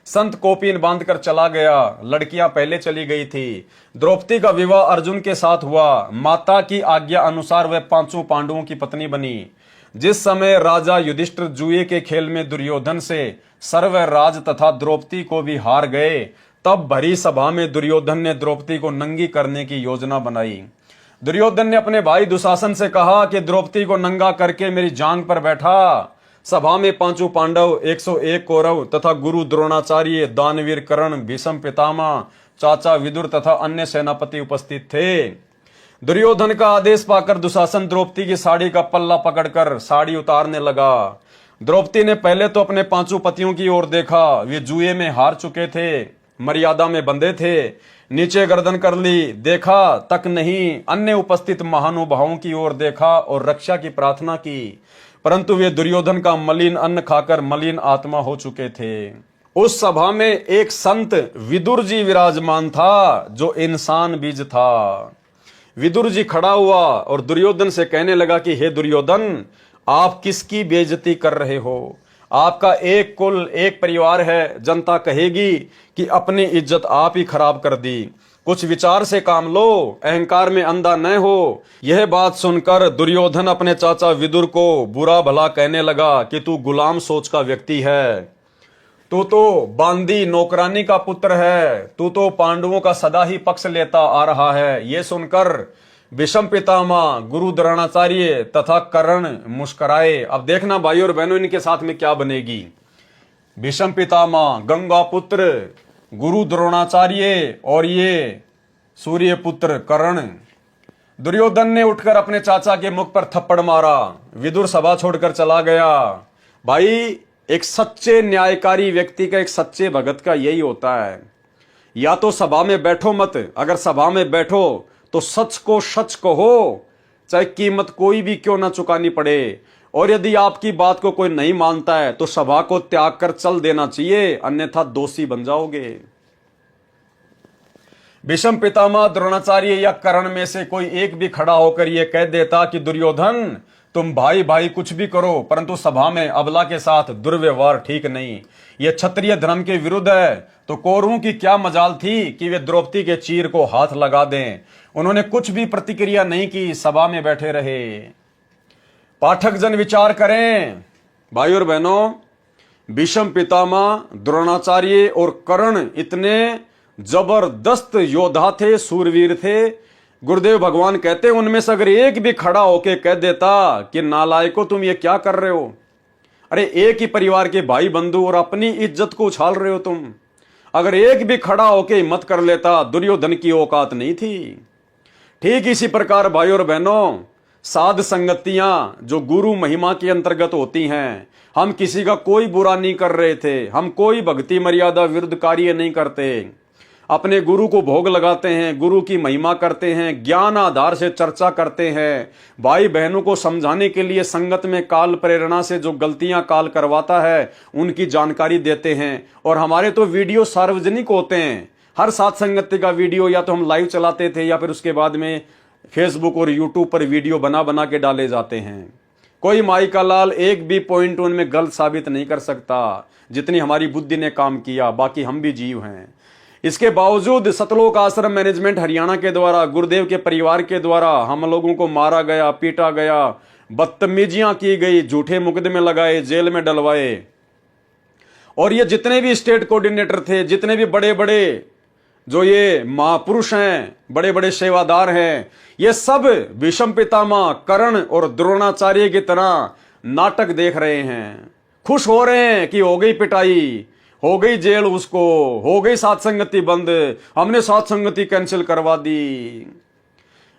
Speaker 1: संत कोपीन बांधकर चला गया, लड़कियां पहले चली गई थी। द्रौपदी का विवाह अर्जुन के साथ हुआ। माता की आज्ञा अनुसार वह 5 पांडवों की पत्नी बनी। जिस समय राजा युधिष्ठिर जुए के खेल में दुर्योधन से सर्व राज तथा द्रौपदी को भी हार गए, तब भरी सभा में दुर्योधन ने द्रौपदी को नंगी करने की योजना बनाई। दुर्योधन ने अपने भाई दुशासन से कहा कि द्रौपदी को नंगा करके मेरी जांग पर बैठा। सभा में 5 पांडव, 101 कौरव तथा गुरु द्रोणाचार्य, दानवीर कर्ण, भीष्म पितामह, चाचा विदुर तथा अन्य सेनापति उपस्थित थे। दुर्योधन का आदेश पाकर दुशासन द्रौपदी की साड़ी का पल्ला पकड़कर साड़ी उतारने लगा। द्रौपदी ने पहले तो अपने 5 पतियों की ओर देखा। वे जुए में हार चुके थे, मर्यादा में बंधे थे। नीचे गर्दन कर ली, देखा तक नहीं। अन्य उपस्थित महानुभावों की ओर देखा और रक्षा की प्रार्थना की, परंतु वे दुर्योधन का मलिन अन्न खाकर मलिन आत्मा हो चुके थे। उस सभा में एक संत विदुर जी विराजमान था, जो इंसान बीज था। विदुर जी खड़ा हुआ और दुर्योधन से कहने लगा कि हे दुर्योधन, आप किसकी बेइज्जती कर रहे हो? आपका एक कुल, एक परिवार है। जनता कहेगी कि अपनी इज्जत आप ही खराब कर दी। कुछ विचार से काम लो, अहंकार में अंधा न हो। यह बात सुनकर दुर्योधन अपने चाचा विदुर को बुरा भला कहने लगा कि तू गुलाम सोच का व्यक्ति है, तू तो बांदी नौकरानी का पुत्र है, तू तो पांडवों का सदा ही पक्ष लेता आ रहा है। ये सुनकर भीष्म पितामह, गुरु द्रोणाचार्य तथा कर्ण मुस्कुराए। अब देखना भाइयों और बहनों इनके साथ में क्या बनेगी। भीष्म पितामह, गंगा पुत्र गुरु द्रोणाचार्य और ये सूर्य पुत्र कर्ण। दुर्योधन ने उठकर अपने चाचा के मुख पर थप्पड़ मारा, विदुर सभा छोड़कर चला गया। भाई एक सच्चे न्यायकारी व्यक्ति का, एक सच्चे भगत का यही होता है, या तो सभा में बैठो मत, अगर सभा में बैठो तो सच को सच कहो, चाहे कीमत कोई भी क्यों ना चुकानी पड़े। और यदि आपकी बात को कोई नहीं मानता है तो सभा को त्याग कर चल देना चाहिए, अन्यथा दोषी बन जाओगे। भीष्म पितामह, द्रोणाचार्य या कर्ण में से कोई एक भी खड़ा होकर यह कह देता कि दुर्योधन तुम भाई भाई कुछ भी करो, परंतु सभा में अबला के साथ दुर्व्यवहार ठीक नहीं, यह क्षत्रिय धर्म के विरुद्ध है, तो कौरवों की क्या मजाल थी कि वे द्रौपदी के चीर को हाथ लगा दें। उन्होंने कुछ भी प्रतिक्रिया नहीं की, सभा में बैठे रहे। पाठक जन विचार करें भाई और बहनों, भीष्म पितामह, द्रोणाचार्य और कर्ण इतने जबरदस्त योद्धा थे, सूरवीर थे। गुरुदेव भगवान कहते हैं उनमें से अगर एक भी खड़ा होके कह देता कि नालायको तुम ये क्या कर रहे हो, अरे एक ही परिवार के भाई बंधु और अपनी इज्जत को उछाल रहे हो तुम, अगर एक भी खड़ा होके हिम्मत कर लेता, दुर्योधन की औकात नहीं थी। ठीक इसी प्रकार भाई और बहनों, साध संगतियां जो गुरु महिमा के अंतर्गत होती हैं, हम किसी का कोई बुरा नहीं कर रहे थे, हम कोई भक्ति मर्यादा विरुद्ध कार्य नहीं करते, अपने गुरु को भोग लगाते हैं, गुरु की महिमा करते हैं, ज्ञान आधार से चर्चा करते हैं, भाई बहनों को समझाने के लिए संगत में काल प्रेरणा से जो गलतियां काल करवाता है उनकी जानकारी देते हैं। और हमारे तो वीडियो सार्वजनिक होते हैं, हर साथ संगति का वीडियो या तो हम लाइव चलाते थे या फिर उसके बाद में फेसबुक और यूट्यूब पर वीडियो बना बना के डाले जाते हैं। कोई माई का लाल एक भी पॉइंट उनमें गलत साबित नहीं कर सकता, जितनी हमारी बुद्धि ने काम किया, बाकी हम भी जीव हैं। इसके बावजूद सतलोक आश्रम मैनेजमेंट हरियाणा के द्वारा, गुरुदेव के परिवार के द्वारा हम लोगों को मारा गया, पीटा गया, बदतमीजियां की गई, झूठे मुकदमे लगाए, जेल में डलवाए। और ये जितने भी स्टेट कोऑर्डिनेटर थे, जितने भी बड़े बड़े जो ये महापुरुष हैं, बड़े बड़े सेवादार हैं, ये सब भीष्म पितामह, कर्ण और द्रोणाचार्य की तरह नाटक देख रहे हैं, खुश हो रहे हैं कि हो गई पिटाई, हो गई जेल, उसको हो गई साथ संगति बंद, हमने साथ संगति कैंसिल करवा दी।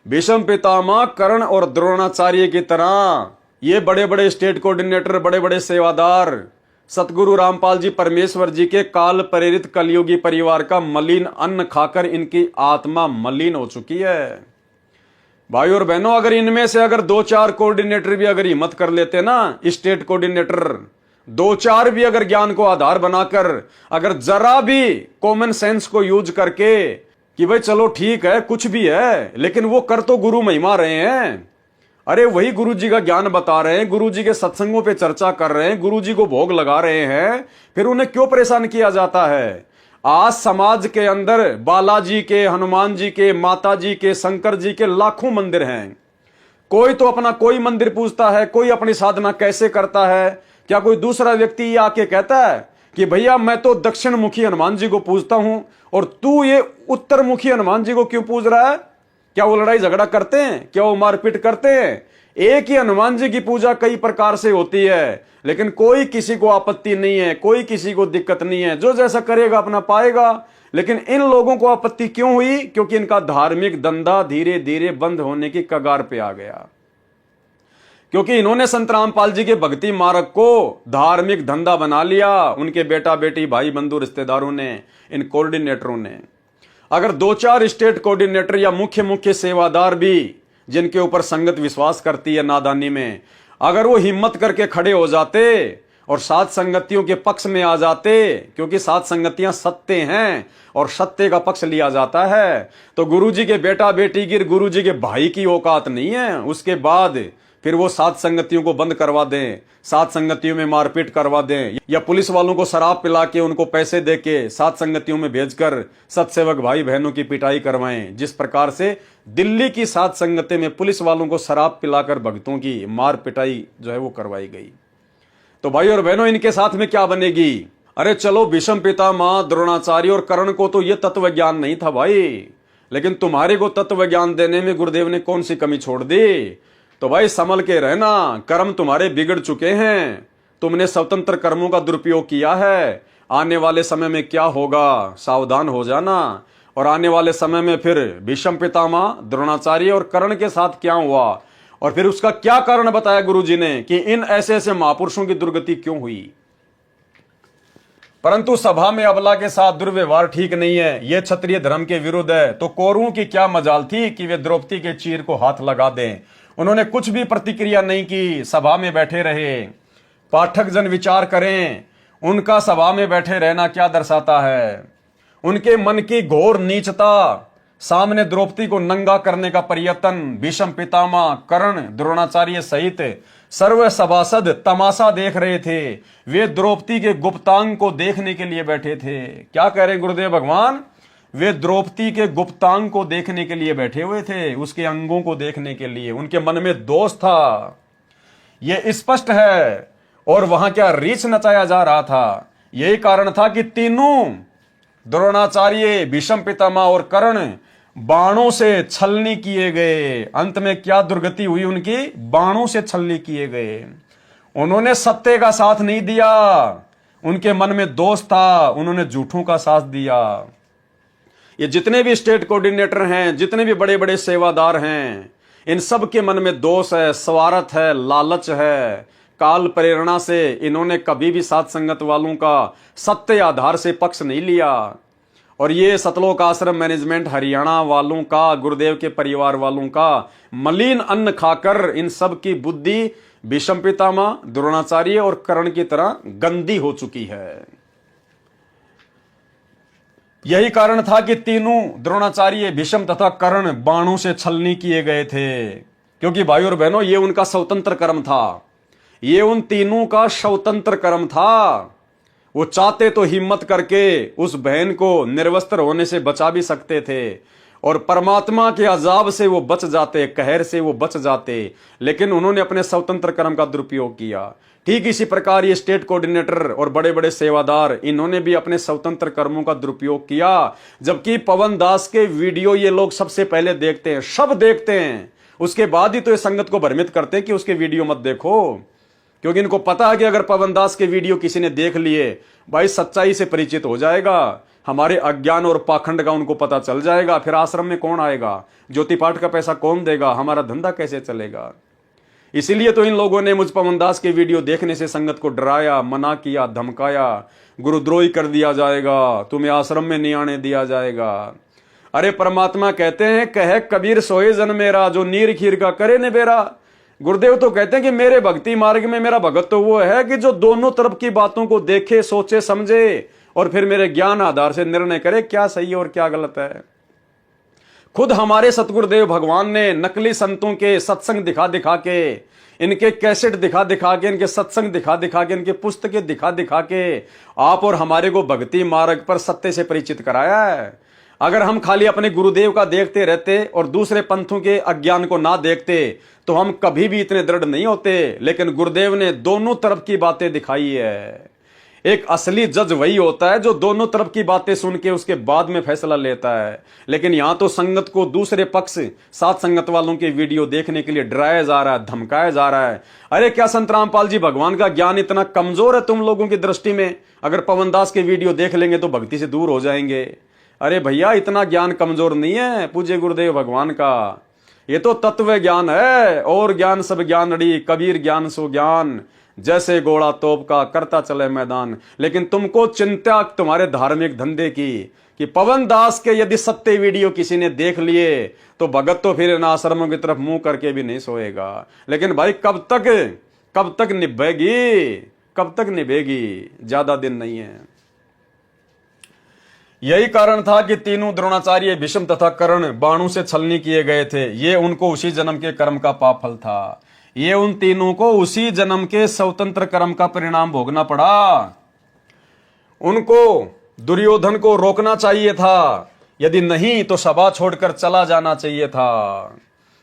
Speaker 1: भीष्म पितामह, कर्ण और द्रोणाचार्य की तरह ये बड़े बड़े स्टेट कोऑर्डिनेटर, बड़े बड़े सेवादार सतगुरु रामपाल जी परमेश्वर जी के काल प्रेरित कलयुगी परिवार का मलिन अन्न खाकर इनकी आत्मा मलिन हो चुकी है। भाई और बहनों, अगर इनमें से अगर 2-4 कोऑर्डिनेटर भी अगर हिम्मत कर लेते ना, स्टेट कोऑर्डिनेटर 2-4 भी अगर ज्ञान को आधार बनाकर, अगर जरा भी कॉमन सेंस को यूज करके कि भाई चलो ठीक है कुछ भी है, लेकिन वो कर तो गुरु महिमा रहे हैं, अरे वही गुरु जी का ज्ञान बता रहे हैं, गुरु जी के सत्संगों पे चर्चा कर रहे हैं, गुरु जी को भोग लगा रहे हैं, फिर उन्हें क्यों परेशान किया जाता है। आज समाज के अंदर बालाजी के, हनुमान जी के, माता जी के, शंकर जी के लाखों मंदिर हैं। कोई तो अपना कोई मंदिर पूजता है, कोई अपनी साधना कैसे करता है। क्या कोई दूसरा व्यक्ति ये आके कहता है कि भैया मैं तो दक्षिण मुखी हनुमान जी को पूजता हूं और तू ये उत्तर मुखी हनुमान जी को क्यों पूज रहा है? क्या वो लड़ाई झगड़ा करते हैं? क्या वो मारपीट करते हैं? एक ही हनुमान जी की पूजा कई प्रकार से होती है, लेकिन कोई किसी को आपत्ति नहीं है, कोई किसी को दिक्कत नहीं है, जो जैसा करेगा अपना पाएगा। लेकिन इन लोगों को आपत्ति क्यों हुई? क्योंकि इनका धार्मिक धंधा धीरे धीरे बंद होने की कगार पे आ गया, क्योंकि इन्होंने संत रामपाल जी के भक्ति मार्ग को धार्मिक धंधा बना लिया। उनके बेटा बेटी, भाई बंधु, रिश्तेदारों ने, इन कोऑर्डिनेटरों ने। अगर 2-4 स्टेट कोऑर्डिनेटर या मुख्य मुख्य सेवादार भी, जिनके ऊपर संगत विश्वास करती है नादानी में, अगर वो हिम्मत करके खड़े हो जाते और सात संगतियों के पक्ष में आ जाते, क्योंकि सात संगतियां सत्य हैं और सत्य का पक्ष लिया जाता है, तो गुरुजी के बेटा बेटी की, गुरुजी के भाई की औकात नहीं है। उसके बाद फिर वो सात संगतियों को बंद करवा दें, सात संगतियों में मारपीट करवा दें, या पुलिस वालों को शराब पिला के उनको पैसे देके सात संगतियों में भेजकर सत्सेवक भाई बहनों की पिटाई करवाएं। जिस प्रकार से दिल्ली की सात संगति में पुलिस वालों को शराब पिलाकर भक्तों की मार पिटाई जो है वो करवाई गई। तो भाई और बहनों, इनके साथ में क्या बनेगी? अरे चलो, भीष्म पितामह, द्रोणाचार्य और कर्ण को तो ये तत्व ज्ञान नहीं था भाई, लेकिन तुम्हारे को तत्व ज्ञान देने में गुरुदेव ने कौन सी कमी छोड़ दी? तो भाई संभल के रहना, कर्म तुम्हारे बिगड़ चुके हैं, तुमने स्वतंत्र कर्मों का दुरुपयोग किया है। आने वाले समय में क्या होगा, सावधान हो जाना। और आने वाले समय में फिर भीष्म पितामह, द्रोणाचार्य और कर्ण के साथ क्या हुआ, और फिर उसका क्या कारण बताया गुरुजी ने कि इन ऐसे ऐसे महापुरुषों की दुर्गति क्यों हुई। परंतु सभा में अबला के साथ दुर्व्यवहार ठीक नहीं है, यह क्षत्रिय धर्म के विरुद्ध है। तो कौरवों की क्या मजाल थी कि वे द्रौपदी के चीर को हाथ लगा दें। उन्होंने कुछ भी प्रतिक्रिया नहीं की, सभा में बैठे रहे। पाठक जन विचार करें, उनका सभा में बैठे रहना क्या दर्शाता है? उनके मन की घोर नीचता, सामने द्रौपदी को नंगा करने का प्रयत्न। भीष्म पितामह, कर्ण, द्रोणाचार्य सहित सर्व सभासद तमाशा देख रहे थे। वे द्रौपदी के गुप्तांग को देखने के लिए बैठे थे। क्या कह रहे गुरुदेव भगवान? वे द्रौपदी के गुप्तांग को देखने के लिए बैठे हुए थे, उसके अंगों को देखने के लिए। उनके मन में दोष था, यह स्पष्ट है। और वहां क्या रीछ नचाया जा रहा था? यही कारण था कि तीनों, द्रोणाचार्य, भीष्म पितामह और कर्ण, बाणों से छलनी किए गए। अंत में क्या दुर्गति हुई उनकी? बाणों से छलनी किए गए। उन्होंने सत्य का साथ नहीं दिया, उनके मन में दोष था, उन्होंने झूठों का साथ दिया। ये जितने भी स्टेट कोऑर्डिनेटर हैं, जितने भी बड़े बड़े सेवादार हैं, इन सब के मन में दोष है, स्वार्थ है, लालच है। काल प्रेरणा से इन्होंने कभी भी साथ संगत वालों का सत्य आधार से पक्ष नहीं लिया। और ये सतलोक आश्रम मैनेजमेंट हरियाणा वालों का, गुरुदेव के परिवार वालों का मलिन अन्न खाकर इन सब की बुद्धि भीष्म पितामह, द्रोणाचार्य और कर्ण की तरह गंदी हो चुकी है। यही कारण था कि तीनों, द्रोणाचार्य, भीष्म तथा कर्ण, बाणों से छलनी किए गए थे। क्योंकि भाई और बहनों, ये उनका स्वतंत्र कर्म था, ये उन तीनों का स्वतंत्र कर्म था। वो चाहते तो हिम्मत करके उस बहन को निर्वस्त्र होने से बचा भी सकते थे, और परमात्मा के अजाब से वो बच जाते, कहर से वो बच जाते, लेकिन उन्होंने अपने स्वतंत्र कर्म का दुरुपयोग किया। ठीक इसी प्रकार ये स्टेट कोऑर्डिनेटर और बड़े बड़े सेवादार, इन्होंने भी अपने स्वतंत्र कर्मों का दुरुपयोग किया। जबकि पवन दास के वीडियो ये लोग सबसे पहले देखते हैं, सब देखते हैं, उसके बाद ही तो ये संगत को भ्रमित करते हैं कि उसके वीडियो मत देखो। क्योंकि इनको पता है कि अगर पवन दास के वीडियो किसी ने देख लिए, भाई सच्चाई से परिचित हो जाएगा, हमारे अज्ञान और पाखंड का उनको पता चल जाएगा। फिर आश्रम में कौन आएगा, ज्योति पाठ का पैसा कौन देगा, हमारा धंधा कैसे चलेगा। इसीलिए तो इन लोगों ने मुझ पवन दास के वीडियो देखने से संगत को डराया, मना किया, धमकाया, गुरुद्रोही कर दिया जाएगा, तुम्हें आश्रम में नहीं आने दिया जाएगा। अरे परमात्मा कहते हैं, कहे कबीर सोए जन मेरा, जो नीर खीर का करे ने बेरा। गुरुदेव तो कहते हैं कि मेरे भक्ति मार्ग में मेरा भगत तो वो है कि जो दोनों तरफ की बातों को देखे, सोचे, समझे और फिर मेरे ज्ञान आधार से निर्णय करे क्या सही और क्या गलत है। खुद हमारे सतगुरुदेव भगवान ने नकली संतों के सत्संग दिखा दिखा के, इनके कैसेट दिखा दिखा के, इनके सत्संग दिखा दिखा के, इनके पुस्तकें दिखा दिखा के आप और हमारे को भक्ति मार्ग पर सत्य से परिचित कराया है। अगर हम खाली अपने गुरुदेव का देखते रहते और दूसरे पंथों के अज्ञान को ना देखते तो हम कभी भी इतने दृढ़ नहीं होते। लेकिन गुरुदेव ने दोनों तरफ की बातें दिखाई है। एक असली जज वही होता है जो दोनों तरफ की बातें सुन के उसके बाद में फैसला लेता है। लेकिन यहां तो संगत को दूसरे पक्ष, साथ संगत वालों के वीडियो देखने के लिए डराया जा रहा है, धमकाया जा रहा है। अरे क्या संत रामपाल जी भगवान का ज्ञान इतना कमजोर है तुम लोगों की दृष्टि में? अगर पवन दास के वीडियो देख लेंगे तो भक्ति से दूर हो जाएंगे। अरे भैया, इतना ज्ञान कमजोर नहीं है पूज्य गुरुदेव भगवान का। ये तो तत्व ज्ञान है। और ज्ञान सब ज्ञान अड़ी, कबीर ज्ञान सो ज्ञान, जैसे घोड़ा तोप का करता चले मैदान। लेकिन तुमको चिंता तुम्हारे धार्मिक धंधे की कि पवन दास के यदि सत्य वीडियो किसी ने देख लिए तो भगत तो फिर इन आश्रमों की तरफ मुंह करके भी नहीं सोएगा। लेकिन भाई कब तक निभेगी, कब तक निभेगी? ज्यादा दिन नहीं है। यही कारण था कि तीनों, द्रोणाचार्य, भीष्म तथा कर्ण, बाणों से छलनी किए गए थे। ये उनको उसी जन्म के कर्म का पाप फल था। ये उन तीनों को उसी जन्म के स्वतंत्र कर्म का परिणाम भोगना पड़ा। उनको दुर्योधन को रोकना चाहिए था, यदि नहीं तो सभा छोड़कर चला जाना चाहिए था।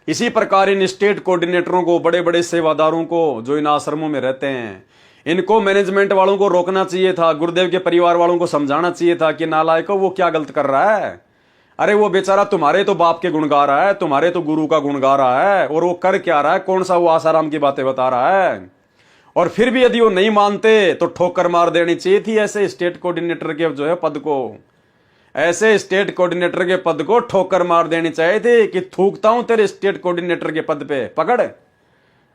Speaker 1: इसी प्रकार इन स्टेट कोऑर्डिनेटरों को, बड़े बड़े सेवादारों को जो इन आश्रमों में रहते हैं, इनको मैनेजमेंट वालों को रोकना चाहिए था, गुरुदेव के परिवार वालों को समझाना चाहिए था कि नालायको वो क्या गलत कर रहा है। अरे वो बेचारा तुम्हारे तो बाप के गुण गा रहा है, तुम्हारे तो गुरु का गुण गा रहा है, और वो कर क्या रहा है, कौन सा वो आसाराम की बातें बता रहा है। और फिर भी यदि वो नहीं मानते तो ठोकर मार देनी चाहिए थी ऐसे स्टेट कोऑर्डिनेटर के जो है पद को, ऐसे स्टेट कोऑर्डिनेटर के पद को ठोकर मार देनी चाहिए थी कि थूकता हूं तेरे स्टेट कोऑर्डिनेटर के पद पे, पकड़।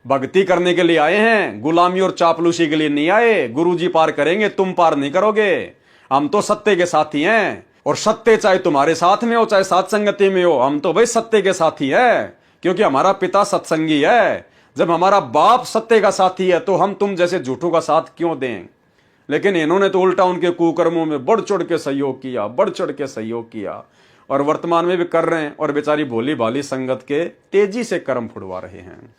Speaker 1: भक्ति करने के लिए आए हैं, गुलामी और चापलूसी के लिए नहीं आए। गुरुजी पार करेंगे, तुम पार नहीं करोगे। हम तो सत्य के साथी हैं, और सत्य चाहे तुम्हारे साथ में हो चाहे साथ संगति में हो, हम तो भाई सत्य के साथी है, क्योंकि हमारा पिता सत्संगी है। जब हमारा बाप सत्य का साथी है तो हम तुम जैसे झूठों का साथ क्यों दें। लेकिन इन्होंने तो उल्टा उनके कुकर्मों में बढ़ चढ़ के सहयोग किया, बढ़ चढ़ के सहयोग किया, और वर्तमान में भी कर रहे हैं, और बेचारी भोली भाली संगत के तेजी से कर्म फुड़वा रहे हैं।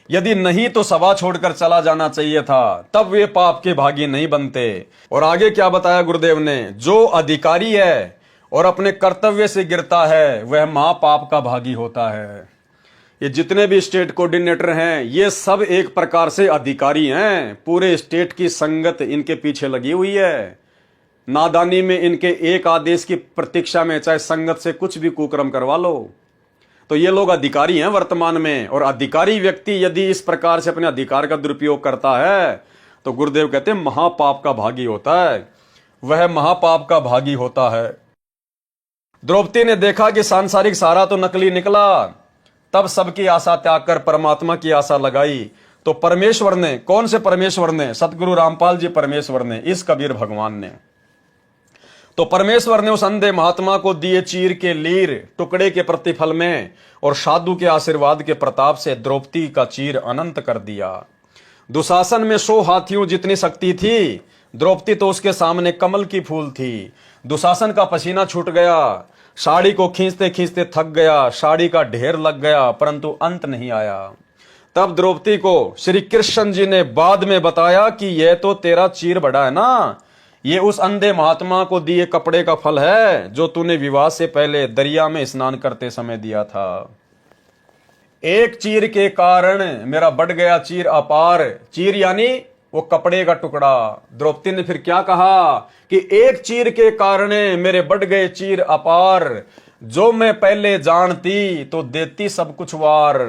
Speaker 1: यदि नहीं तो सभा छोड़कर चला जाना चाहिए था, तब वे पाप के भागी नहीं बनते। और आगे क्या बताया गुरुदेव ने, जो अधिकारी है और अपने कर्तव्य से गिरता है वह महापाप का भागी होता है। ये जितने भी स्टेट कोऑर्डिनेटर हैं ये सब एक प्रकार से अधिकारी हैं, पूरे स्टेट की संगत इनके पीछे लगी हुई है। नादानी में इनके एक आदेश की प्रतीक्षा में चाहे संगत से कुछ भी कुकर्म करवा लो, तो ये लोग अधिकारी हैं वर्तमान में। और अधिकारी व्यक्ति यदि इस प्रकार से अपने अधिकार का दुरुपयोग करता है तो गुरुदेव कहते हैं महापाप का भागी होता है, वह महापाप का भागी होता है। द्रौपदी ने देखा कि सांसारिक सहारा तो नकली निकला, तब सबकी आशा त्याग कर परमात्मा की आशा लगाई। तो परमेश्वर ने, कौन से परमेश्वर ने? सतगुरु रामपाल जी परमेश्वर ने, इस कबीर भगवान ने। तो परमेश्वर ने उस अंधे महात्मा को दिए चीर के लीर टुकड़े के प्रतिफल में, और साधु के आशीर्वाद के प्रताप से द्रौपदी का चीर अनंत कर दिया। दुशासन में 100 हाथियों जितनी शक्ति थी, द्रौपदी तो उसके सामने कमल की फूल थी। दुशासन का पसीना छूट गया, साड़ी को खींचते खींचते थक गया, साड़ी का ढेर लग गया, परंतु अंत नहीं आया। तब द्रौपदी को श्री कृष्ण जी ने बाद में बताया कि यह तो तेरा चीर बड़ा है ना, ये उस अंधे महात्मा को दिए कपड़े का फल है जो तूने विवाह से पहले दरिया में स्नान करते समय दिया था। एक चीर के कारण मेरा बढ़ गया चीर अपार। चीर यानी वो कपड़े का टुकड़ा। द्रौपदी ने फिर क्या कहा कि एक चीर के कारण मेरे बढ़ गए चीर अपार, जो मैं पहले जानती तो देती सब कुछ वार।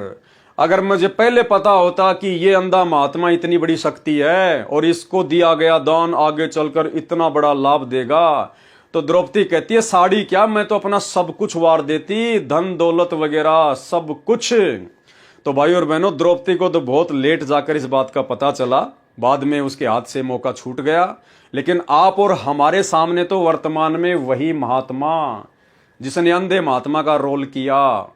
Speaker 1: अगर मुझे पहले पता होता कि ये अंधा महात्मा इतनी बड़ी शक्ति है और इसको दिया गया दान आगे चलकर इतना बड़ा लाभ देगा, तो द्रौपदी कहती है साड़ी क्या, मैं तो अपना सब कुछ वार देती, धन दौलत वगैरह सब कुछ। तो भाई और बहनों, द्रौपदी को तो बहुत लेट जाकर इस बात का पता चला, बाद में उसके हाथ से मौका छूट गया। लेकिन आप और हमारे सामने तो वर्तमान में वही महात्मा जिसने अंधे महात्मा का रोल किया,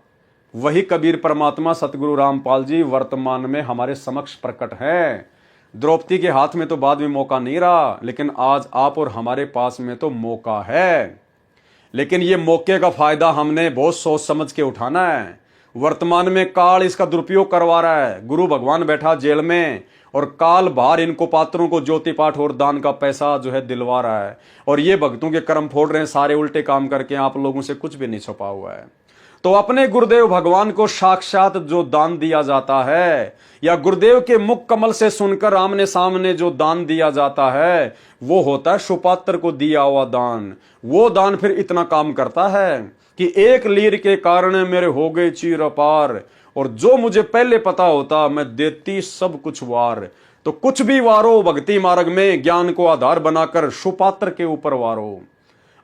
Speaker 1: वही कबीर परमात्मा सतगुरु रामपाल जी वर्तमान में हमारे समक्ष प्रकट हैं। द्रौपदी के हाथ में तो बाद में मौका नहीं रहा, लेकिन आज आप और हमारे पास में तो मौका है। लेकिन ये मौके का फायदा हमने बहुत सोच समझ के उठाना है। वर्तमान में काल इसका दुरुपयोग करवा रहा है। गुरु भगवान बैठा जेल में और काल बाहर इनको पात्रों को ज्योति पाठ और दान का पैसा जो है दिलवा रहा है, और ये भक्तों के कर्म फोड़ रहे हैं सारे उल्टे काम करके। आप लोगों से कुछ भी नहीं छुपा हुआ है। तो अपने गुरुदेव भगवान को साक्षात जो दान दिया जाता है, या गुरुदेव के मुख कमल से सुनकर आमने सामने जो दान दिया जाता है, वो होता है सुपात्र को दिया हुआ दान। वो दान फिर इतना काम करता है कि एक लीर के कारण मेरे हो गए चीर अपार, और जो मुझे पहले पता होता मैं देती सब कुछ वार। तो कुछ भी वारो भक्ति मार्ग में, ज्ञान को आधार बनाकर सुपात्र के ऊपर वारो।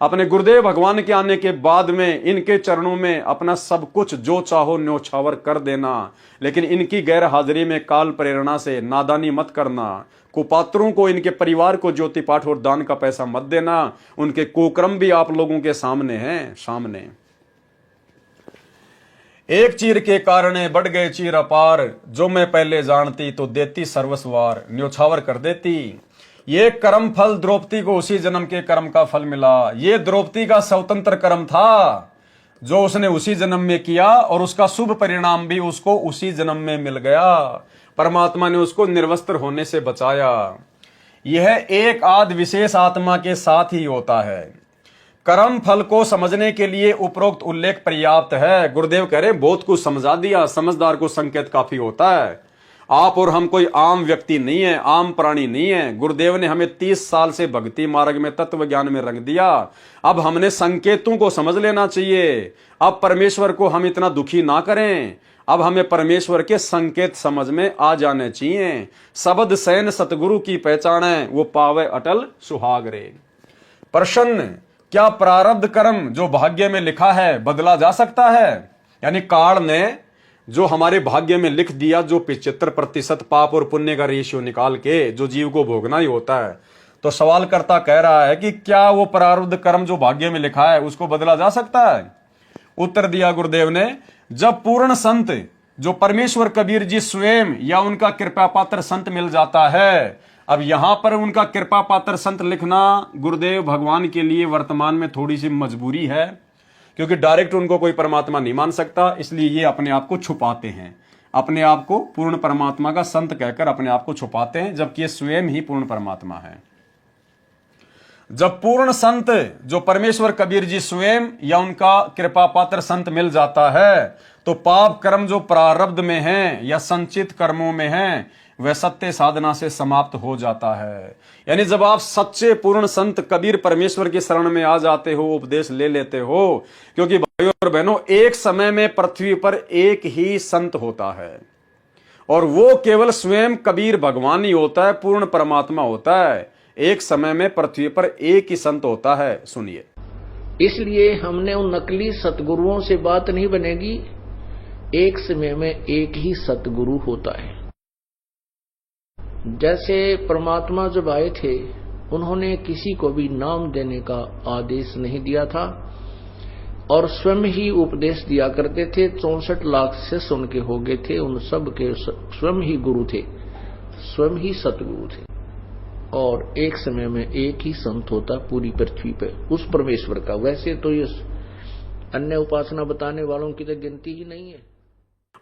Speaker 1: अपने गुरुदेव भगवान के आने के बाद में इनके चरणों में अपना सब कुछ जो चाहो न्योछावर कर देना, लेकिन इनकी गैर हाजिरी में काल प्रेरणा से नादानी मत करना। कुपात्रों को, इनके परिवार को ज्योति पाठ और दान का पैसा मत देना। उनके कुक्रम भी आप लोगों के सामने हैं, सामने। एक चीर के कारण बढ़ गए चीर अपार, जो मैं पहले जानती तो देती सर्वस्वार, न्योछावर कर देती। ये कर्म फल द्रौपदी को उसी जन्म के कर्म का फल मिला। ये द्रौपदी का स्वतंत्र कर्म था जो उसने उसी जन्म में किया, और उसका शुभ परिणाम भी उसको उसी जन्म में मिल गया। परमात्मा ने उसको निर्वस्त्र होने से बचाया। यह एक आध विशेष आत्मा के साथ ही होता है। कर्म फल को समझने के लिए उपरोक्त उल्लेख पर्याप्त है। गुरुदेव कह रहे बहुत कुछ समझा दिया, समझदार को संकेत काफी होता है। आप और हम कोई आम व्यक्ति नहीं है, आम प्राणी नहीं है। गुरुदेव ने हमें 30 साल से भक्ति मार्ग में, तत्व ज्ञान में रंग दिया। अब हमने संकेतों को समझ लेना चाहिए। अब परमेश्वर को हम इतना दुखी ना करें। अब हमें परमेश्वर के संकेत समझ में आ जाने चाहिए। शब्द सैन सतगुरु की पहचान है, वो पावे अटल सुहाग रे। प्रश्न, क्या प्रारब्ध कर्म जो भाग्य में लिखा है बदला जा सकता है? यानी काल ने जो हमारे भाग्य में लिख दिया, जो 75% पाप और पुण्य का रेशियो निकाल के जो जीव को भोगना ही होता है, तो सवाल करता कह रहा है कि क्या वो प्रारब्ध कर्म जो भाग्य में लिखा है उसको बदला जा सकता है? उत्तर दिया गुरुदेव ने, जब पूर्ण संत जो परमेश्वर कबीर जी स्वयं या उनका कृपा पात्र संत मिल जाता है। अब यहां पर उनका कृपा पात्र संत लिखना गुरुदेव भगवान के लिए वर्तमान में थोड़ी सी मजबूरी है, क्योंकि डायरेक्ट उनको कोई परमात्मा नहीं मान सकता, इसलिए ये अपने आप को छुपाते हैं, अपने आप को पूर्ण परमात्मा का संत कहकर अपने आप को छुपाते हैं, जबकि ये स्वयं ही पूर्ण परमात्मा है। जब पूर्ण संत जो परमेश्वर कबीर जी स्वयं या उनका कृपा पात्र संत मिल जाता है, तो पाप कर्म जो प्रारब्ध में है या संचित कर्मों में है वह सत्य साधना से समाप्त हो जाता है। यानी जब आप सच्चे पूर्ण संत कबीर परमेश्वर की शरण में आ जाते हो, उपदेश ले लेते हो, क्योंकि भाइयों और बहनों, एक समय में पृथ्वी पर एक ही संत होता है और वो केवल स्वयं कबीर भगवान ही होता है, पूर्ण परमात्मा होता है। एक समय में पृथ्वी पर एक ही संत होता है। सुनिए,
Speaker 2: इसलिए हमने उन नकली सतगुरुओं से बात नहीं बनेगी। एक समय में एक ही सतगुरु होता है। जैसे परमात्मा जब आए थे, उन्होंने किसी को भी नाम देने का आदेश नहीं दिया था और स्वयं ही उपदेश दिया करते थे। 64 लाख से सुन के हो गए थे, उन सब के स्वयं ही गुरु थे, स्वयं ही सतगुरु थे। और एक समय में एक ही संत होता पूरी पृथ्वी पे उस परमेश्वर का। वैसे तो ये अन्य उपासना बताने वालों की तो गिनती ही नहीं है।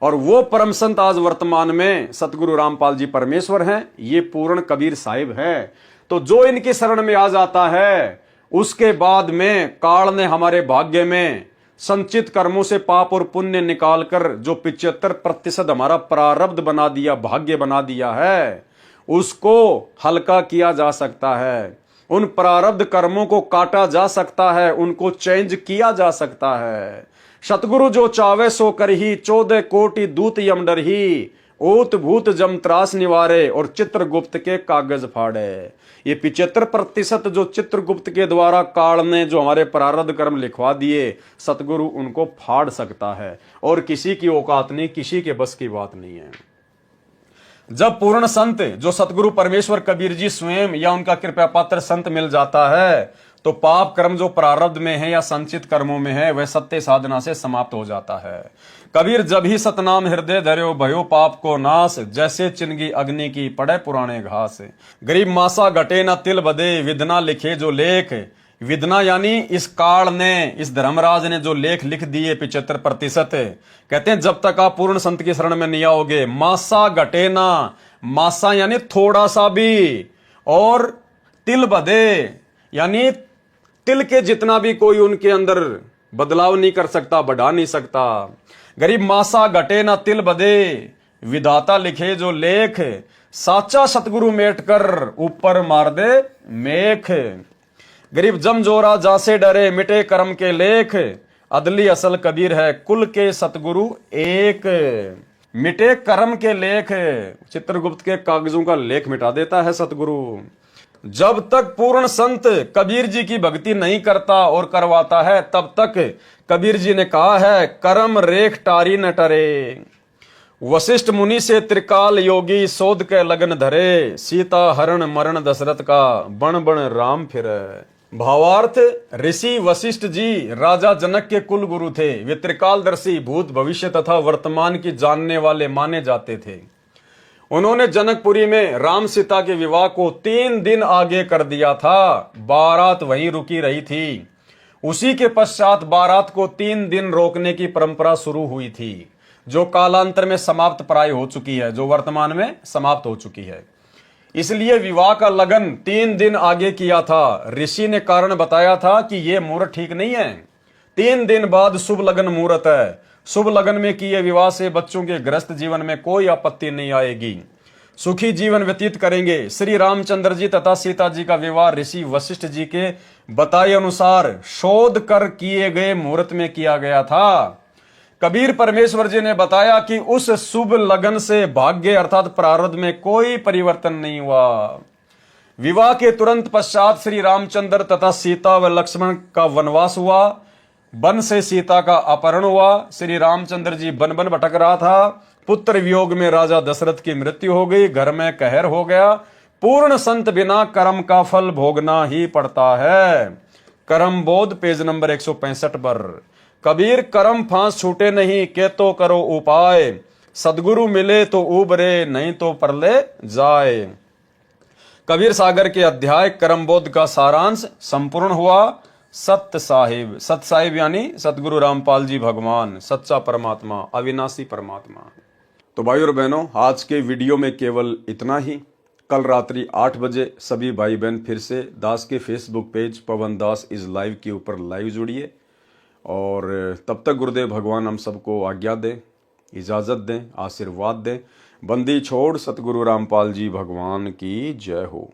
Speaker 1: और वो परम संत आज वर्तमान में सतगुरु रामपाल जी परमेश्वर हैं, ये पूर्ण कबीर साहिब हैं। तो जो इनकी शरण में आ जाता है, उसके बाद में काल ने हमारे भाग्य में संचित कर्मों से पाप और पुण्य निकालकर जो 75% हमारा प्रारब्ध बना दिया, भाग्य बना दिया है, उसको हल्का किया जा सकता है। उन प्रारब्ध कर्मों को काटा जा सकता है, उनको चेंज किया जा सकता है। सतगुरु जो चावे सो करही, 14 कोटि दूत यम डरही, ओत भूत जम त्रास निवारे और चित्रगुप्त के कागज फाड़े। ये 75% जो चित्रगुप्त के द्वारा काल ने जो हमारे प्रारब्ध कर्म लिखवा दिए, सतगुरु उनको फाड़ सकता है और किसी की औकात नहीं, किसी के बस की बात नहीं है। जब पूर्ण संत जो सतगुरु परमेश्वर कबीर जी स्वयं या उनका कृपा पात्र संत मिल जाता है, तो पाप कर्म जो प्रारब्ध में है या संचित कर्मों में है वह सत्य साधना से समाप्त हो जाता है। कबीर जब ही सतनाम हृदय धर्यो भयो पाप को नाश, जैसे चिनगी अग्नि की पड़े पुराने घास। गरीब मासा घटे न तिल बदे, विदना लिखे जो लेख। विदना यानी इस काल ने, इस धर्मराज ने जो लेख लिख दिए 75%, कहते हैं जब तक आप पूर्ण संत की शरण में नहीं आओगे, मासा घटे ना, मासा यानी थोड़ा सा भी, और तिल बदे यानी तिल के जितना भी कोई उनके अंदर बदलाव नहीं कर सकता, बढ़ा नहीं सकता। गरीब मासा घटे ना तिल बदे, विधाता लिखे जो लेख। साचा सतगुरु मेट कर ऊपर मार दे मेख। गरीब जमजोरा जासे डरे, मिटे कर्म के लेख। अदली असल कबीर है, कुल के सतगुरु एक। मिटे कर्म के लेख, चित्रगुप्त के कागजों का लेख मिटा देता है सतगुरु। जब तक पूर्ण संत कबीर जी की भक्ति नहीं करता और करवाता है, तब तक कबीर जी ने कहा है, कर्म रेख टारी न टरे। वशिष्ठ मुनि से त्रिकाल योगी, सोध के लगन धरे। सीता हरण मरण दशरथ का, बण बण राम फिर। भावार्थ, ऋषि वशिष्ठ जी राजा जनक के कुल गुरु थे। वे त्रिकालदर्शी, भूत भविष्य तथा वर्तमान की जानने वाले माने जाते थे। उन्होंने जनकपुरी में राम सीता के विवाह को 3 दिन आगे कर दिया था। बारात वहीं रुकी रही थी। उसी के पश्चात बारात को 3 दिन रोकने की परंपरा शुरू हुई थी, जो कालांतर में समाप्त प्राय हो चुकी है, जो वर्तमान में समाप्त हो चुकी है। इसलिए विवाह का लगन 3 दिन आगे किया था। ऋषि ने कारण बताया था कि यह मुहूर्त ठीक नहीं है, 3 दिन बाद शुभ लगन मुहूर्त है, शुभ लगन में किए विवाह से बच्चों के गृहस्थ जीवन में कोई आपत्ति नहीं आएगी, सुखी जीवन व्यतीत करेंगे। श्री रामचंद्र जी तथा सीता जी का विवाह ऋषि वशिष्ठ जी के बताए अनुसार शोध कर किए गए मुहूर्त में किया गया था। कबीर परमेश्वर जी ने बताया कि उस शुभ लगन से भाग्य अर्थात प्रारब्ध में कोई परिवर्तन नहीं हुआ। विवाह के तुरंत पश्चात श्री रामचंद्र तथा सीता व लक्ष्मण का वनवास हुआ। वन से सीता का अपहरण हुआ। श्री रामचंद्र जी वन वन भटक रहा था। पुत्र वियोग में राजा दशरथ की मृत्यु हो गई। घर में कहर हो गया। पूर्ण संत बिना कर्म का फल भोगना ही पड़ता है। कर्म बोध पेज नंबर 165 पर। कबीर कर्म फांस छूटे नहीं के तो करो उपाय, सदगुरु मिले तो उबरे नहीं तो परले जाए। कबीर सागर के अध्याय कर्मबोध का सारांश संपूर्ण हुआ। सत्य साहिब यानी सतगुरु रामपाल जी भगवान, सच्चा परमात्मा, अविनाशी परमात्मा। तो भाई और बहनों, आज के वीडियो में केवल इतना ही। कल रात्रि 8 बजे सभी भाई बहन फिर से दास के Facebook page Pawan Das is live के ऊपर लाइव जुड़िए। और तब तक गुरुदेव भगवान हम सबको आज्ञा दें, इजाज़त दें, आशीर्वाद दें। बंदी छोड़ सतगुरु रामपाल जी भगवान की जय हो।